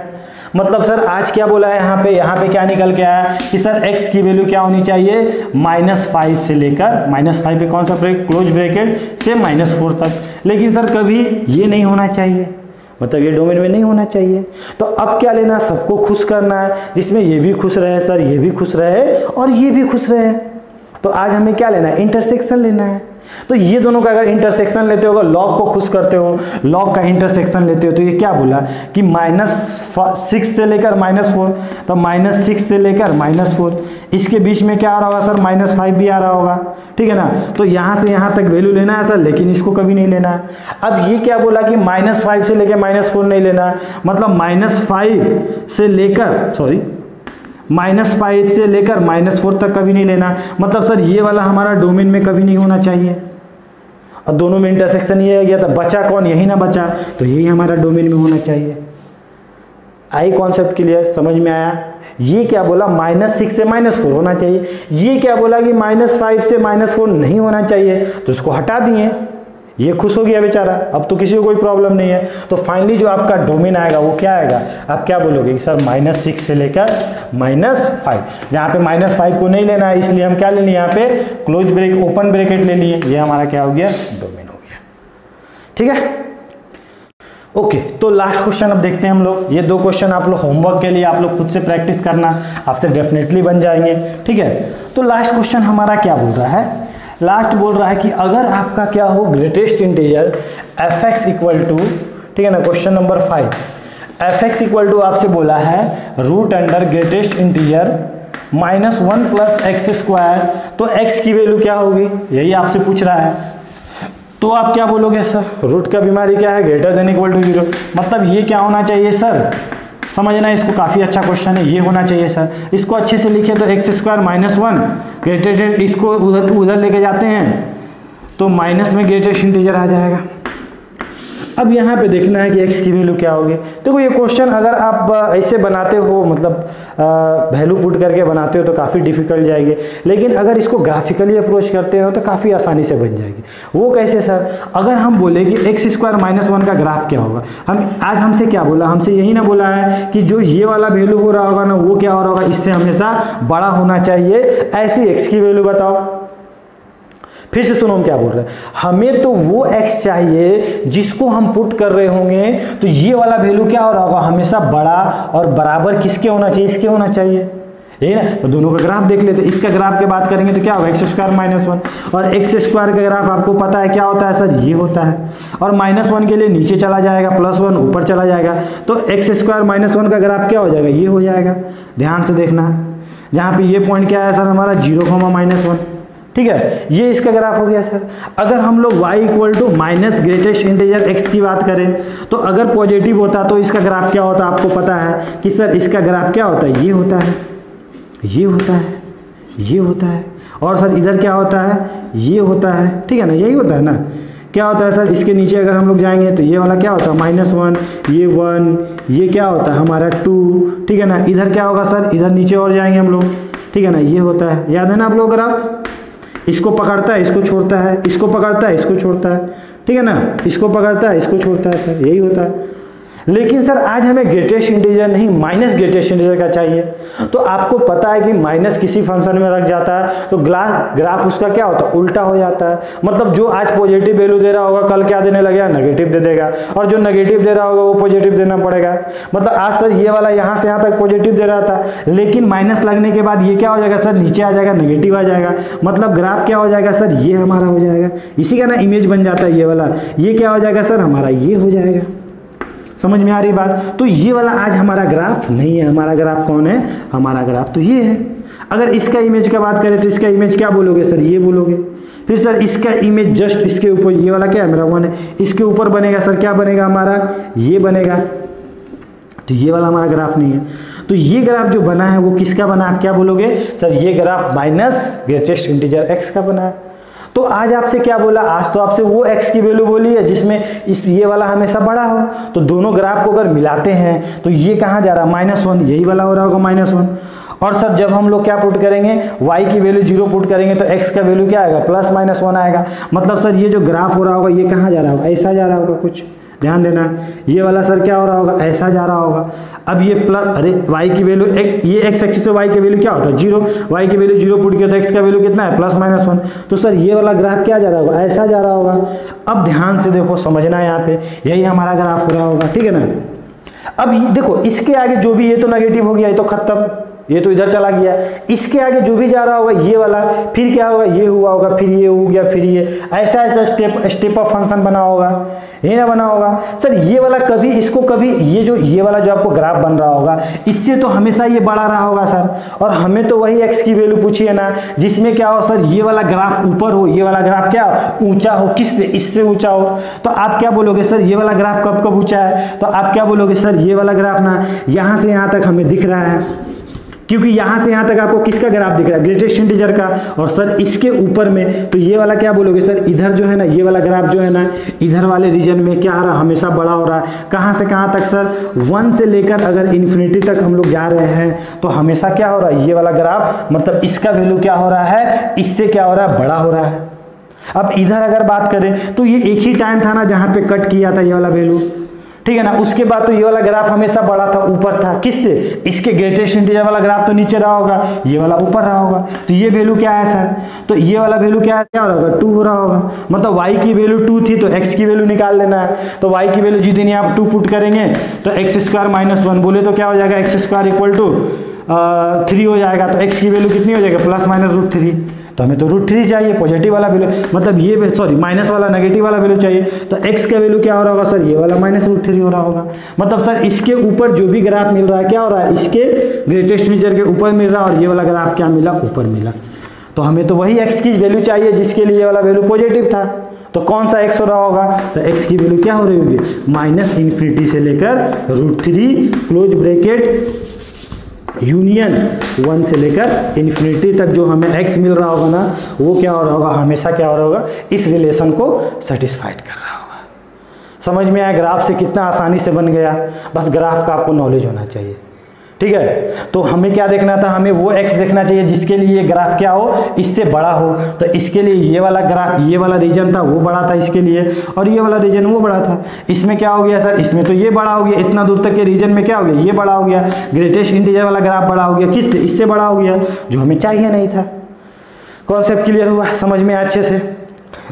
मतलब सर आज क्या बोला है यहाँ पे क्या निकल के आया कि सर x की वैल्यू क्या होनी चाहिए? -5 से लेकर -5 पे कौन सा ब्रेक? क्लोज ब्रैकेट से -4 तक। लेकिन सर कभी ये नहीं होना चाहिए, मतलब ये डोमेन में नहीं होना चाहिए। तो अब क्या लेना? सबको खुश करना है, जिसमें ये भी खुश रहे सर, ये भी खुश रहे और ये भी खुश रहे। तो आज हमें क्या लेना है, इंटरसेक्शन लेना है। तो ये दोनों का अगर इंटरसेक्शन लेते हो, लॉग को खुश करते हो, लॉग का इंटरसेक्शन लेते हो, तो ये क्या बोला कि -6 से लेकर -4, तो -6 से लेकर -4, इसके बीच में क्या आ रहा होगा सर, -5 भी आ रहा होगा, ठीक है ना। तो यहाँ से यहाँ तक वैल्यू लेना है सर, लेकिन इसको कभी नहीं लेना है। अब ये क्या बोला कि -5 से लेकर -4 नहीं लेना है, मतलब -5 से लेकर -4 तक कभी नहीं लेना। मतलब सर ये वाला हमारा डोमेन में कभी नहीं होना चाहिए, और दोनों में इंटरसेक्शन ये आ गया, तो बचा कौन, यही ना बचा, तो यही हमारा डोमेन में होना चाहिए। आई कॉन्सेप्ट क्लियर, समझ में आया। ये क्या बोला, -6 से -4 होना चाहिए, ये क्या बोला कि -5 से -4 नहीं होना चाहिए, तो उसको हटा दिए, ये खुश हो गया बेचारा, अब तो किसी को कोई प्रॉब्लम नहीं है। तो फाइनली जो आपका डोमेन आएगा वो क्या आएगा, आप क्या बोलोगे सर -6 से लेकर -5, जहाँ पे -5 को नहीं लेना है, इसलिए हम क्या ले लिए, यहाँ पे क्लोज ब्रेक ओपन ब्रैकेट ले लिए, ये हमारा क्या हो गया, डोमेन हो गया। ठीक है, ओके। तो लास्ट क्वेश्चन अब देखते हैं हम लोग। ये 2 क्वेश्चन आप लोग होमवर्क के लिए आप लोग खुद से प्रैक्टिस करना, आपसे डेफिनेटली बन जाएंगे। ठीक है, तो लास्ट क्वेश्चन हमारा क्या बोल रहा है, लास्ट बोल रहा है कि अगर आपका क्या हो, greatest integer fx equal to, ठीक है ना, question number 5, fx equal to आपसे बोला है √under greatest integer -1 plus x², तो x की वैल्यू क्या होगी, यही आपसे पूछ रहा है। तो आप क्या बोलोगे सर, रूट का बीमारी क्या है, ग्रेटर देन इक्वल टू 0, मतलब ये क्या होना चाहिए सर, समझना, इसको काफ़ी अच्छा क्वेश्चन है, ये होना चाहिए सर। इसको अच्छे से लिखे तो x² -1 ग्रेटेस्ट, इसको उधर लेके जाते हैं तो माइनस में ग्रेटेस्ट इंटीजर आ जाएगा। अब यहाँ पे देखना है कि x की वैल्यू क्या होगी। देखो ये क्वेश्चन अगर आप ऐसे बनाते हो, मतलब वैल्यू पुट करके बनाते हो तो काफ़ी डिफिकल्ट जाएगी, लेकिन अगर इसको ग्राफिकली अप्रोच करते हो तो काफ़ी आसानी से बन जाएगी। वो कैसे सर, अगर हम बोले कि x² -1 का ग्राफ क्या होगा, आज हमसे क्या बोला, हमसे यही ना बोला है कि जो ये वाला वैल्यू हो रहा होगा ना, वो क्या हो रहा होगा, इससे हमेशा बड़ा होना चाहिए, ऐसी x की वैल्यू बताओ। फिर से सुनो हम क्या बोल रहे हैं, हमें तो वो x चाहिए जिसको हम पुट कर रहे होंगे, तो ये वाला वैल्यू क्या हो रहा होगा, हमेशा बड़ा और बराबर किसके होना चाहिए, इसके होना चाहिए, यही ना। तो दोनों का ग्राफ देख लेते हैं। इसका ग्राफ की बात करेंगे तो क्या होगा, x² -1, और x² का ग्राफ आपको पता है क्या होता है सर, ये होता है, और -1 के लिए नीचे चला जाएगा, +1 ऊपर चला जाएगा, तो x² -1 का ग्राफ क्या हो जाएगा, ये हो जाएगा। ध्यान से देखना, जहाँ पे ये पॉइंट क्या है सर हमारा 0, -1, ठीक है, ये इसका ग्राफ हो गया सर। अगर हम लोग y equal to minus greatest integer x की बात करें, तो अगर पॉजिटिव होता तो इसका ग्राफ क्या होता, आपको पता है कि सर इसका ग्राफ क्या होता है, ये होता है, ये होता है, ये होता है, और सर इधर क्या होता है, ये होता है, ठीक है ना, यही होता है ना। क्या होता है सर, इसके नीचे अगर हम लोग जाएंगे तो ये वाला क्या होता है, -1, ये 1, ये क्या होता है हमारा 2, ठीक है ना। इधर क्या होगा सर, इधर नीचे और जाएंगे हम लोग, ठीक है ना, ये होता है, याद है ना आप लोग ग्राफ, इसको पकड़ता है, इसको छोड़ता है, इसको पकड़ता है, इसको छोड़ता है, ठीक है ना, इसको पकड़ता है, इसको छोड़ता है सर, यही होता है। लेकिन सर आज हमें ग्रेटेस्ट इंटीजर नहीं, माइनस ग्रेटेस्ट इंटीजर का चाहिए। तो आपको पता है कि माइनस किसी फंक्शन में रख जाता है तो ग्राफ उसका क्या होता है, उल्टा हो जाता है। मतलब जो आज पॉजिटिव वैल्यू दे रहा होगा कल क्या देने लगेगा, नेगेटिव दे देगा, और जो नेगेटिव दे रहा होगा वो पॉजिटिव देना पड़ेगा। मतलब आज सर ये वाला यहाँ से यहाँ तक पॉजिटिव दे रहा था, लेकिन माइनस लगने के बाद ये क्या हो जाएगा सर, नीचे आ जाएगा, नेगेटिव आ जाएगा। मतलब ग्राफ क्या हो जाएगा सर, ये हमारा हो जाएगा, इसी का ना इमेज बन जाता है ये वाला। ये क्या हो जाएगा सर, हमारा ये हो जाएगा। समझ में आ रही बात। तो ये वाला आज हमारा ग्राफ नहीं है, हमारा ग्राफ कौन है, हमारा ग्राफ तो ये है। अगर इसका इमेज का बात करें तो इसका इमेज क्या बोलोगे सर, ये बोलोगे। फिर सर इसका इमेज जस्ट इसके ऊपर, ये वाला क्या है मेरा 1 है, इसके ऊपर बनेगा सर, क्या बनेगा हमारा, ये बनेगा। तो ये वाला हमारा ग्राफ नहीं है। तो ये ग्राफ जो बना है वो किसका बना, आप क्या बोलोगे सर, ये graph minus greatest integer x का बना है। तो आज आपसे क्या बोला, आज तो आपसे वो x की वैल्यू बोली है जिसमें इस ये वाला हमेशा बड़ा हो। तो दोनों ग्राफ को अगर मिलाते हैं तो ये कहाँ जा रहा है, -1, यही वाला हो रहा होगा -1। और सर जब हम लोग क्या पुट करेंगे, y की वैल्यू 0 पुट करेंगे तो x का वैल्यू क्या आएगा, +-1 आएगा। मतलब सर ये जो ग्राफ हो रहा होगा ये कहाँ जा रहा होगा, ऐसा जा रहा होगा, कुछ ध्यान देना। ये वाला सर क्या हो रहा होगा, ऐसा जा रहा होगा। अब ये प्लस, अरे y की वैल्यू, ये x एक्सिस से y की वैल्यू क्या होता है 0, y की वैल्यू 0 पुट किया तो x का वैल्यू कितना है, +-1। तो सर ये वाला ग्राफ क्या जा रहा होगा, ऐसा जा रहा होगा। अब ध्यान से देखो, समझना है यहाँ पे, यही हमारा ग्राफ हो रहा होगा, ठीक है ना। अब ये देखो, इसके आगे जो भी, ये तो नेगेटिव हो गया, ये तो खत्म, ये तो इधर चला गया। इसके आगे जो भी जा रहा होगा ये वाला, फिर क्या होगा, ये हुआ होगा, फिर ये हो गया, फिर ये, ऐसा ऐसा स्टेप ऑफ फंक्शन बना होगा, ये ना बना होगा। सर ये वाला कभी इसको कभी ये वाला जो आपको ग्राफ बन रहा होगा इससे तो हमेशा ये बढ़ा रहा होगा सर। और हमें तो वही एक्स की वैल्यू पूछी है ना, जिसमें क्या हो सर, ये वाला ग्राफ ऊपर हो, ये वाला ग्राफ क्या ऊंचा हो, किससे, इससे ऊंचा हो। तो आप क्या बोलोगे सर, ये वाला ग्राफ कब कब ऊंचा है, तो आप क्या बोलोगे सर, ये वाला ग्राफ ना यहाँ से यहाँ तक हमें दिख रहा है, क्योंकि यहाँ से यहाँ तक आपको किसका ग्राफ दिख रहा है, ग्रेटेस्ट इंटीजर का। और सर इसके ऊपर में तो ये वाला क्या बोलोगे सर, इधर जो है ना ये वाला ग्राफ जो है ना इधर वाले रीजन में क्या हो रहा है, हमेशा बड़ा हो रहा है। कहाँ से कहाँ तक सर, 1 से लेकर अगर इन्फिनिटी तक हम लोग जा रहे हैं तो हमेशा क्या हो रहा है, ये वाला ग्राफ मतलब इसका वैल्यू क्या हो रहा है, इससे क्या हो रहा है, बड़ा हो रहा है। अब इधर अगर बात करें तो ये एक ही टाइम था ना जहाँ पे कट किया था ये वाला वैल्यू, ठीक है ना। उसके बाद तो ये वाला ग्राफ हमेशा बड़ा था, ऊपर था, किससे, इसके ग्रेटेस्ट इंटीजर वाला ग्राफ तो नीचे रहा होगा, ये वाला ऊपर रहा होगा। तो ये वैल्यू क्या है सर, तो ये वाला वैल्यू क्या है, क्या होगा, 2 हो रहा होगा। मतलब y की वैल्यू 2 थी तो x की वैल्यू निकाल लेना है। तो y की वैल्यू जितनी आप 2 पुट करेंगे तो x² - 1 बोले तो क्या हो जाएगा, x² = 3 हो जाएगा। तो x की वैल्यू कितनी हो जाएगा, ±√3। तो हमें तो √3 चाहिए, पॉजिटिव वाला वैल्यू, मतलब ये सॉरी माइनस वाला नेगेटिव वाला वैल्यू चाहिए। तो x का वैल्यू क्या हो रहा होगा सर, ये वाला -√3 हो रहा होगा। मतलब सर इसके ऊपर जो भी ग्राफ मिल रहा है क्या हो रहा है, इसके ग्रेटेस्ट इंटीजर के ऊपर मिल रहा है, और ये वाला ग्राफ क्या मिला, ऊपर मिला। तो हमें तो वही x की वैल्यू चाहिए जिसके लिए ये वाला वैल्यू पॉजिटिव था। तो कौन सा x हो रहा होगा, तो x की वैल्यू क्या हो रही होगी, -∞ से लेकर √3 क्लोज ब्रैकेट यूनियन 1 से लेकर इन्फिनिटी तक जो हमें x मिल रहा होगा ना, वो क्या हो रहा होगा, हमेशा क्या हो रहा होगा, इस रिलेशन को सेटिस्फाइड कर रहा होगा। समझ में आया, ग्राफ से कितना आसानी से बन गया। बस ग्राफ का आपको नॉलेज होना चाहिए, ठीक है। तो हमें क्या देखना था, हमें वो x देखना चाहिए जिसके लिए ये ग्राफ क्या हो, इससे बड़ा हो। तो इसके लिए ये वाला ग्राफ, ये वाला रीजन था वो बड़ा था इसके लिए, और ये वाला रीजन वो बड़ा था। इसमें क्या हो गया सर, इसमें तो ये बड़ा हो गया, इतना दूर तक के रीजन में क्या हो गया, ये बड़ा हो गया। ग्रेटेस्ट इंटीजर वाला ग्राफ बड़ा हो गया, किससे, इससे बड़ा हो गया, जो हमें चाहिए नहीं था। कॉन्सेप्ट क्लियर हुआ, समझ में आया अच्छे से।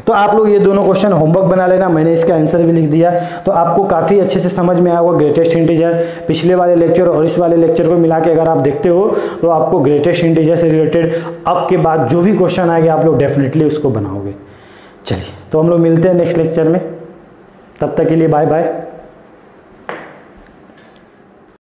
तो आप लोग ये दोनों क्वेश्चन होमवर्क बना लेना, मैंने इसका आंसर भी लिख दिया, तो आपको काफ़ी अच्छे से समझ में आया होगा। ग्रेटेस्ट इंटीजर पिछले वाले लेक्चर और इस वाले लेक्चर को मिला के अगर आप देखते हो तो आपको ग्रेटेस्ट इंटीजर से रिलेटेड अब के बाद जो भी क्वेश्चन आएंगे आप लोग डेफिनेटली उसको बनाओगे। चलिए, तो हम लोग मिलते हैं नेक्स्ट लेक्चर में, तब तक के लिए बाय बाय।